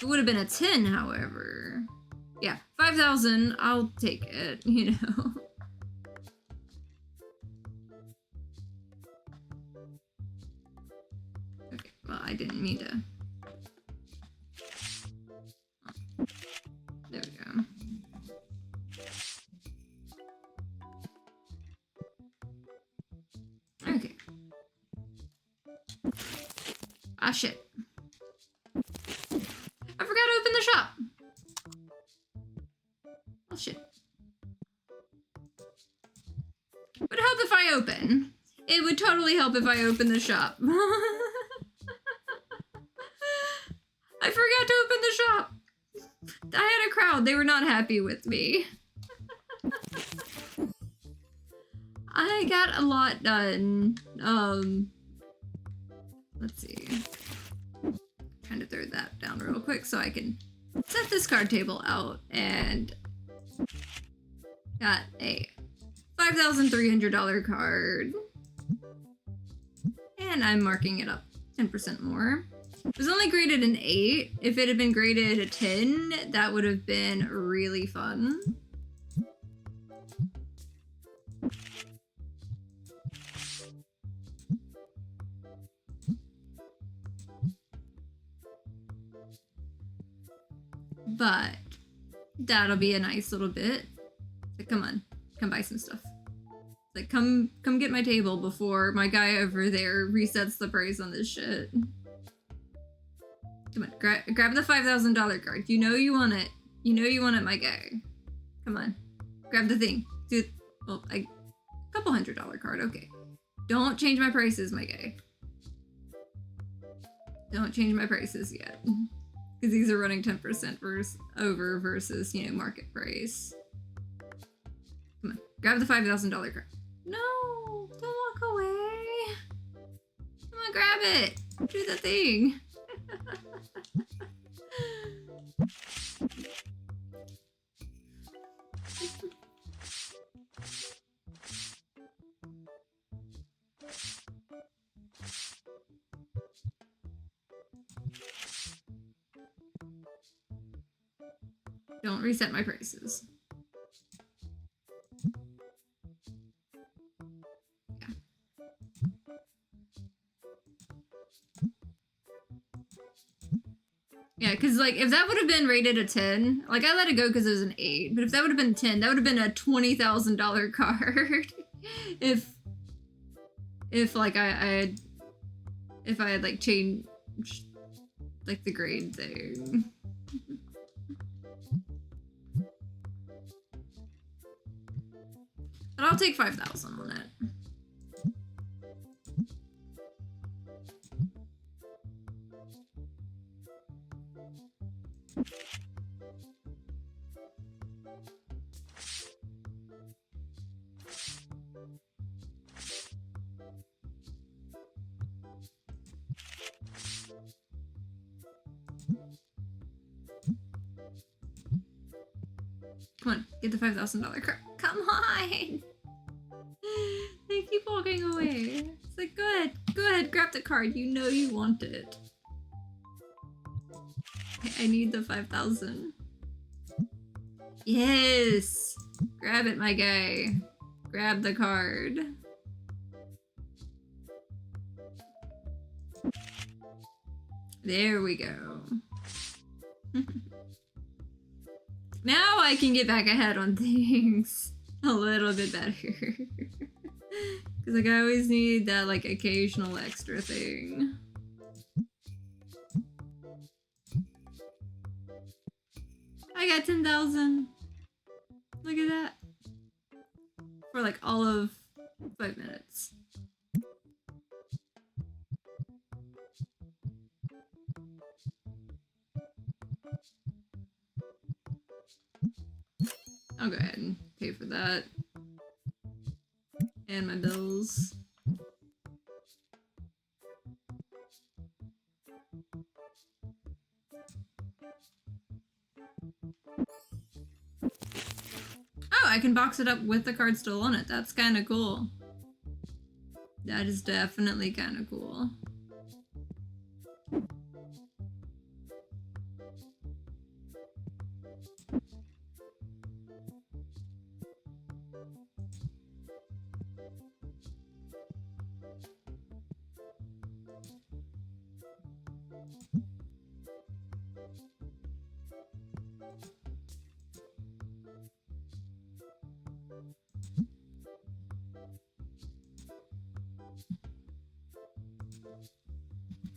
It would have been a 10, however. Yeah, 5,000, I'll take it, you know. Okay, well, I didn't mean to. There we go. Okay. Ah, shit. I forgot to open the shop. Oh, shit. Would help if I open. It would totally help if I open the shop. I forgot to open the shop. I had a crowd. They were not happy with me. I got a lot done. Let's see. Trying to throw that down real quick so I can set this card table out, and got a $5,300 card. And I'm marking it up 10% more. It was only graded an 8. If it had been graded a 10, that would have been really fun. But that'll be a nice little bit. Like, come on, come buy some stuff. Like, come get my table before my guy over there resets the price on this shit. Come on, grab the $5,000 card. You know you want it. You know you want it, my guy. Come on, grab the thing. Dude, well, a couple $100 card, okay. Don't change my prices, my guy. Don't change my prices yet. Because these are running 10% over versus, you know, market price. Come on, grab the $5,000 card. No, don't walk away. Come on, grab it. Do the thing. Don't reset my prices. Yeah. Yeah, because, like, if that would have been rated a 10, like, I let it go because it was an 8, but if that would have been 10, that would have been a $20,000 card. if like, I had, like, changed, like, the grade thing. But I'll take 5,000 on it. Come on, get the $5,000 card. Come on! They keep walking away. It's like, go ahead, grab the card. You know you want it. I need the 5,000. Yes! Grab it, my guy. Grab the card. There we go. Now I can get back ahead on things a little bit better. Because like I always need that like occasional extra thing. I got 10,000. Look at that. For like all of 5 minutes. I'll go ahead and pay for that. And my bills. Oh, I can box it up with the card still on it. That's kind of cool. That is definitely kind of cool.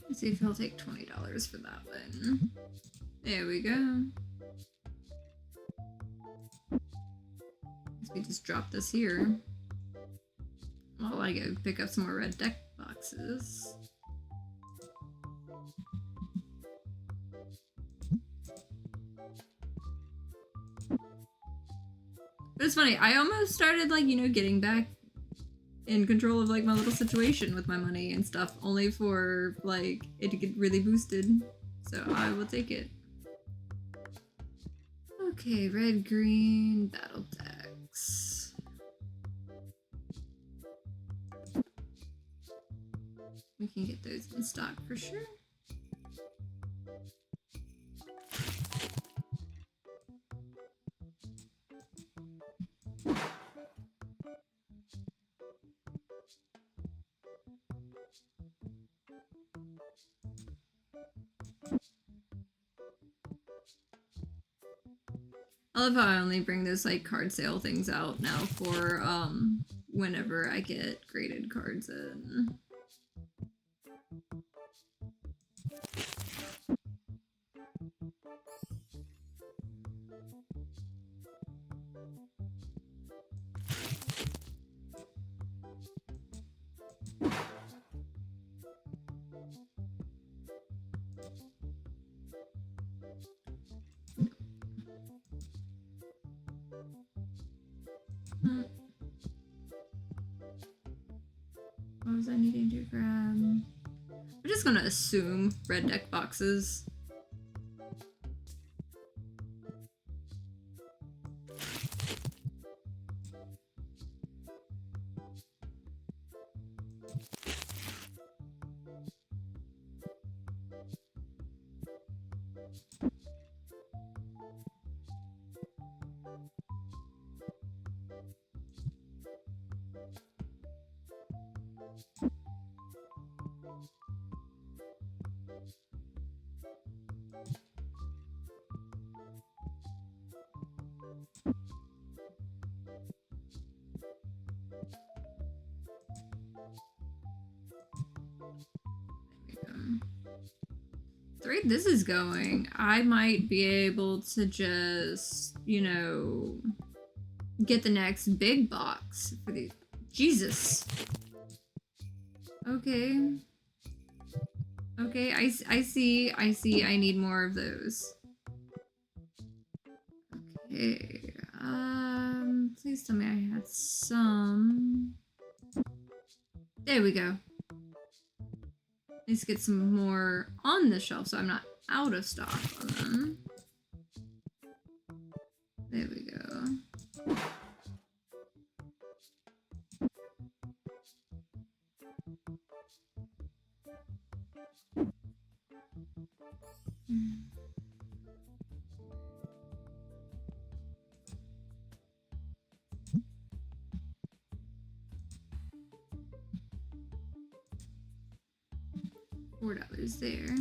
Let's see if he'll take $20 for that one. There we go. Guess we just drop this here. While I go pick up some more red deck boxes. But it's funny, I almost started like, you know, getting back in control of like my little situation with my money and stuff, only for like it to get really boosted. So I will take it. Okay, red, green, battle decks. We can get those in stock for sure. I love how I only bring those like card sale things out now for whenever I get graded cards in. What was I needing to grab? I'm just gonna assume red deck boxes. The rate this is going, I might be able to just, you know, get the next big box for these. Jesus. Okay. Okay, I see, I need more of those. Okay, please tell me I had some. There we go. Let's get some more on the shelf so I'm not out of stock on them. There we go. $4 there.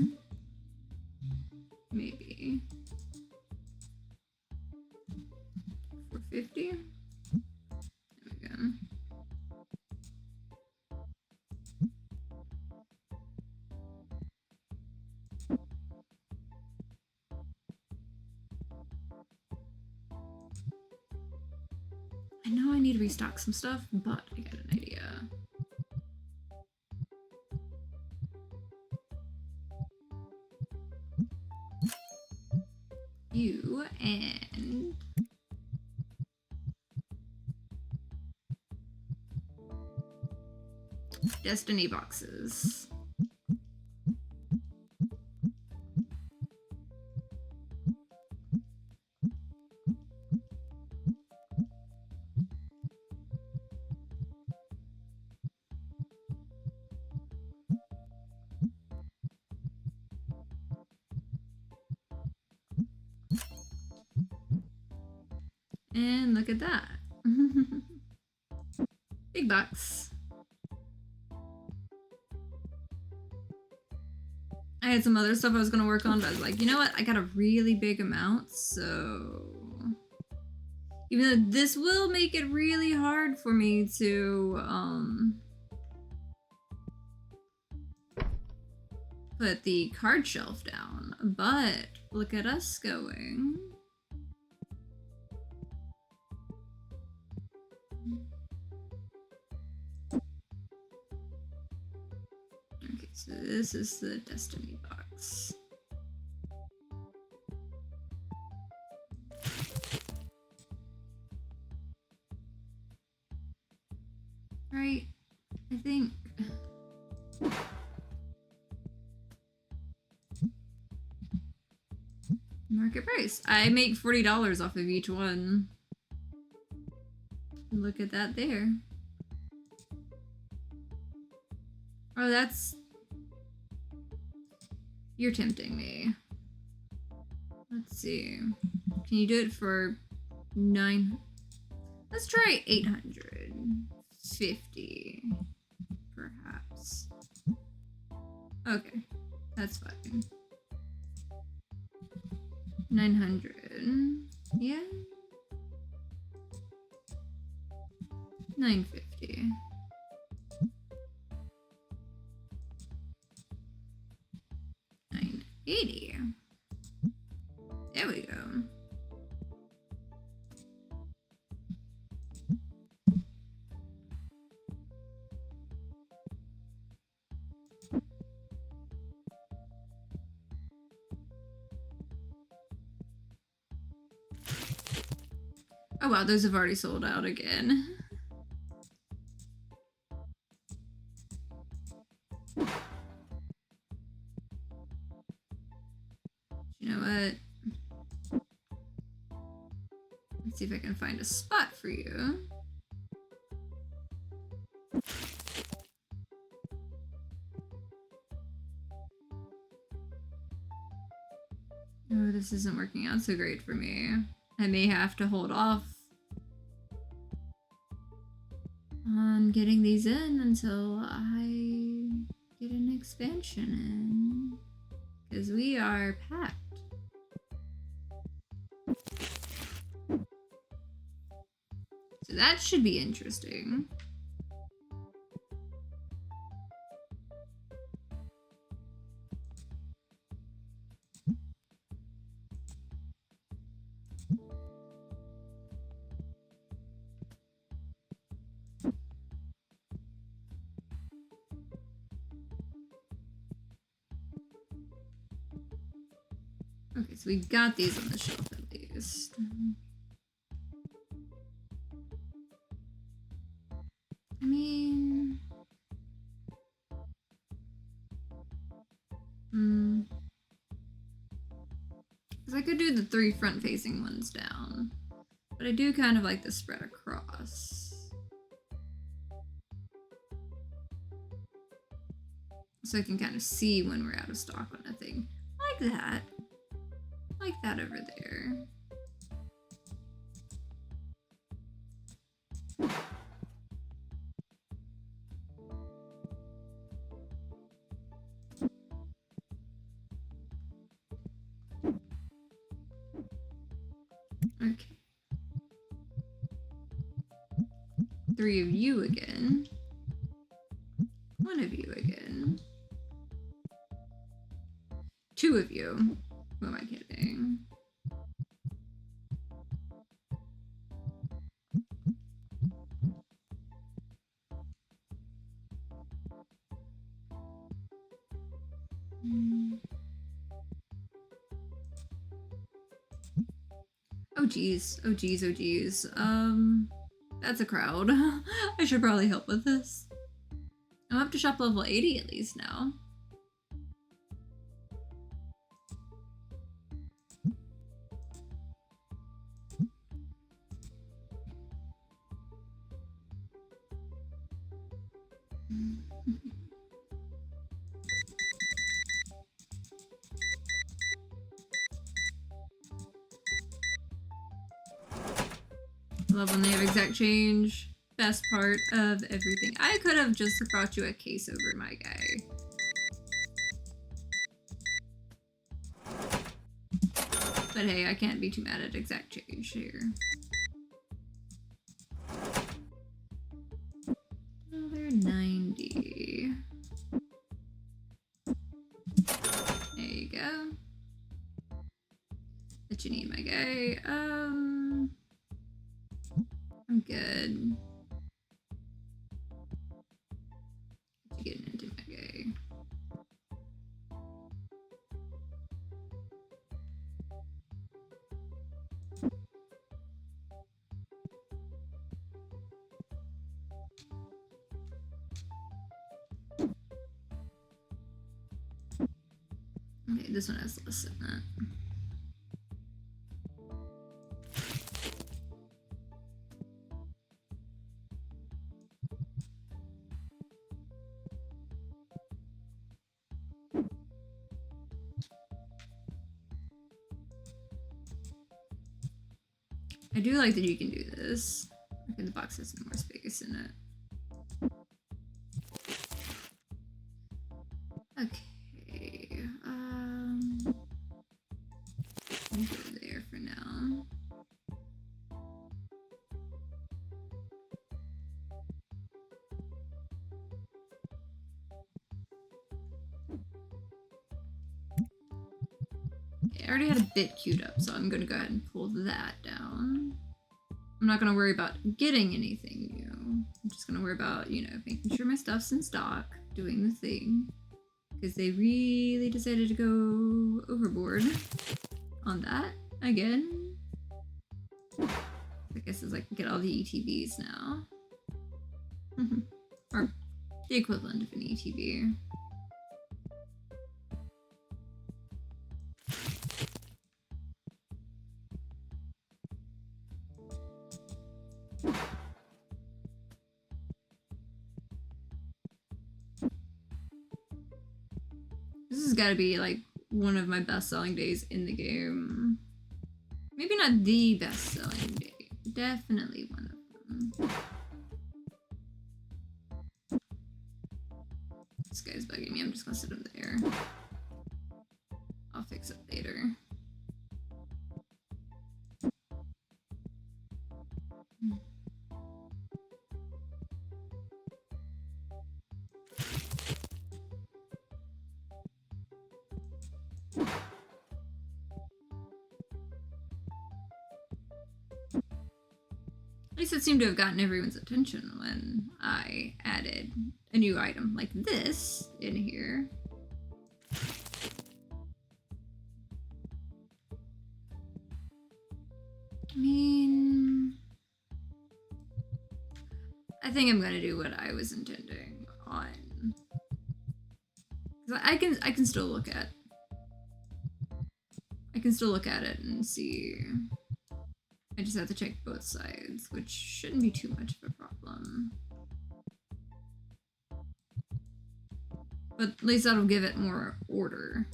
Maybe. $4.50. There we go. I know I need to restock some stuff, but I got an idea. You and Destiny boxes. And look at that. Big box. I had some other stuff I was going to work on, but I was like, you know what? I got a really big amount, so... Even though this will make it really hard for me to, put the card shelf down, but look at us going. Okay, so this is the Destiny box. Right, I think. Market price. I make $40 off of each one. Look at that there. Oh, that's... You're tempting me. Let's see. Can you do it for 9? Let's try 850, perhaps. Okay, that's fine. 900. Yeah. 950. $980. There we go. Oh wow, those have already sold out again. You know what? Let's see if I can find a spot for you. Oh, this isn't working out so great for me. I may have to hold off on getting these in until I get an expansion in. Because we are packed. So that should be interesting. Okay, so we got these on the shelf at least. I mean... Because I could do the 3 front-facing ones down. But I do kind of like the spread across. So I can kind of see when we're out of stock on a thing. Like that. Like that over there. Okay. 3 of you again. 1 of you again. 2 of you. Who am I kidding? Oh geez, oh geez, oh geez. That's a crowd. I should probably help with this. I'm up to shop level 80 at least now. Love when they have exact change. Best part of everything. I could have just brought you a case over, my guy. But hey, I can't be too mad at exact change here. Another 90. There you go. That you need, my guy. I'm good. What you getting into, my guy? Okay, this one has less than that. I do like that you can do this. Okay, the box has more space in it. Okay, I'll go there for now. Okay, I already had a bit queued up, so I'm gonna go ahead and pull that down. I'm not gonna worry about getting anything new. I'm just gonna worry about, you know, making sure my stuff's in stock, doing the thing. Because they really decided to go overboard on that again. I guess it's like get all the ETBs now. Or the equivalent of an ETB. This has got to be like one of my best selling days in the game. Maybe not the best selling day, but definitely one of them. This guy's bugging me. I'm just gonna sit him there. I'll fix it later. At least it seemed to have gotten everyone's attention when I added a new item like this in here. I mean, I think I'm gonna do what I was intending on. I can still look at. I can still look at it and see. I just have to check both sides, which shouldn't be too much of a problem. But at least that'll give it more order.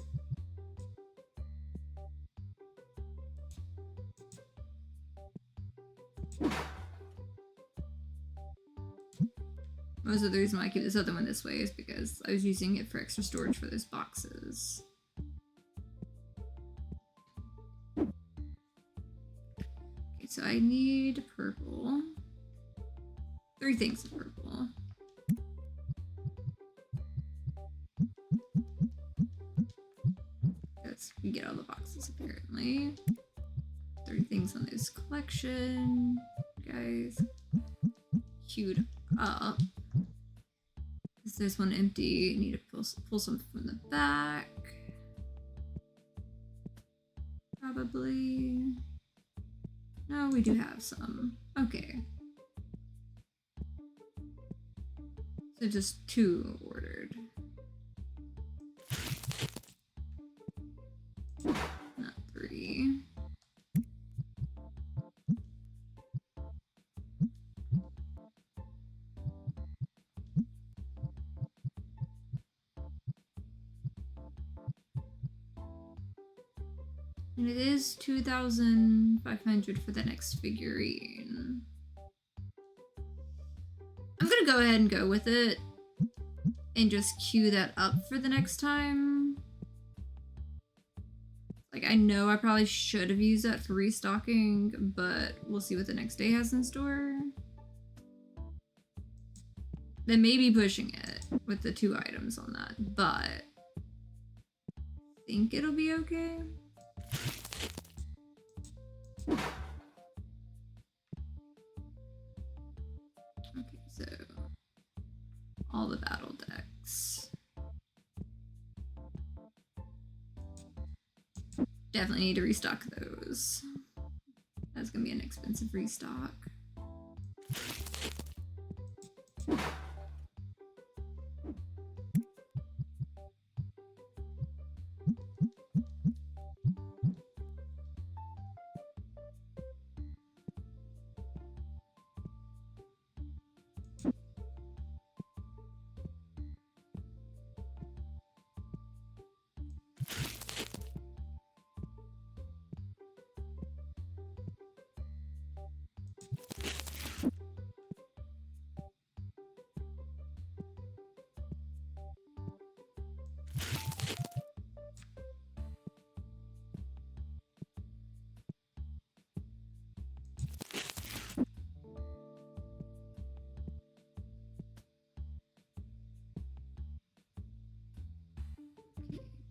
Most of the reason why I keep this other one this way is because I was using it for extra storage for those boxes. Okay, so I need purple. 3 things of purple. Because we get all the boxes apparently. 3 things on this collection, guys. Queued up. Because there's one empty. Need to pull some from the back. Probably. No, we do have some. Okay. So just 2 ordered. Not 3. And it is 2,500 for the next figurine. I'm gonna go ahead and go with it and just queue that up for the next time. Like, I know I probably should have used that for restocking, but we'll see what the next day has in store. They may be pushing it with the 2 items on that, but I think it'll be okay. Okay, so all the battle decks. Definitely need to restock those. That's gonna be an expensive restock.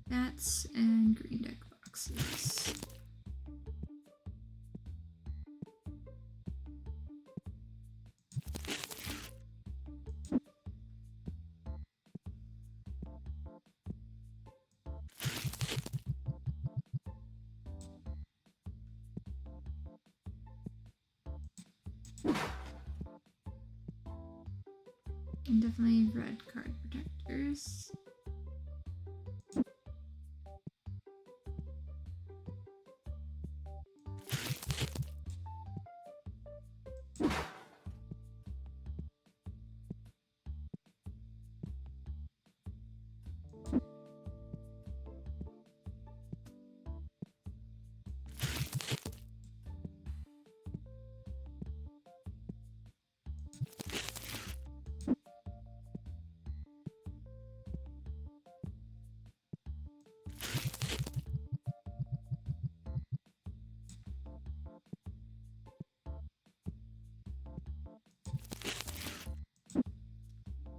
Bats and green deck boxes. And definitely red card protectors.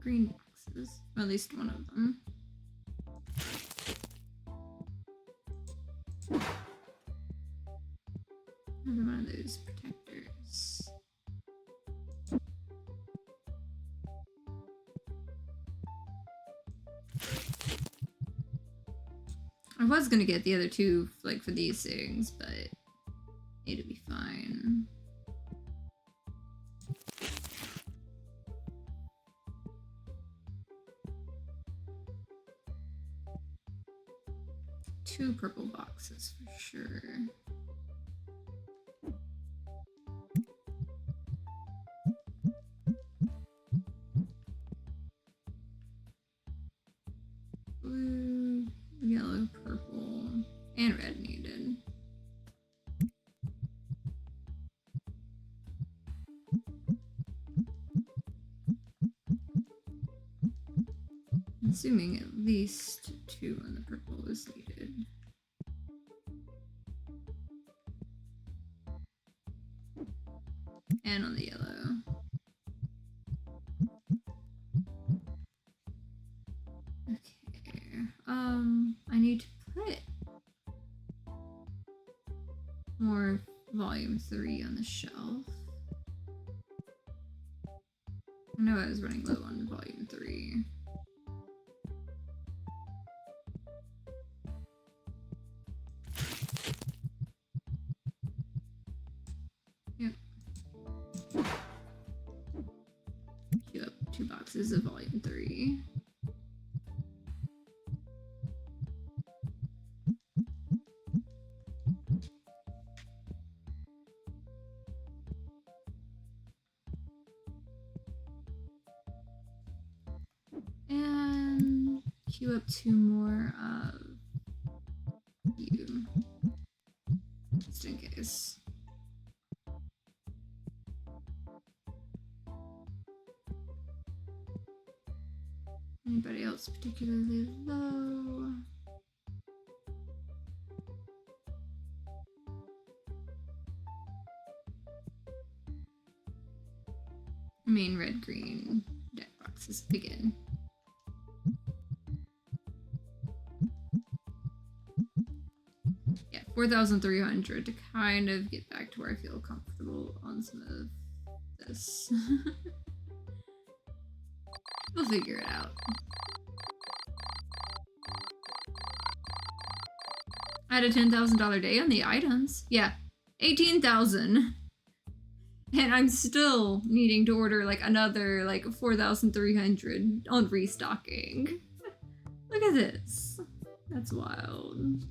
Green boxes, or at least one of them. Another one of those protectors. I was gonna get the other 2 like for these things, but it'll be fine. Two purple boxes for sure. Blue, yellow, purple, and red needed. Assuming at least 2 on the purple is needed. And on the yellow. Okay. I need to put more volume 3 on the shelf. I know I was running low on volume 3. Yep. Queue up 2 boxes of volume 3. And queue up 2 more of you, just in case. Anybody else particularly low? I mean, red, green deck boxes again. Yeah, 4,300 to kind of get back to where I feel comfortable on some of this. We'll figure it out. I had a $10,000 day on the items. Yeah, 18,000. And I'm still needing to order like another like 4,300 on restocking. Look at this. That's wild.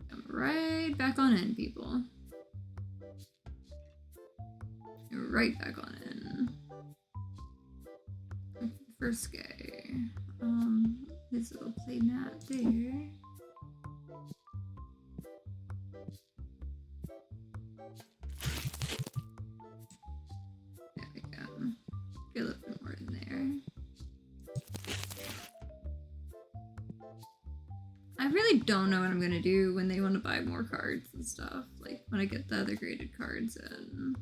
Come right back on in, people. Right back on in. First guy. His little play mat there. There we go. Get a little bit more in there. I really don't know what I'm gonna do when they want to buy more cards and stuff. Like when I get the other graded cards in.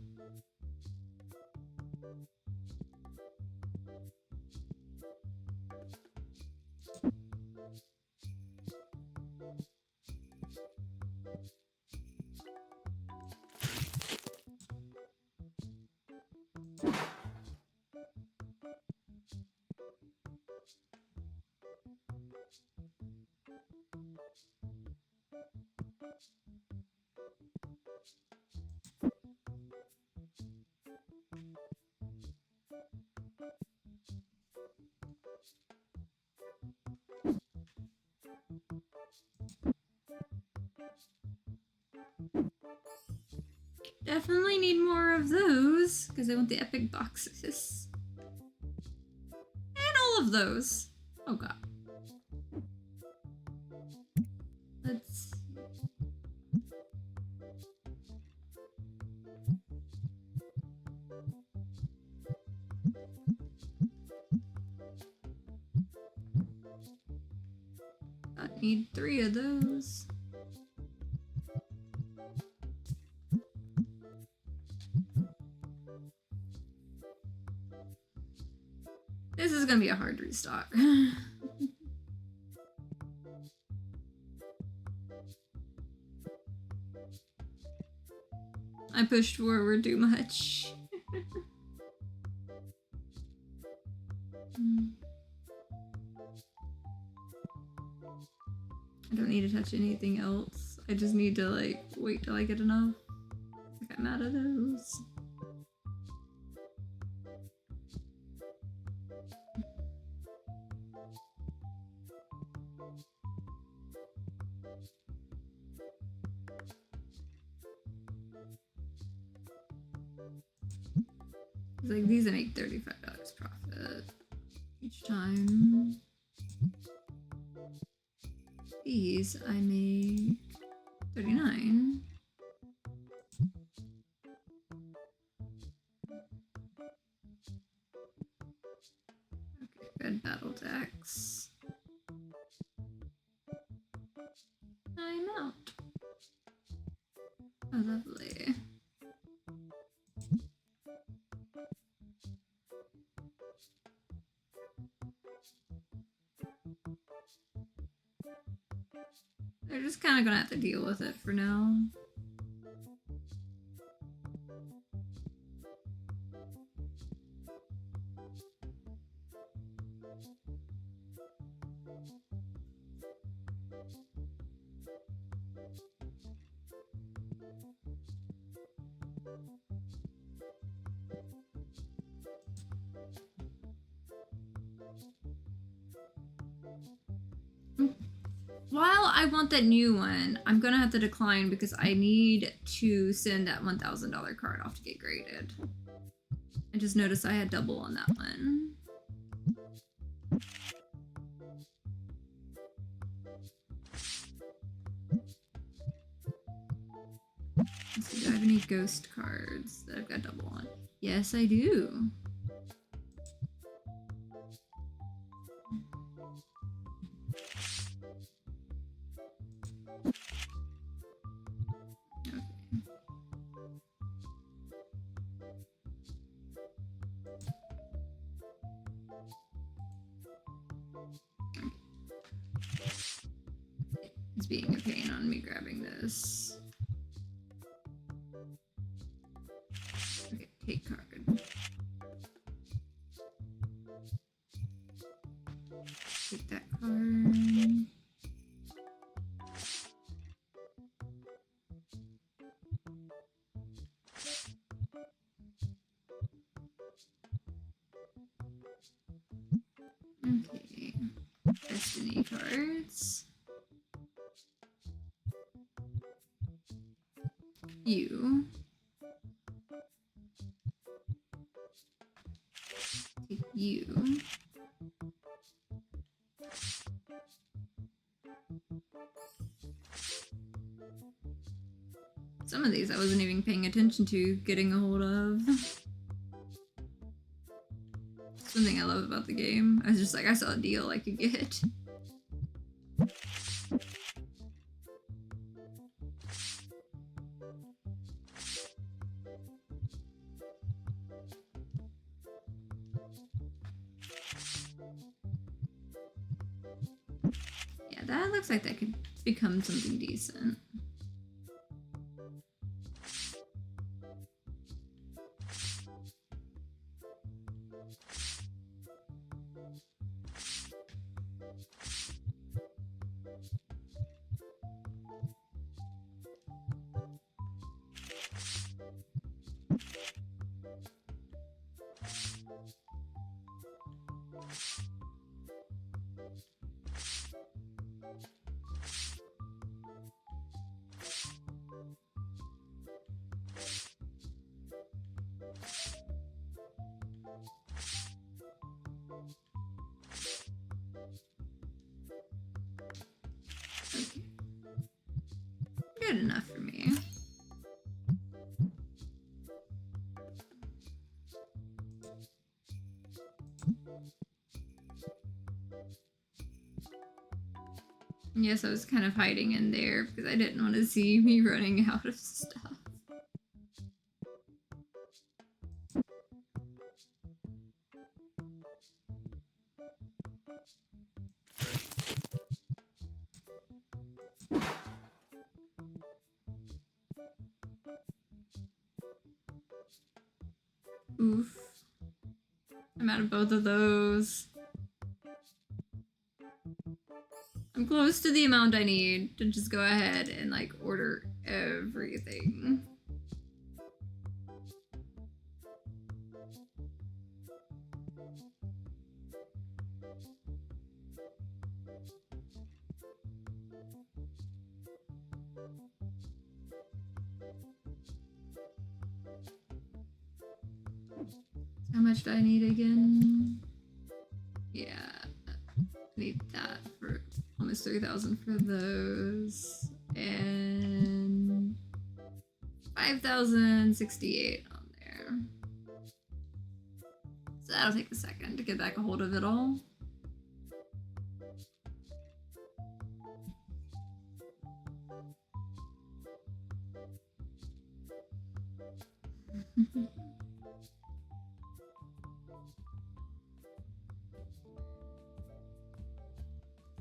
Definitely need more of those, because I want the epic boxes. And all of those. Oh god. Let's... I need 3 of those. This is gonna be a hard restock. I pushed forward too much. I don't need to touch anything else. I just need to like wait till I get enough. Like I'm out of those. Like these I make $35 profit each time. These I make 39. Okay, red battle decks. I'm out. Oh, lovely. They're just kind of gonna have to deal with it for now. While I want that new one, I'm gonna have to decline because I need to send that $1,000 card off to get graded. I just noticed I had double on that one. Let's see, do I have any ghost cards that I've got double on? Yes, I do. It's being a pain on me grabbing this. Okay, take card. Take that card. Okay. Destiny cards. You. Take you. Some of these I wasn't even paying attention to getting a hold of. Something I love about the game. I was just like, I saw a deal I could get. Yeah, that looks like that could become something decent. Okay. Good enough for me. Yes, I was kind of hiding in there because I didn't want to see me running out of stuff. Oof. I'm out of both of those. I'm close to the amount I need to just go ahead and like order everything. How much do I need again? Yeah, I need that for almost 3,000 for those, and 5,068 on there. So that'll take a second to get back a hold of it all.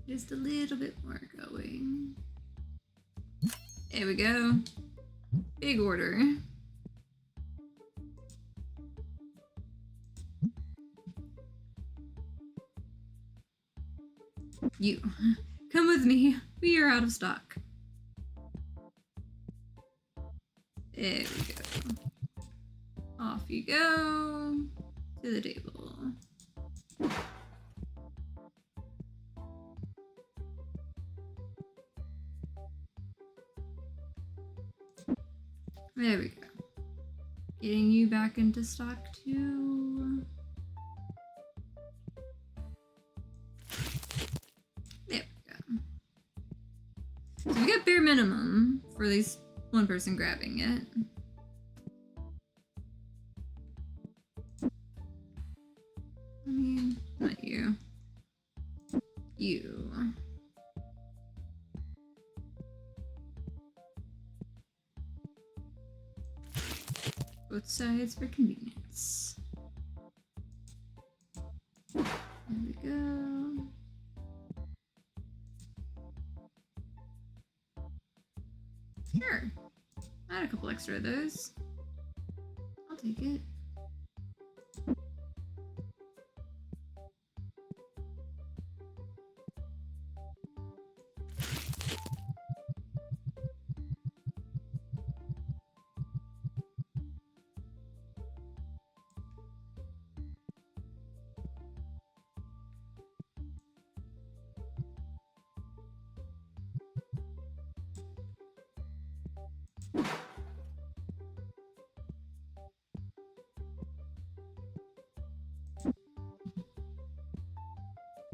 Just a little bit more going. There we go. Big order. You. Come with me. We are out of stock. There we go. Off you go. To the table. There we go. Getting you back into stock too. There we go. So we got bare minimum for at least one person grabbing it. I mean, not you. You. Both sides for convenience. There we go. Sure. I had a couple extra of those. I'll take it.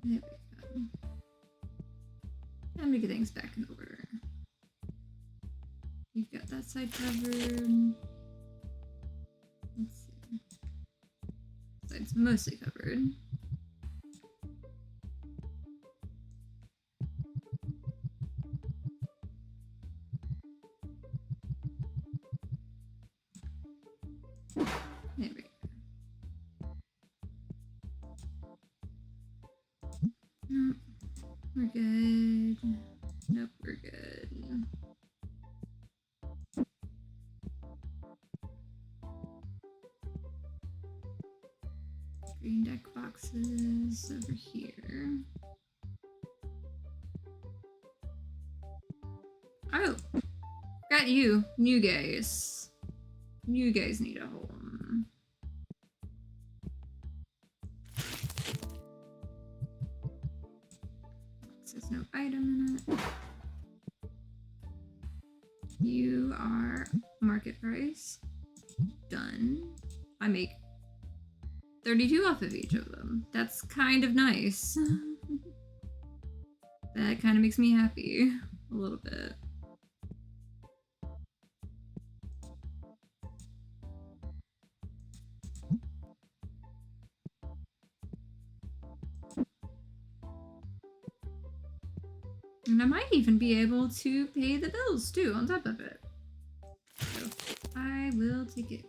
There we go. Time to get things back in order. You've got that side covered. Let's see. Side's mostly covered. There we go. Nope. We're good. Nope, we're good. Green deck boxes over here. Oh! Got you. New guys. You guys need a home. There's no item in it. You are market price. Done. I make 32 off of each of them. That's kind of nice. That kind of makes me happy a little bit. And I might even be able to pay the bills too on top of it. So I will take it.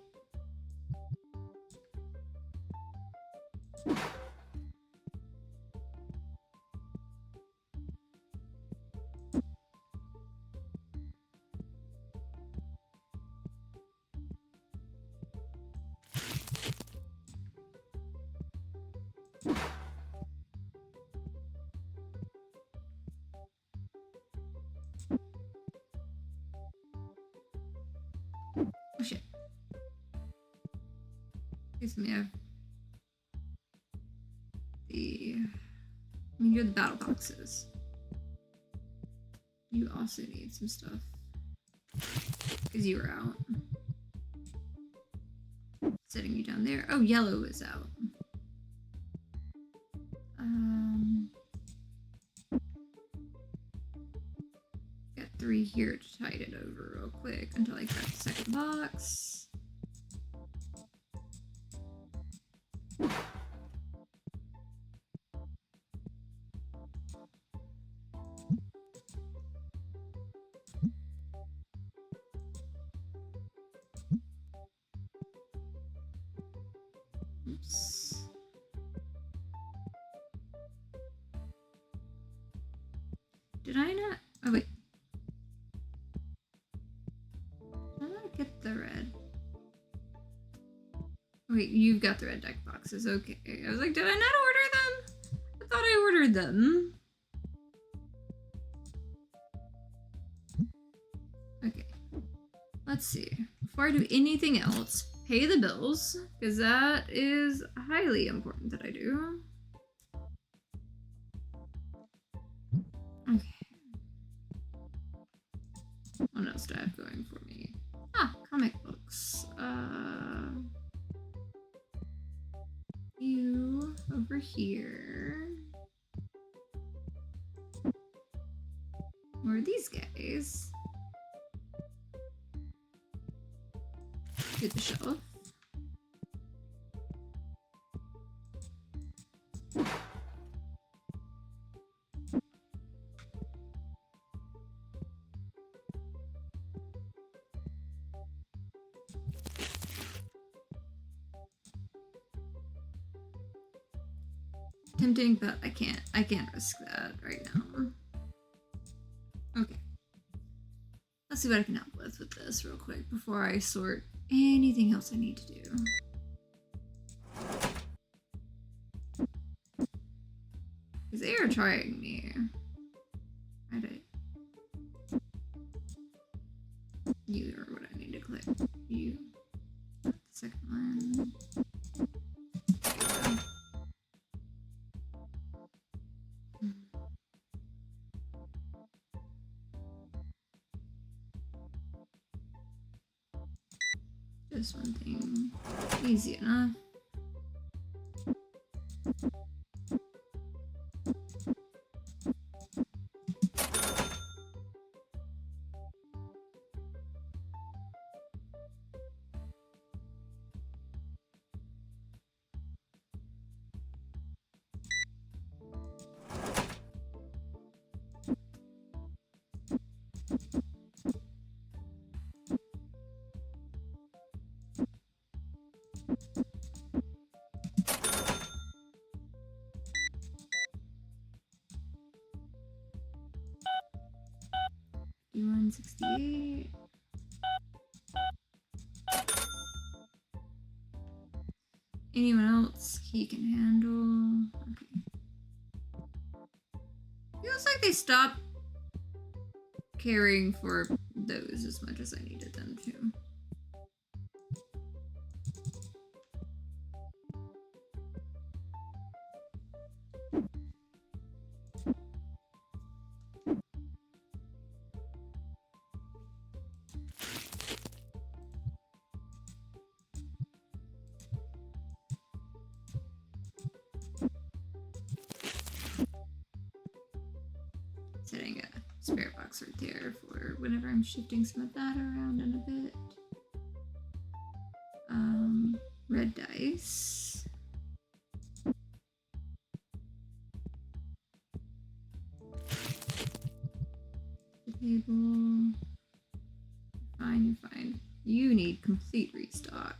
Oh shit. Excuse me, I mean, you're the battle boxes. You also need some stuff. Because you were out. Setting you down there. Oh, yellow is out. Got 3 here to tide it over real quick until I grab the second box. Did I not? Oh, wait. How did I get the red? Wait, you've got the red deck boxes. Okay. I was like, did I not order them? I thought I ordered them. Okay. Let's see. Before I do anything else, pay the bills, because that is highly important that I do. Okay. What else do I have going for me? Ah, comic books. You over here. Where are these guys? To the shelf. Tempting, but I can't risk that right now. Okay. Let's see what I can help with this real quick before I sort anything else I need to do. Because they are trying me. Right. You are what I need to click. You. The second one. Just one thing. Easy enough. $168. Anyone else he can handle? Okay. Feels like they stopped caring for those as much as I needed them to. Setting a spare box right there for whenever I'm shifting some of that around in a bit. Red dice. The table. Fine, you're fine. You need complete restock.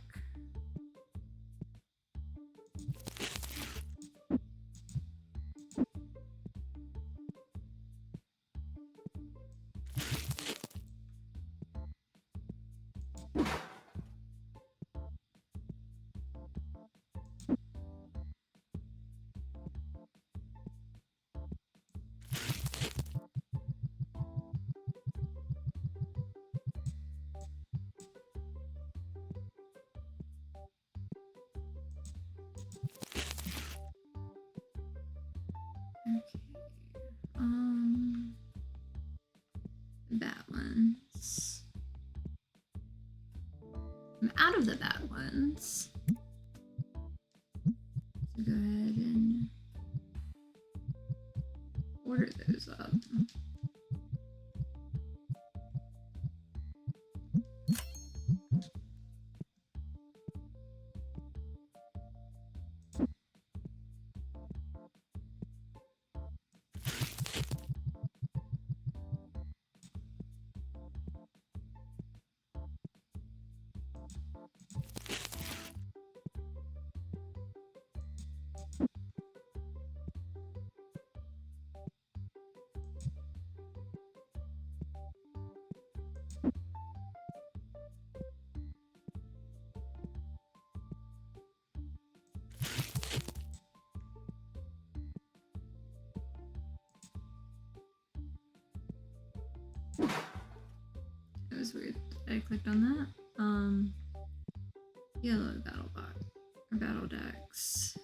Bad ones. I'm out of the bad ones. So go ahead and order those up. It was weird. I clicked on that. Yellow battle box or battle decks.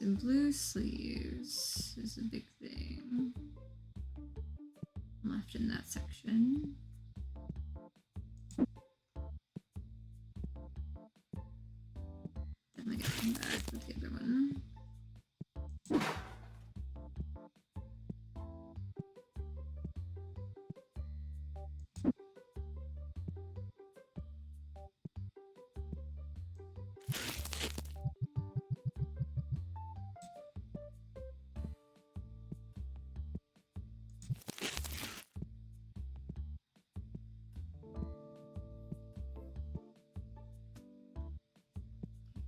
And blue sleeves is a big thing left in that section. Then I gotta come back with the other one.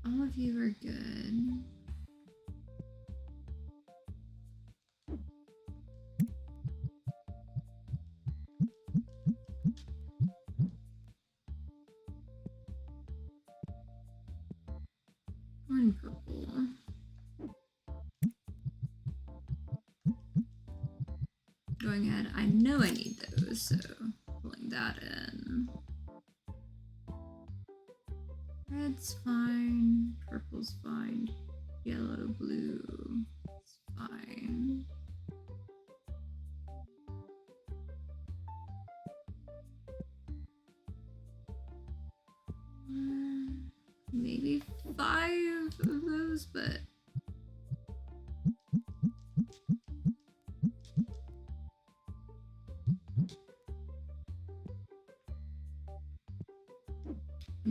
All of you are good. One purple. Going ahead, I know I need those, so pulling that in. Red's fine, purple's fine, yellow, blue is fine. Maybe 5 of those, but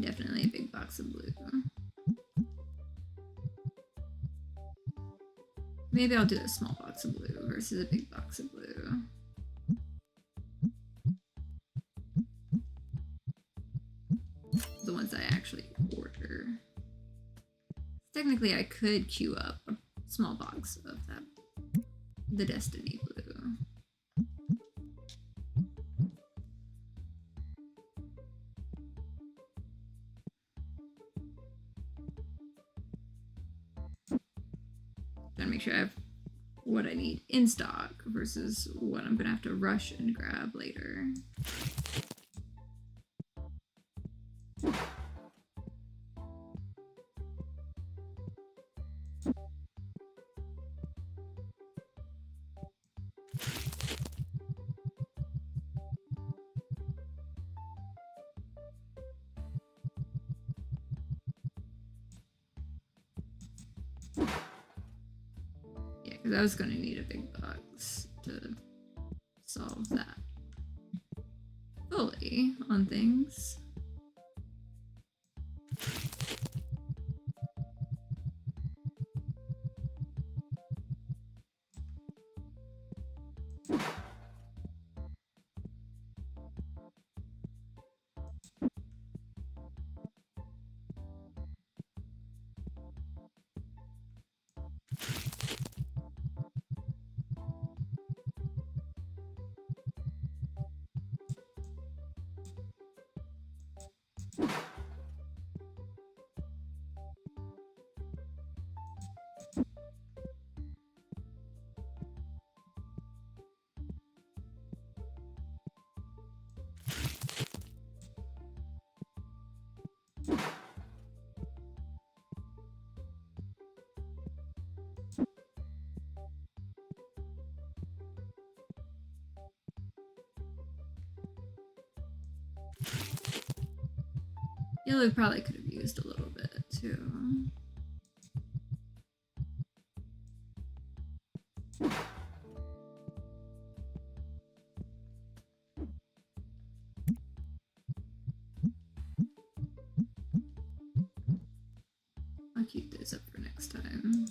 definitely a big box of blue. Maybe I'll do a small box of blue versus a big box of blue. The ones I actually order. Technically, I could queue up a small box of that, the Destiny blue. Gotta make sure I have what I need in stock versus what I'm gonna have to rush and grab later. Because I was going to need a big box to solve that fully on things. Yellow probably could have used a little bit too. I'll keep those up for next time.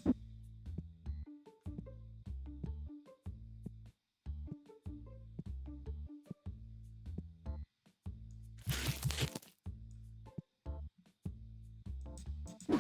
Okay,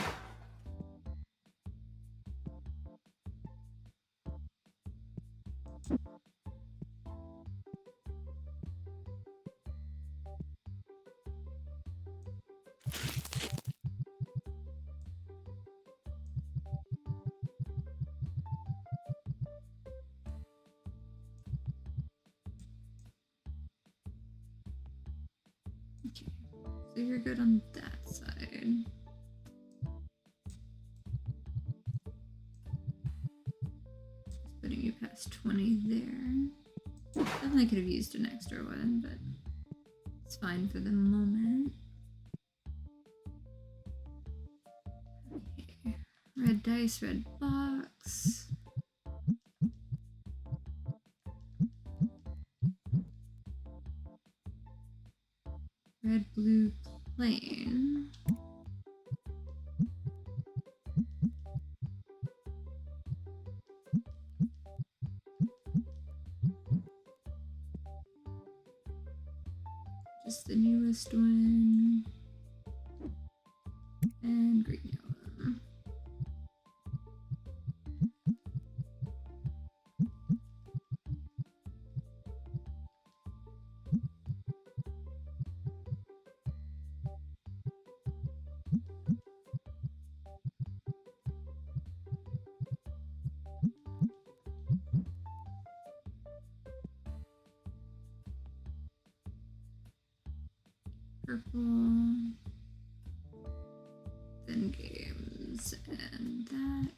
so you're good on that side. Just putting you past 20 there. Definitely could have used an extra one, but it's fine for the moment. Okay. Red dice, red box. Red, blue, plain. Just the newest one. And green, yellow. Purple. Then games and that.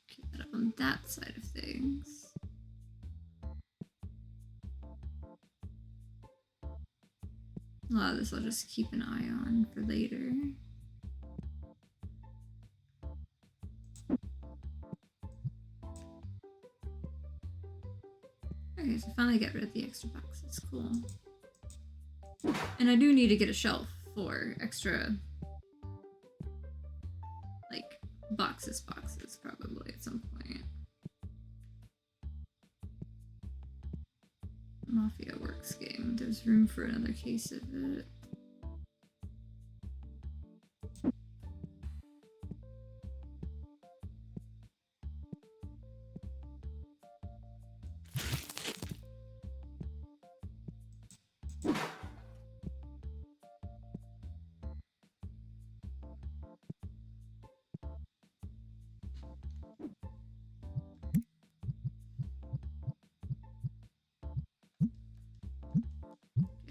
Keep that up on that side of things. A lot of this I'll just keep an eye on for later. Okay, so finally get rid of the extra boxes. Cool. And I do need to get a shelf for extra, like, boxes probably at some point. Mafia Works game. There's room for another case of it.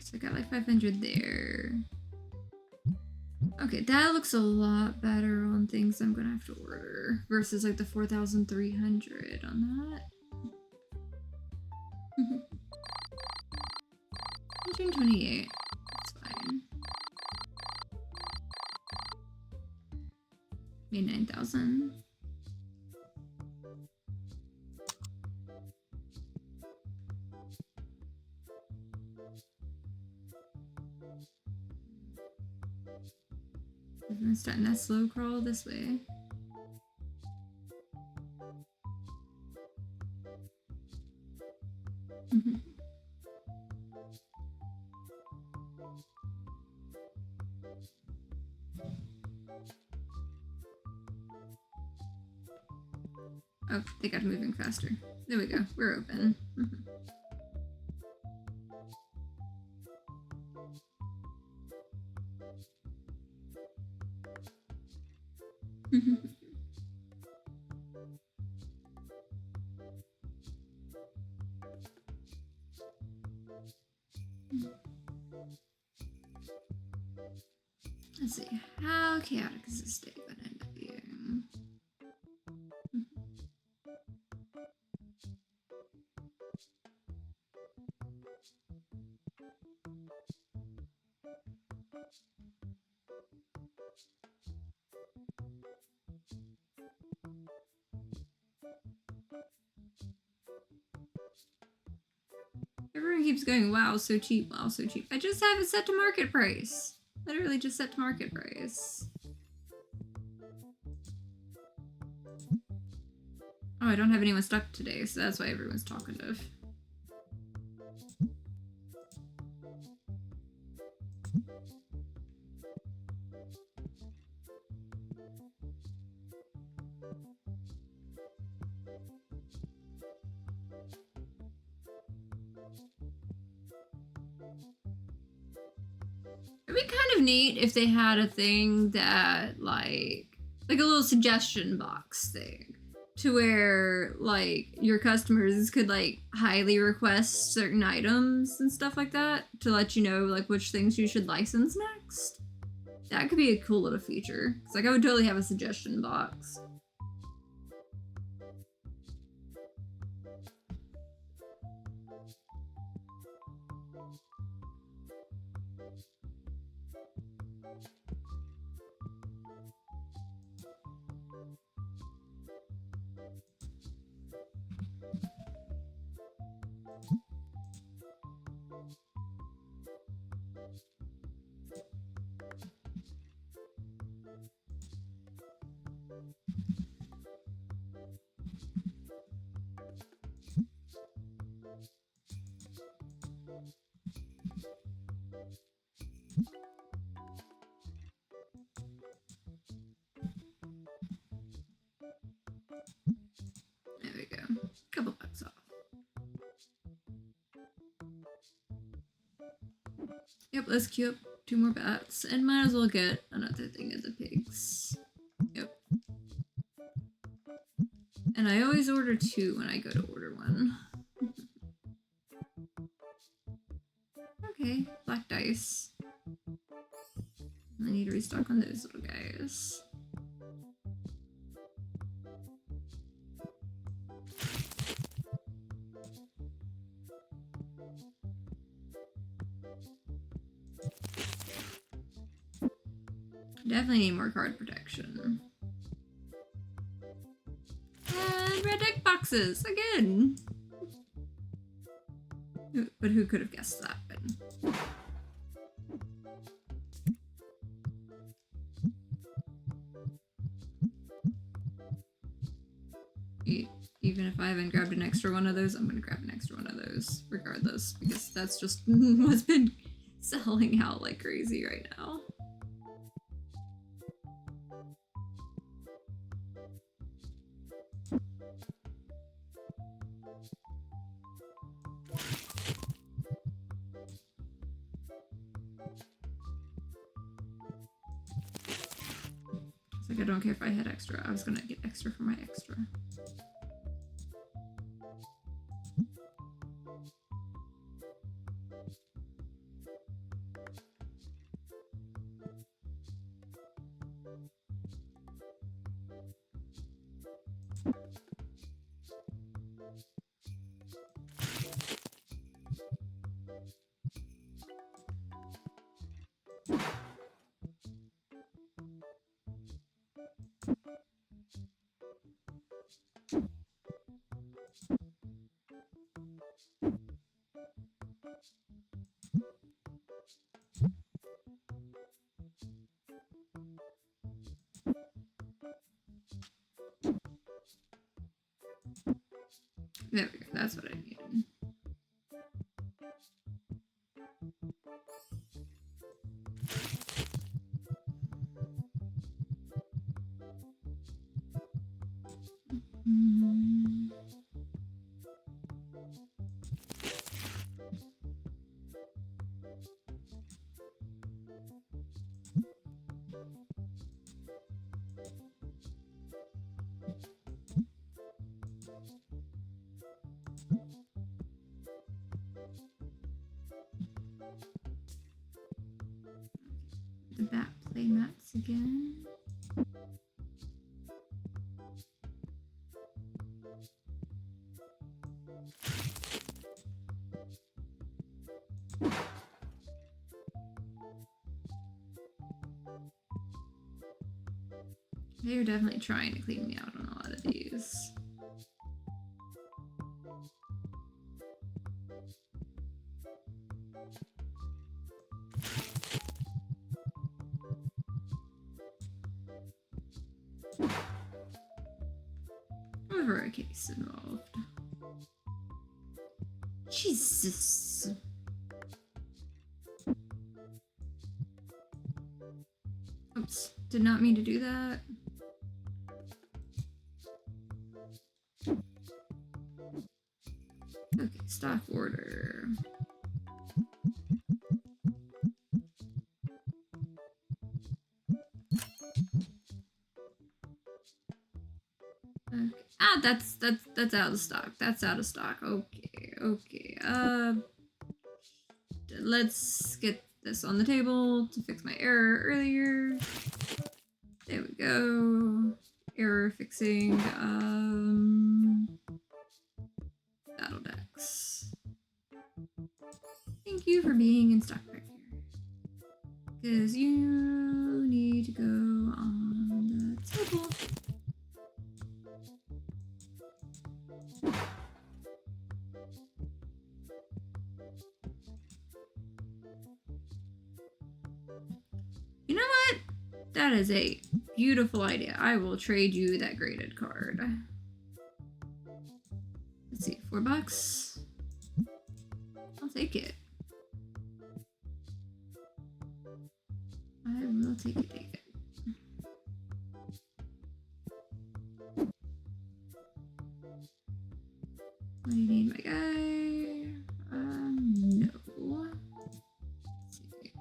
So I got like 500 there. Okay, that looks a lot better on things I'm gonna have to order versus like the 4,300 on that. 128. That's fine. Made 9,000. I'm starting that slow crawl this way. Oh, they got moving faster. There we go. We're open. Let's see. How chaotic is this day going to end up being? Everyone keeps going, wow, so cheap, wow, so cheap. I just have it set to market price. Literally just set to market price. Oh, I don't have anyone stuck today, so that's why everyone's talkative. It'd be kind of neat if they had a thing that like a little suggestion box thing to where like your customers could like highly request certain items and stuff like that to let you know like which things you should license next. That could be a cool little feature. It's like I would totally have a suggestion box. There we go. Couple bucks off. Yep, let's queue up 2 more bats and might as well get another thing of the pigs. Yep. And I always order 2 when I go to order 1. Okay, black dice. I need to restock on those little guys. Definitely need more card protection. And red deck boxes again. But who could have guessed that? But... even if I haven't grabbed an extra one of those, I'm gonna grab an extra one of those regardless, because that's just what's been selling out like crazy right now. It's like I don't care if I had extra. I was gonna get extra for my extra. There we go, that's what I needed. The bat play mats again. They're definitely trying to clean me out on a lot of these. never a case involved. Jesus. Oops, did not mean to do that. Okay, stock order. Okay. Ah, that's out of stock. That's out of stock. Okay, okay. Let's get this on the table to fix my error earlier. There we go. Error fixing. Battle decks. Thank you for being in stock right here. Because you need to go on the table. You know what? That is a beautiful idea. I will trade you that graded card. Let's see, $4. I'll take it. I will take it, take it. What do you need, my guy? No. Let's see.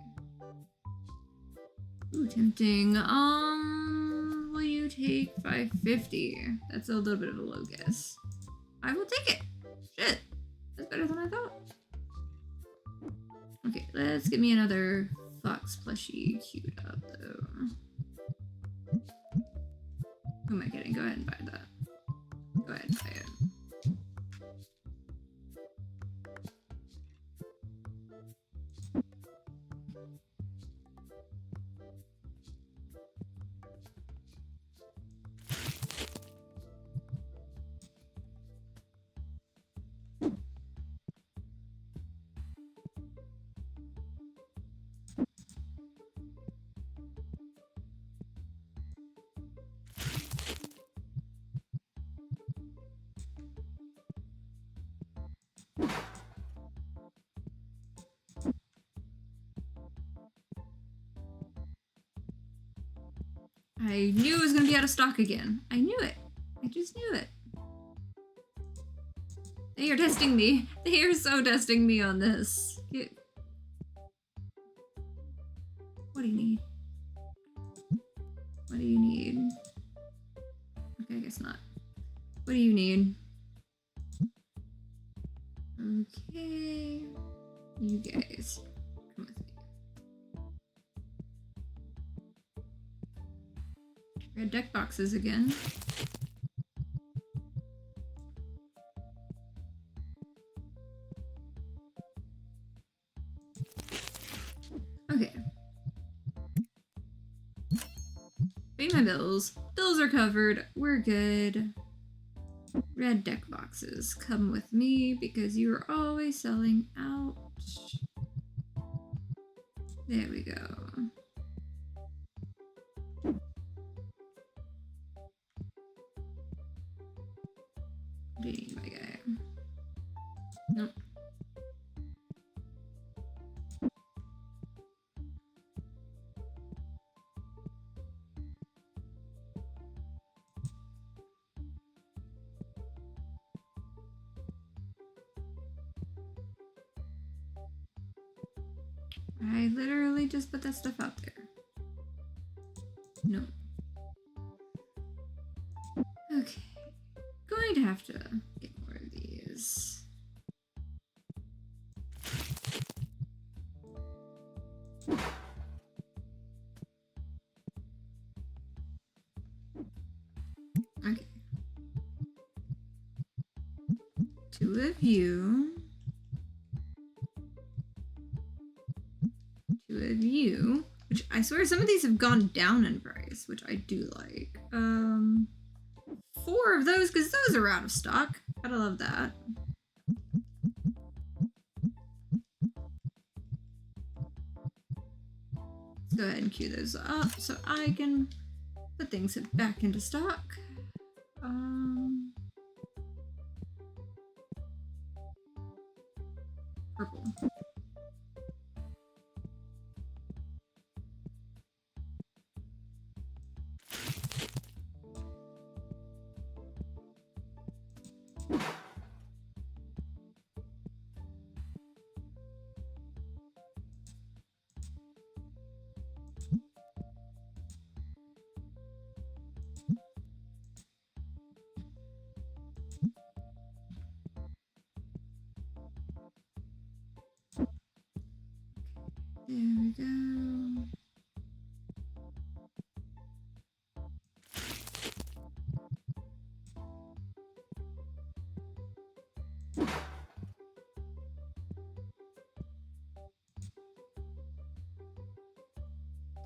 Ooh, tempting. Will you take 550? That's a little bit of a low guess. I will take it. Shit. That's better than I thought. Okay, let's get me another Fox plushie queued up, though. Who am I kidding? Go ahead and buy that. Go ahead and buy it. I knew it was going to be out of stock again. I knew it. I just knew it. They are testing me. They are so testing me on this. What do you need? What do you need? Okay, I guess not. What do you need? Okay. You guys, come with me. Red deck boxes again. Okay. Pay my bills. Bills are covered. We're good. Red deck boxes, come with me because you are always selling out. There we go. What do you need, my guy? Nope. I literally just put that stuff out there. No. Okay. Going to have to get more of these. Okay. 2 of you. 2 of you. Which I swear some of these have gone down in price, which I do like. 4 of those, because those are out of stock. Gotta love that. Let's go ahead and queue those up so I can put things back into stock. Purple. There we go.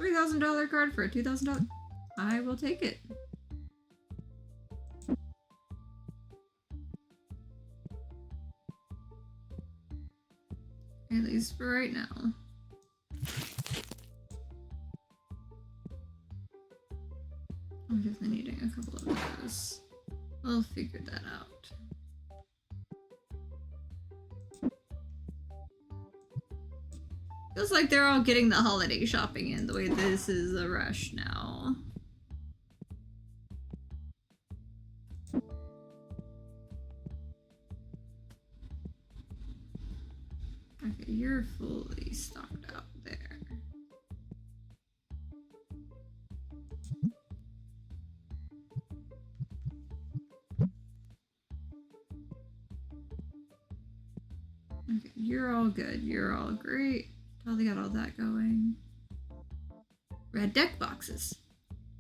$3,000 card for a $2,000. I will take it. At least for right now. I'm definitely needing a couple of those. I'll figure that out. Feels like they're all getting the holiday shopping in, the way this is a rush now. Okay, you're fully stocked out there. Okay, you're all good. You're all great. Totally got all that going. Red deck boxes.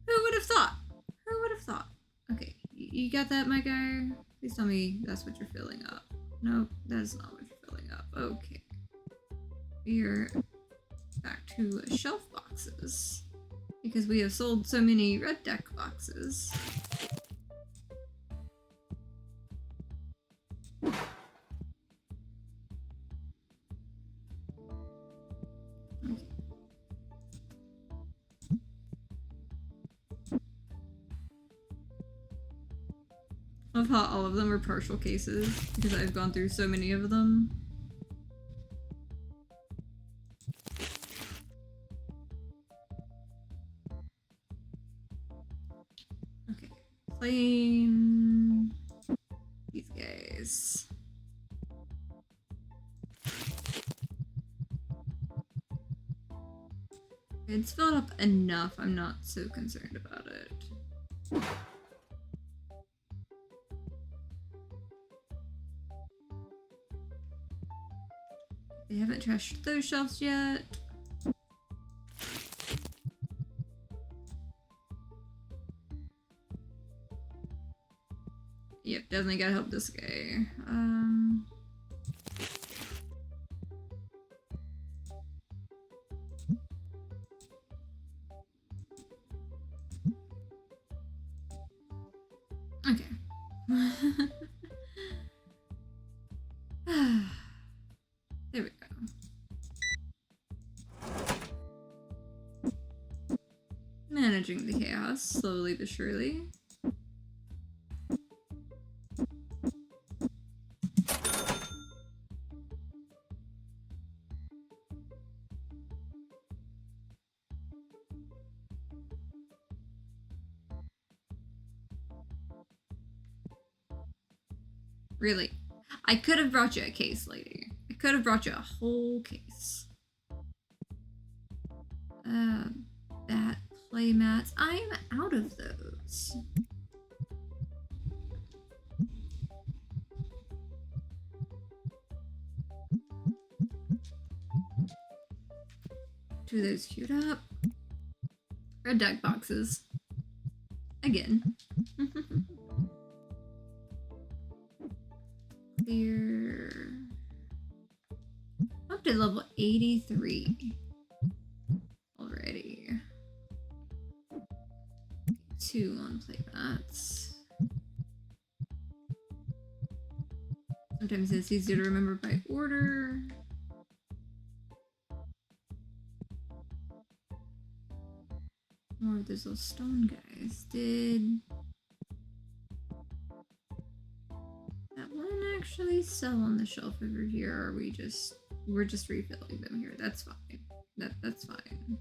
Who would have thought? Who would have thought? Okay, you got that, my guy? Please tell me that's what you're filling up. Nope, that's not what you're filling up. Okay. We're back to shelf boxes. Because we have sold so many red deck boxes. I love how all of them are partial cases, because I've gone through so many of them. Okay, playing these guys. It's filled up enough, I'm not so concerned about it. They haven't trashed those shelves yet. Yep, definitely gotta help this guy. Okay. There we go. Managing the chaos, slowly but surely. Really. I could have brought you a case, lady. I could have brought you a whole case. Bat play mats. I'm out of those. Two of those queued up. Red deck boxes. Again. Clear. Up to level 83 already. 2 on playmats. Sometimes it's easier to remember by order. More of those little stone guys. Did that one actually sell on the shelf over here, or are we just we're just refilling them here. That's fine. That's fine.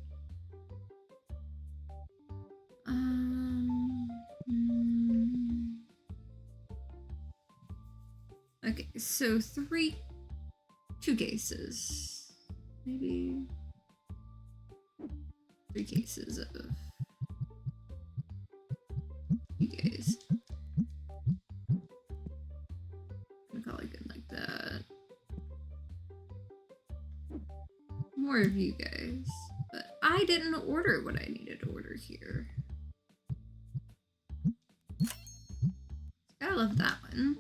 Okay, so 2 cases. Maybe 3 cases of you guys. I'm gonna call it good like that. More of you guys. But I didn't order what I needed to order here. Gotta love that one.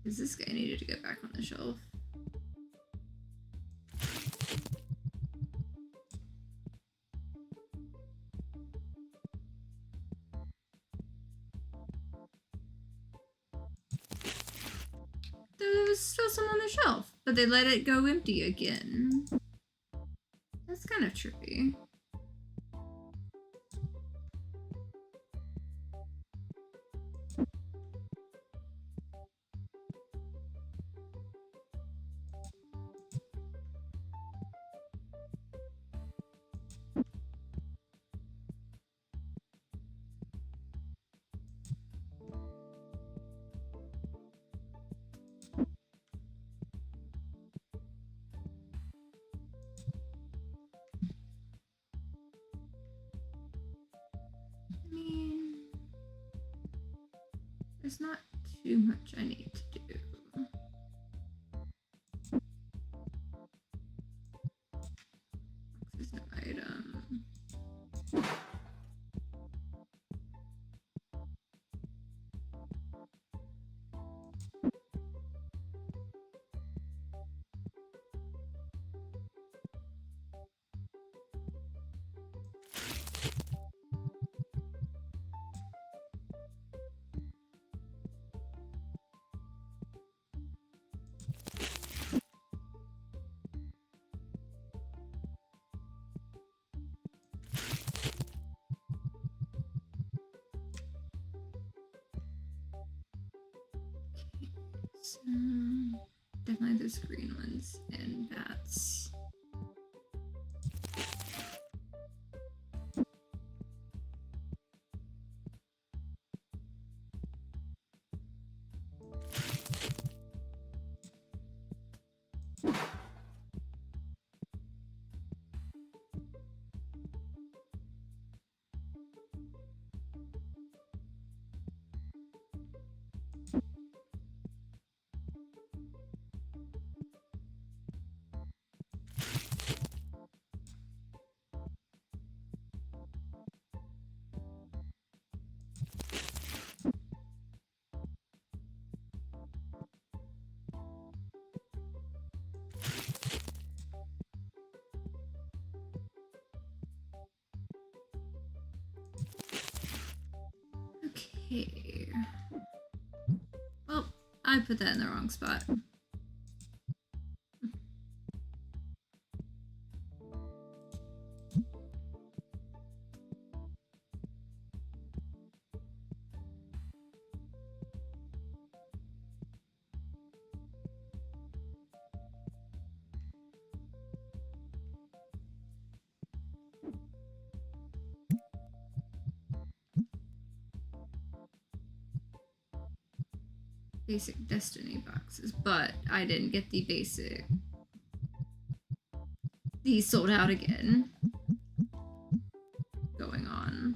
Because this guy needed to get back on the shelf. There was still some on the shelf, but they let it go empty again. That's kind of trippy. There's not too much I need to do. There's no item. So, definitely those green ones and bats. Okay. Well, I put that in the wrong spot. Basic Destiny boxes, but I didn't get the basic. These sold out again. Going on.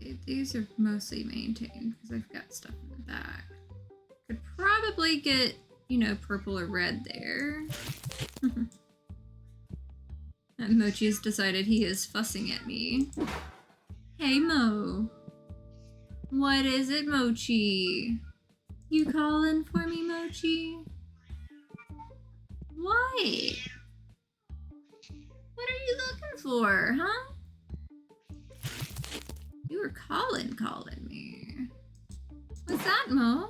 Okay, these are mostly maintained because I've got stuff in the back. Could probably get, you know, purple or red there. And Mochi has decided he is fussing at me. Hey, Mo. What is it, Mochi? You calling for me, Mochi? What? What are you looking for, huh? You were calling me. What's that, Mo?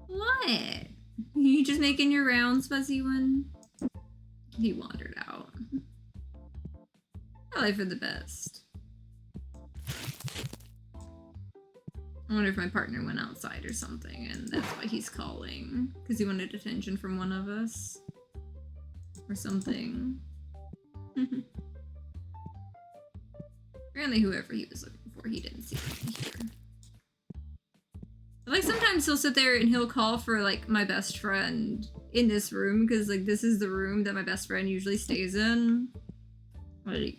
What? You just making your rounds, fuzzy one? He wandered out. Probably for the best. I wonder if my partner went outside or something, and that's why he's calling. Because he wanted attention from one of us. Or something. Apparently whoever he was looking for, he didn't see me here. But, like, sometimes he'll sit there and he'll call for, like, my best friend in this room, because, like, this is the room that my best friend usually stays in. Like,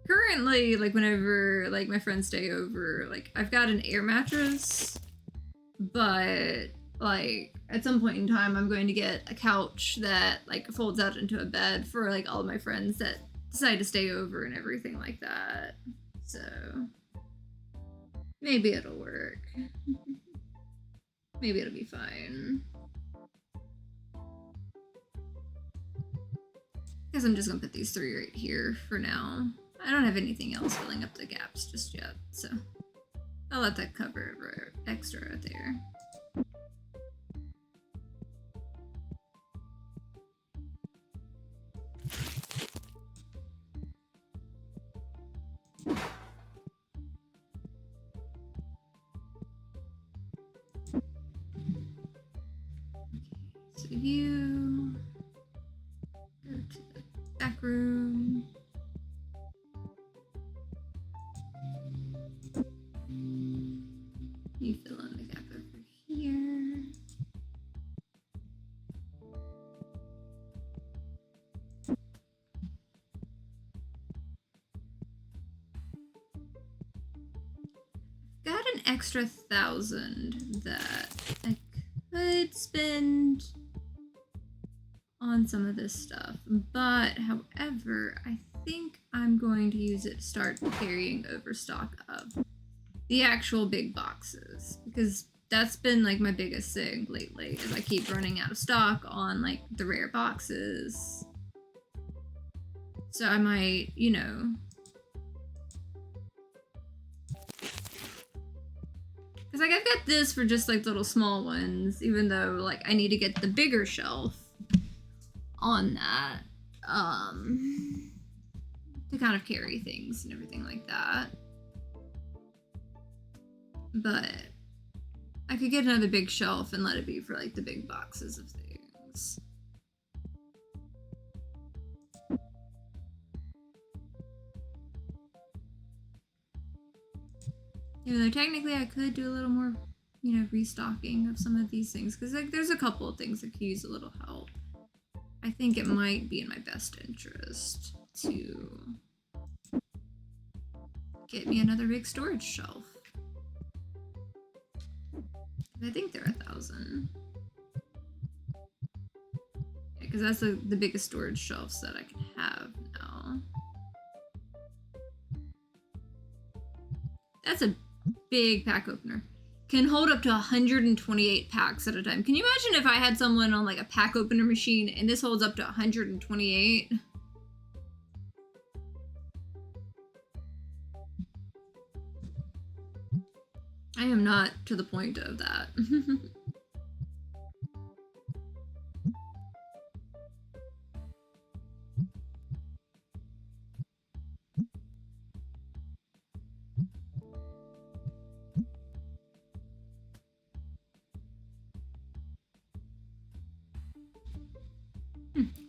currently, like, whenever, like, my friends stay over, like, I've got an air mattress, but, like, at some point in time, I'm going to get a couch that, like, folds out into a bed for, like, all of my friends that decide to stay over and everything like that. So, maybe it'll work. Maybe it'll be fine. Guess I'm just gonna put these 3 right here for now. I don't have anything else filling up the gaps just yet, so I'll let that cover extra right there. So you go to the back room. You fill in the gap over here. Got an extra 1,000 that I could spend on some of this stuff, but however, I think I'm going to use it to start carrying over stock of the actual big boxes, because that's been like my biggest thing lately, is I keep running out of stock on like the rare boxes. So I might, you know, because like I've got this for just like little small ones, even though like I need to get the bigger shelf on that to kind of carry things and everything like that. But I could get another big shelf and let it be for like the big boxes of things. Even though technically I could do a little more, you know, restocking of some of these things, because like there's a couple of things that could use a little help. I think it might be in my best interest to get me another big storage shelf. I think they're 1,000. Yeah, because that's the biggest storage shelves that I can have now. That's a big pack opener. Can hold up to 128 packs at a time. Can you imagine if I had someone on like a pack opener machine and this holds up to 128? I am not to the point of that.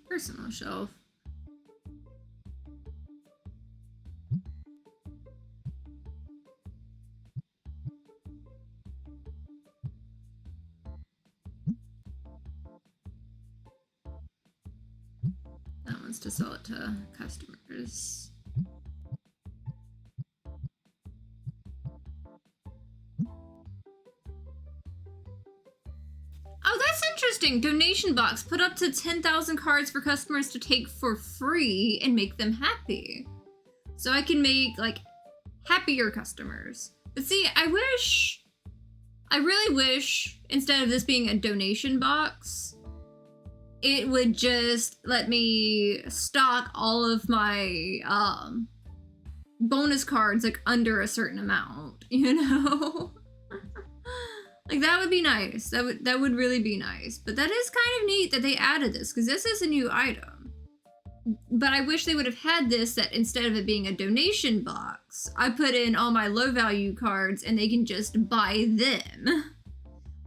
Personal shelf. That one's to sell it to customers. Oh, that's interesting. Donation box. Put up to 10,000 cards for customers to take for free and make them happy. So I can make, like, happier customers. But see, I really wish, instead of this being a donation box, it would just let me stock all of my bonus cards like under a certain amount, you know? Like that would be nice. That would really be nice. But that is kind of neat that they added this, because this is a new item. But I wish they would have had this, that instead of it being a donation box, I put in all my low value cards and they can just buy them.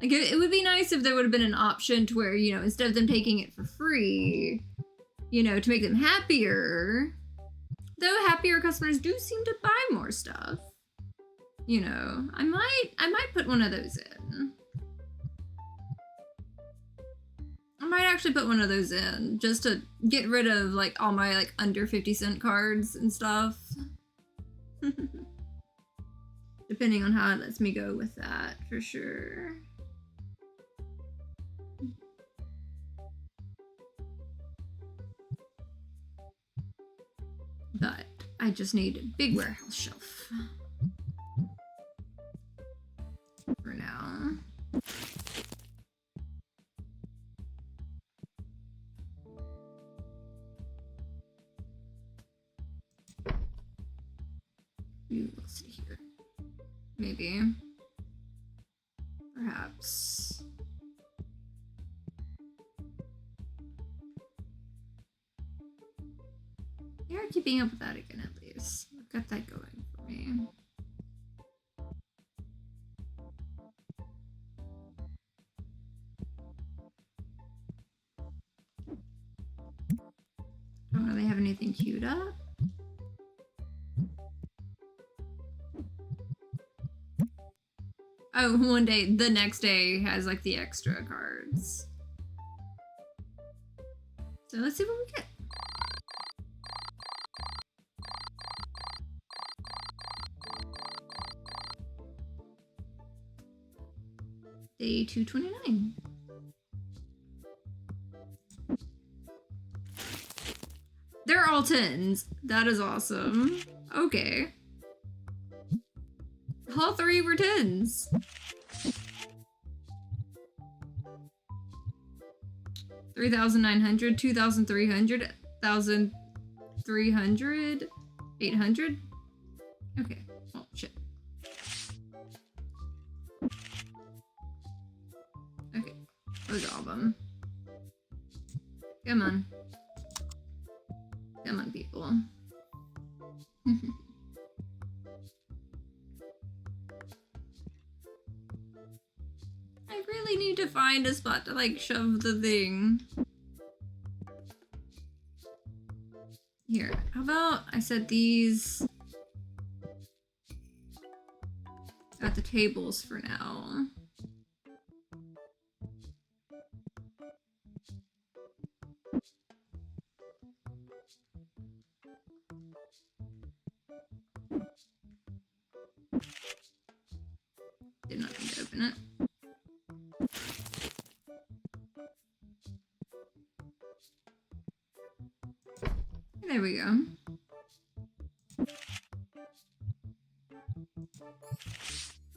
Like it would be nice if there would have been an option to where, you know, instead of them taking it for free, you know, to make them happier. Though happier customers do seem to buy more stuff. You know, I might put one of those in. I might actually put one of those in just to get rid of like all my like under 50-cent cards and stuff. Depending on how it lets me go with that, for sure. But I just need a big warehouse shelf for now. Let's see here. Maybe. Perhaps. You're keeping up with that again, at least. I've got that going for me. Don't really have anything queued up. Oh, one day, the next day has like the extra cards. So let's see what we get. Day 229. They're all 10s. That is awesome. Okay. All 3 were 10s. $3,900, $2,300, $1,300, $800. Okay. Oh shit. Okay. Those are all of them. Come on. Come on, people. I really need to find a spot to like shove the thing. Here, how about I set these at the tables for now. Did not need to open it. There we go.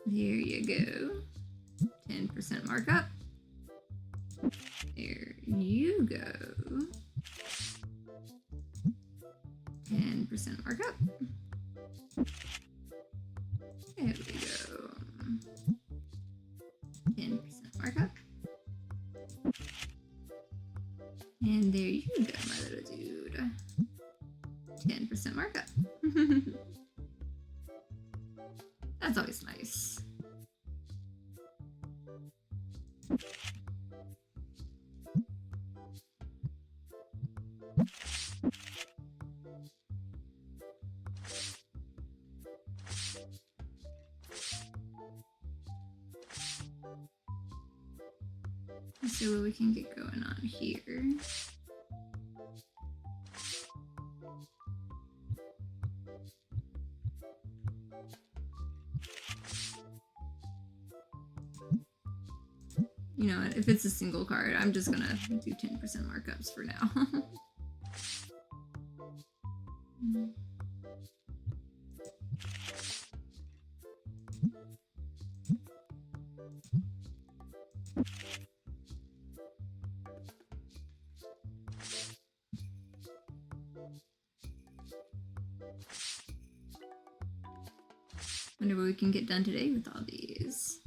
There you go. 10% markup. There you go. 10% markup. There we go. 10% markup. And there you go, my little dude. 10% markup. That's always nice. Let's see what we can get going on here. You know what, if it's a single card, I'm just gonna do 10% markups for now. Wonder what we can get done today with all these.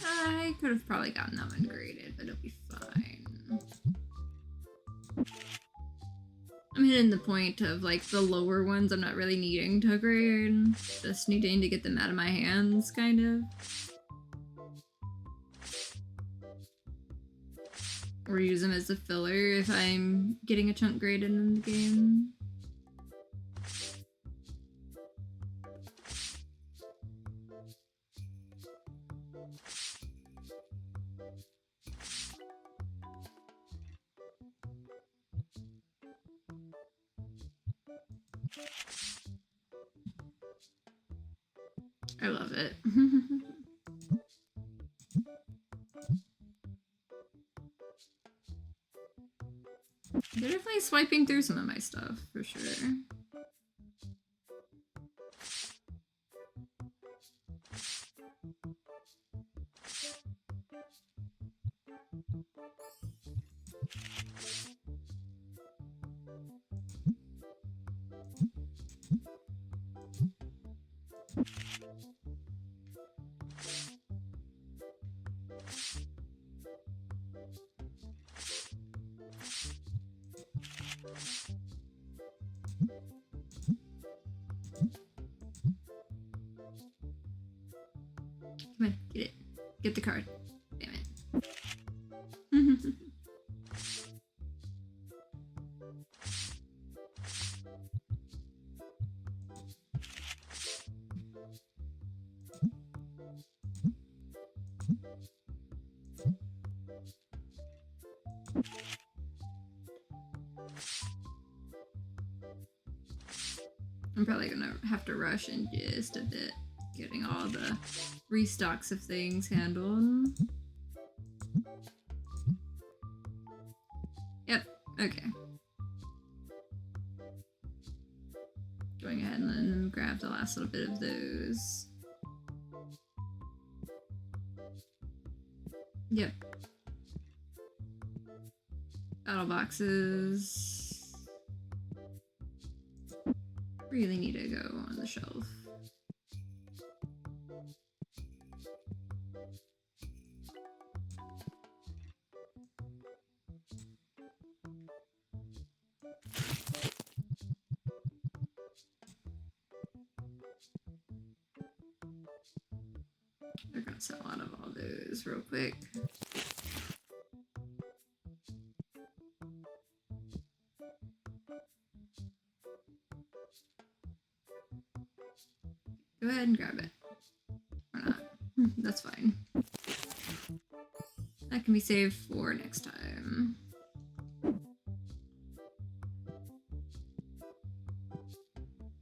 I could have probably gotten that one graded, but it'll be fine. I'm hitting the point of like the lower ones I'm not really needing to grade, just needing to get them out of my hands, kind of. Or use them as a filler if I'm getting a chunk graded in the game. I love it. They're definitely swiping through some of my stuff, for sure. Come on, get it. Get the card. Damn it. I'm probably gonna have to rush in just a bit, getting all the restocks of things handled. Yep, okay. Going ahead and then grab the last little bit of those. Yep. Battle boxes. Really need to go on the shelf. We're gonna sell out of all those real quick. Go ahead and grab it. Or not. That's fine. That can be saved for next time.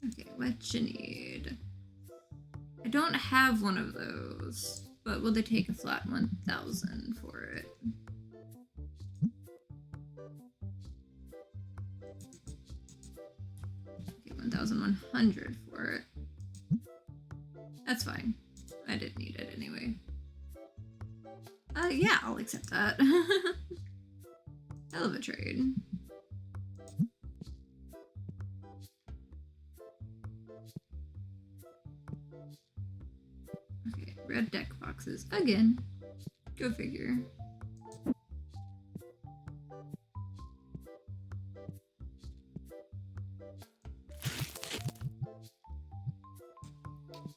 Okay, what you need? I don't have one of those, but will they take a flat 1,000 for it? Okay, 1,100 for it. That's fine. I didn't need it anyway. Yeah, I'll accept that. Hell of a trade. Red deck boxes again. Go figure.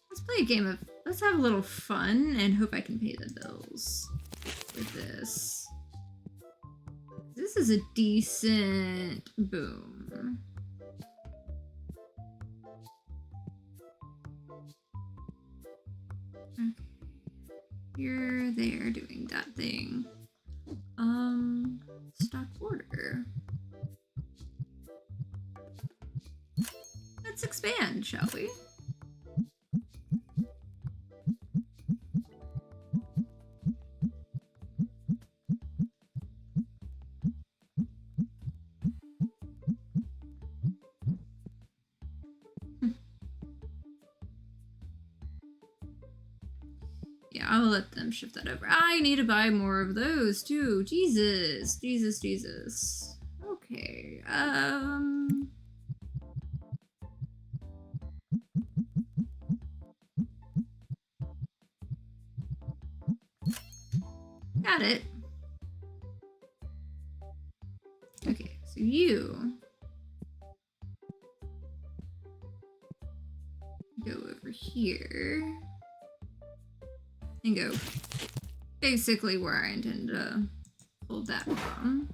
Let's play a game of, let's have a little fun and hope I can pay the bills with this. This is a decent boom. Okay. Here they are doing that thing. Stock order. Let's expand, shall we? Yeah, I'll let them shift that over. I need to buy more of those too. Jesus, Jesus, Jesus. Okay, got it. Okay, so you go over here and go basically where I intend to pull that from.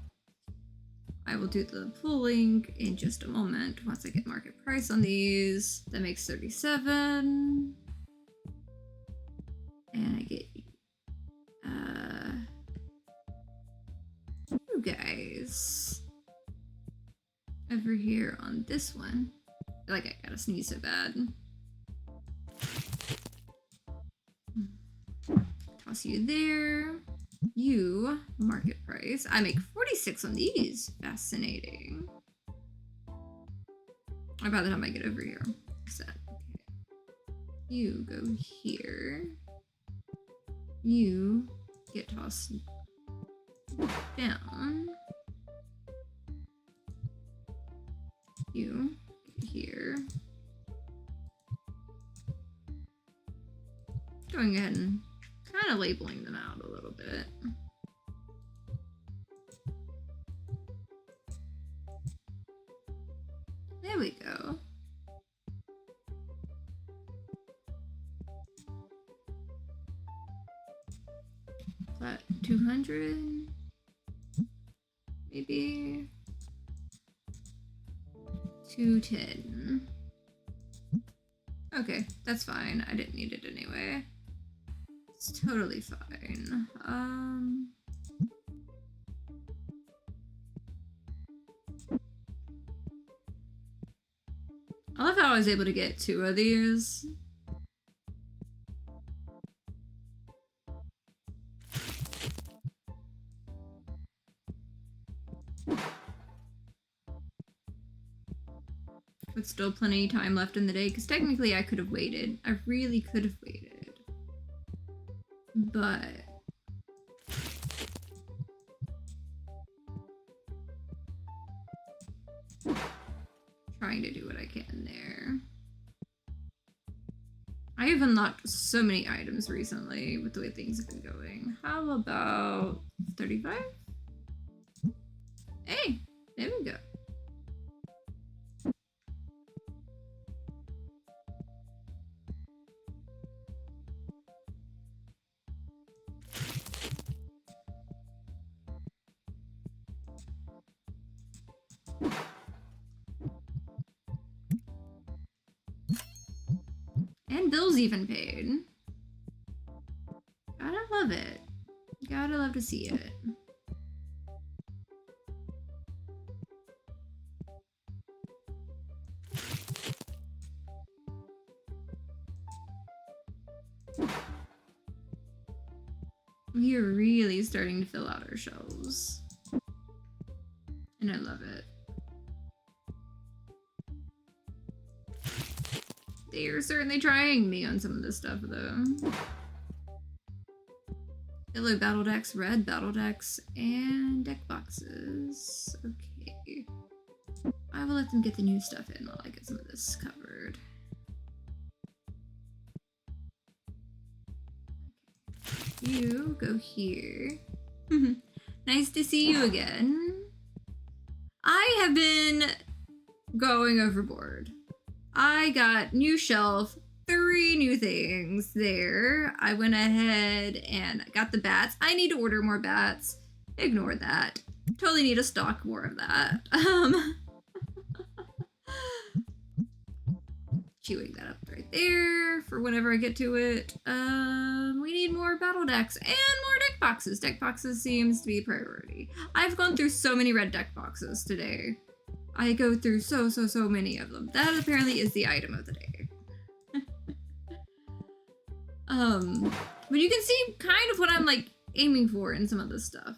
I will do the pulling in just a moment once I get market price on these. That makes 37. And I get you guys over here on this one. I feel like I gotta sneeze so bad. Toss you there. You, market price. I make 46 on these. Fascinating. By the time I get over here. Set. Okay. You go here. You get tossed down. You get here. Going ahead and kind of labeling them out a little bit. There we go. Flat 200. Maybe 210. Okay, that's fine. I didn't need it anyway. It's totally fine. I love how I was able to get 2 of these. With still plenty of time left in the day, because technically I could have waited. I really could have waited. But trying to do what I can there. I have unlocked so many items recently with the way things have been going. How about 35? Hey, there we go. And bills even paid. Gotta love it. Gotta love to see it. We are really starting to fill out our shelves. And I love it. They are certainly trying me on some of this stuff, though. Yellow battle decks, red battle decks, and deck boxes. Okay. I will let them get the new stuff in while I get some of this covered. You go here. Nice to see you again. I have been going overboard. I got new shelf, 3 new things there. I went ahead and got the bats. I need to order more bats. Ignore that. Totally need to stock more of that. Queuing that up right there for whenever I get to it. We need more battle decks and more deck boxes. Deck boxes seems to be a priority. I've gone through so many red deck boxes today. I go through so many of them. That apparently is the item of the day. But you can see kind of what I'm like aiming for in some of this stuff.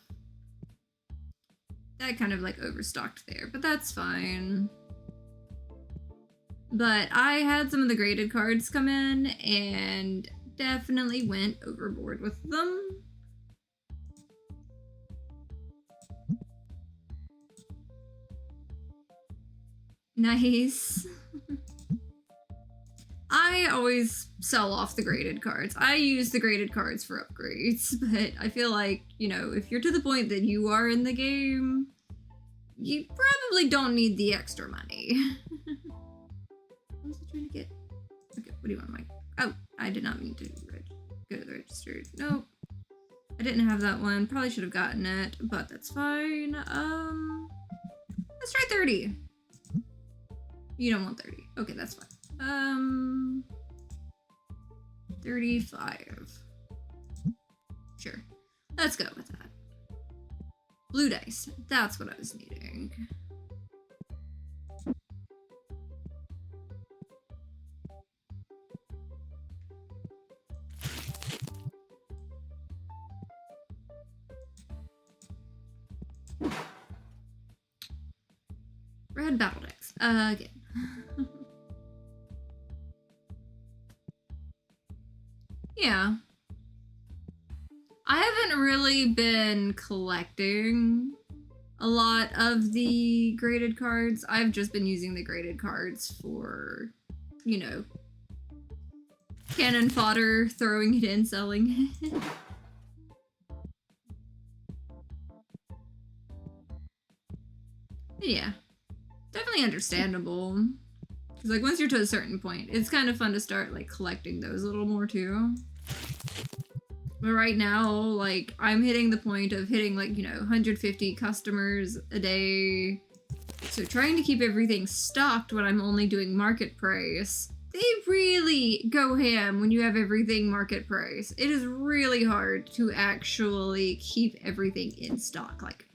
That kind of like overstocked there, but that's fine. But I had some of the graded cards come in and definitely went overboard with them. Nice. I always sell off the graded cards. I use the graded cards for upgrades, but I feel like, you know, if you're to the point that you are in the game, you probably don't need the extra money. What was I trying to get? Okay, what do you want, Mike? Oh, I did not mean to go to the register. Nope. I didn't have that one. Probably should have gotten it, but that's fine. Let's try 30. You don't want 30. Okay, that's fine. 35. Sure. Let's go with that. Blue dice. That's what I was needing. Red battle decks. Again. Yeah. I haven't really been collecting a lot of the graded cards. I've just been using the graded cards for, you know, cannon fodder, throwing it in, selling it. Yeah. Definitely understandable. Because, like, once you're to a certain point, it's kind of fun to start, like, collecting those a little more, too. But right now, like, I'm hitting the point of hitting, like, you know, 150 customers a day. So trying to keep everything stocked when I'm only doing market price, they really go ham when you have everything market price. It is really hard to actually keep everything in stock. Like,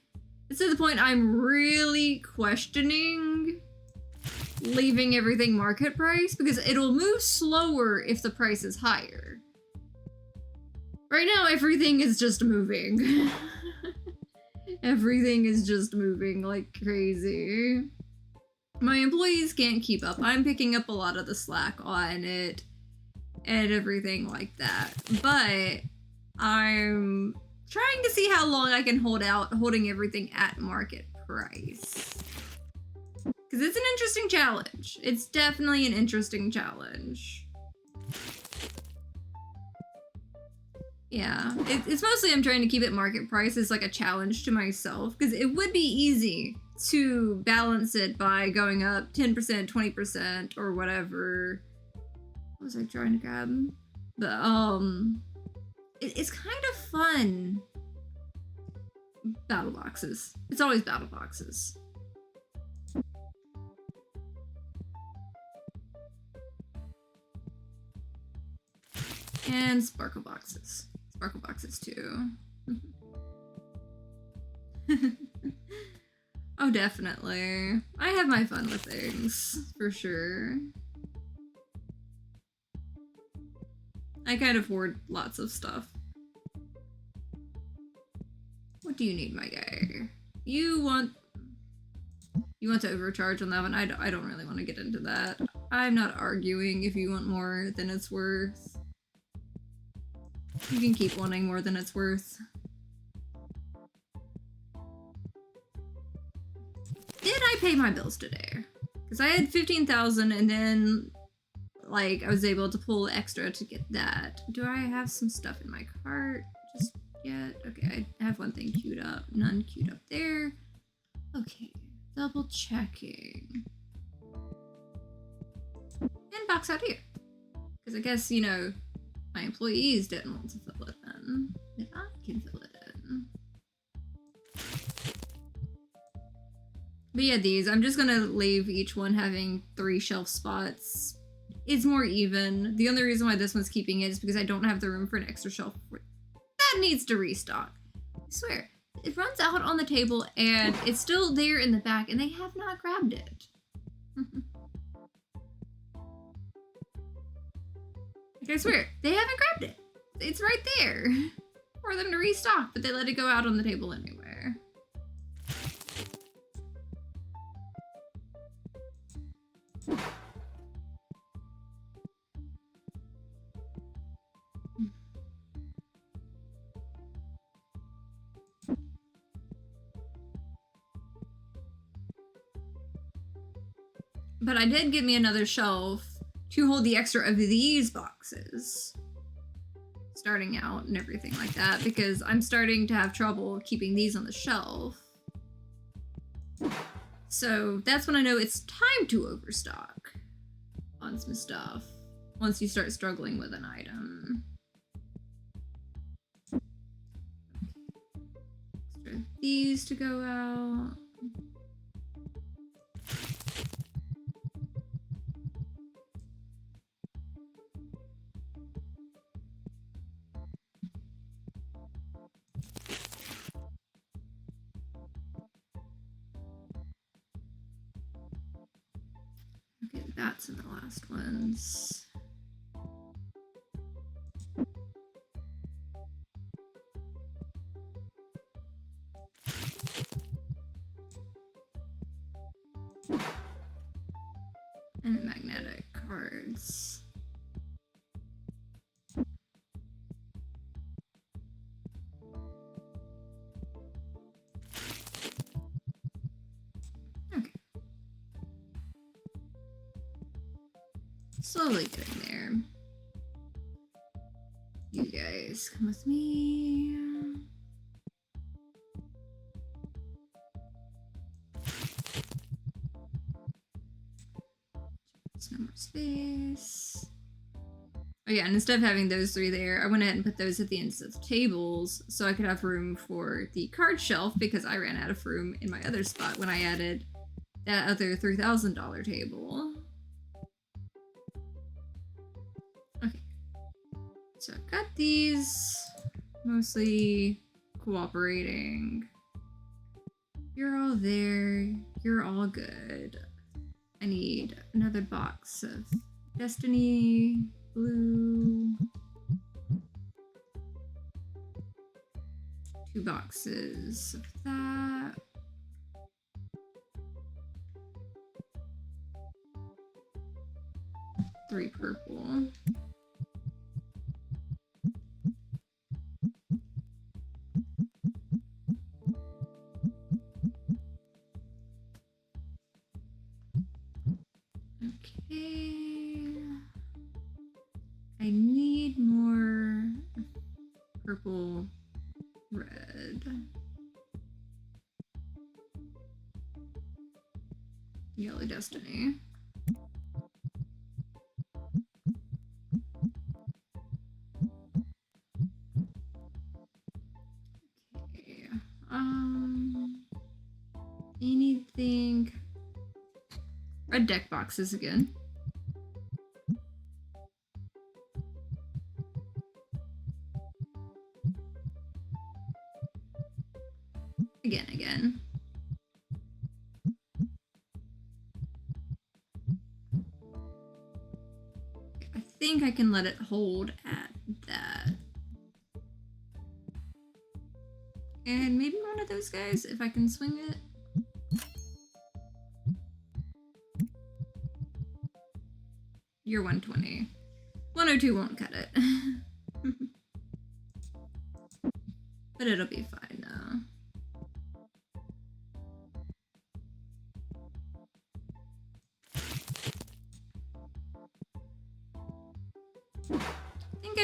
it's to the point I'm really questioning leaving everything market price because it'll move slower if the price is higher. Right now, everything is just moving. Everything is just moving like crazy. My employees can't keep up. I'm picking up a lot of the slack on it and everything like that. But I'm trying to see how long I can hold out holding everything at market price. Because it's an interesting challenge. It's definitely an interesting challenge. Yeah, it's mostly I'm trying to keep it market price as like a challenge to myself. Because it would be easy to balance it by going up 10%, 20%, or whatever. What was I trying to grab? But, it's kind of fun. Battle boxes. It's always battle boxes. And sparkle boxes. Sparkle boxes too. Oh, definitely. I have my fun with things, for sure. I kind of hoard lots of stuff. What do you need, my guy? You want to overcharge on that one? I don't really want to get into that. I'm not arguing if you want more than it's worth. You can keep wanting more than it's worth. Did I pay my bills today? Because I had 15,000 and then like I was able to pull extra to get that. Do I have some stuff in my cart just yet? Okay, I have one thing queued up, none queued up there. Okay, double checking. And box out here. Because I guess, you know, my employees didn't want to fill it in. But I can fill it in. But yeah, these, I'm just gonna leave each one having 3 shelf spots. It's more even. The only reason why this one's keeping it is because I don't have the room for an extra shelf. That needs to restock. I swear. It runs out on the table and it's still there in the back and they have not grabbed it. Like I swear, they haven't grabbed it. It's right there for them to restock, but they let it go out on the table anywhere. But I did get me another shelf to hold the extra of these boxes. Starting out and everything like that, because I'm starting to have trouble keeping these on the shelf. So that's when I know it's time to overstock on some stuff. Once you start struggling with an item. Extra these to go out. Okay, that's in the last ones. And magnetic cards. Okay. Slowly getting there. You guys come with me. There's no more space. Oh yeah, and instead of having those 3 there, I went ahead and put those at the ends of the tables so I could have room for the card shelf because I ran out of room in my other spot when I added that other $3,000 table. Okay. So I've got these mostly cooperating. You're all there. You're all good. I need another box of Destiny blue. 2 boxes of that. Three purple. Okay. I need more purple red. Yellow Destiny. Okay. Anything? Red deck boxes again. Again. I think I can let it hold at that. And maybe one of those guys, if I can swing it. You're 120. 102 won't cut it. But it'll be fine though.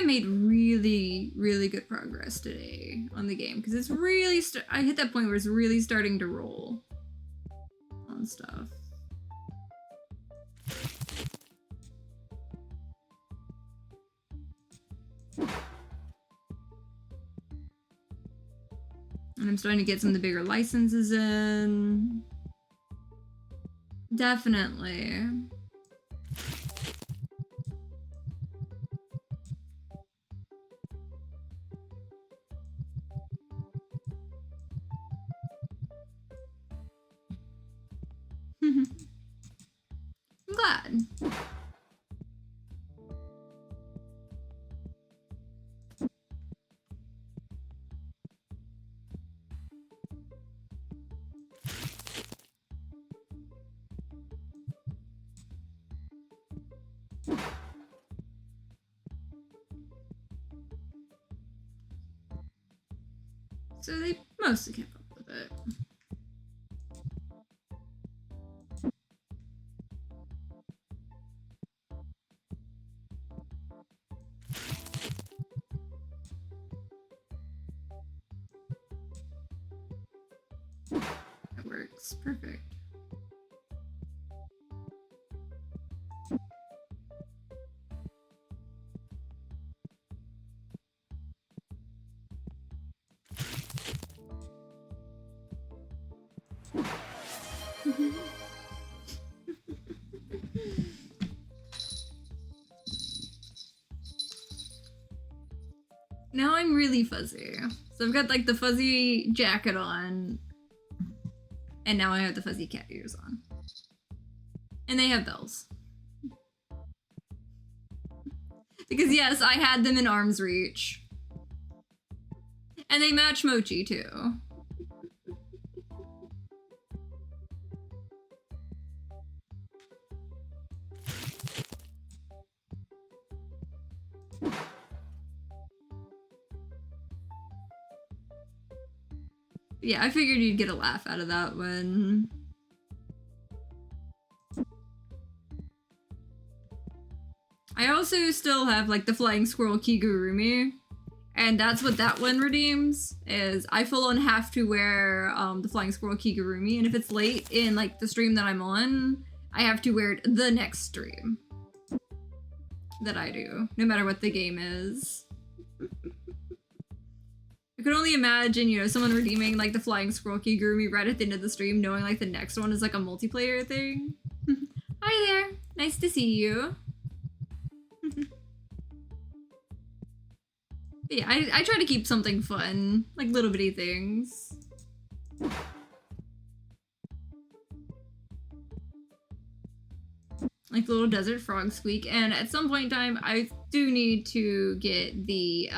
made really, really good progress today on the game because it's really, I hit that point where it's really starting to roll on stuff. And I'm starting to get some of the bigger licenses in. Definitely. I'm glad. So they mostly kept up with it. That works. Perfect. Now I'm really fuzzy. So I've got like the fuzzy jacket on, and now I have the fuzzy cat ears on. And they have bells. Because yes, I had them in arm's reach. And they match Mochi too. Yeah, I figured you'd get a laugh out of that one. I also still have like the flying squirrel Kigurumi, and that's what that one redeems, is I full on have to wear the flying squirrel Kigurumi, and if it's late in like the stream that I'm on, I have to wear it the next stream that I do, no matter what the game is. I could only imagine, you know, someone redeeming like the flying squirrel Kigurumi right at the end of the stream, knowing like the next one is like a multiplayer thing. Hi there, nice to see you. Yeah, I try to keep something fun, like little bitty things. Like the little desert frog squeak, and at some point in time, I do need to get the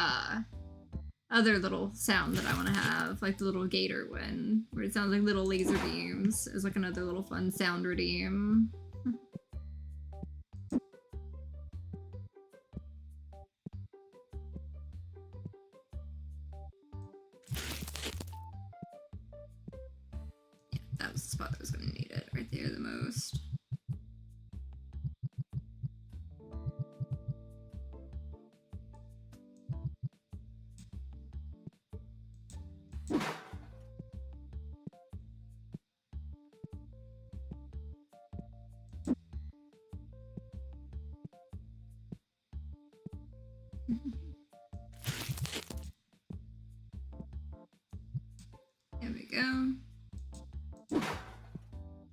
other little sound that I want to have, like the little gator one, where it sounds like little laser beams, as like another little fun sound redeem. Yeah, that was the spot that was going to need it right there the most. There we go.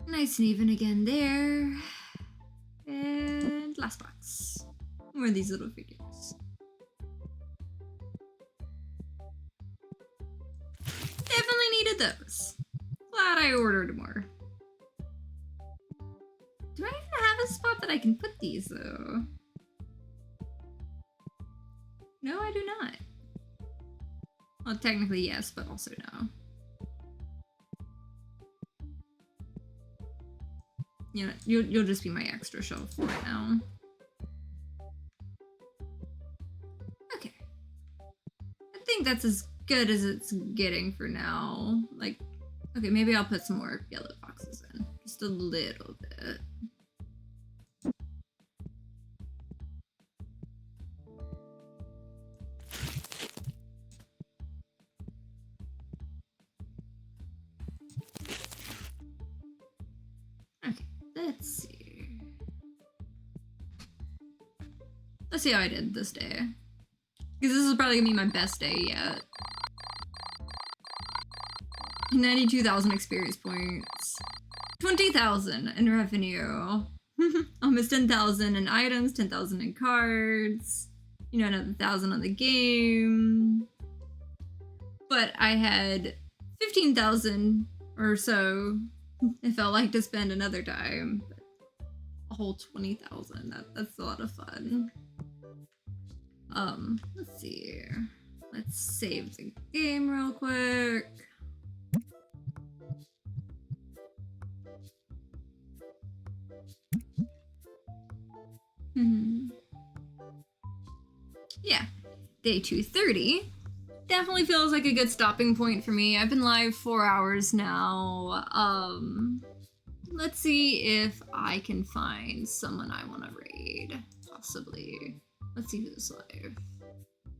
Nice and even again there. And last box. More of these little figures. Definitely needed those. Glad I ordered more. Do I even have a spot that I can put these though? No, I do not. Well, technically yes, but also no. You know, you'll just be my extra shelf for right now. Okay. I think that's as good as it's getting for now. Like, okay, maybe I'll put some more yellow boxes in. Just a little bit. Let's see. Let's see how I did this day. Because this is probably gonna be my best day yet. 92,000 experience points. 20,000 in revenue. Almost 10,000 in items, 10,000 in cards. You know, another 1,000 on the game. But I had 15,000 or so. It felt like to spend another time. But a whole 20,000. That's a lot of fun. Let's see. Let's save the game real quick. Yeah, day 230 definitely feels like a good stopping point for me. I've been live 4 hours now. Let's see if I can find someone I want to raid, possibly. Let's see who's live.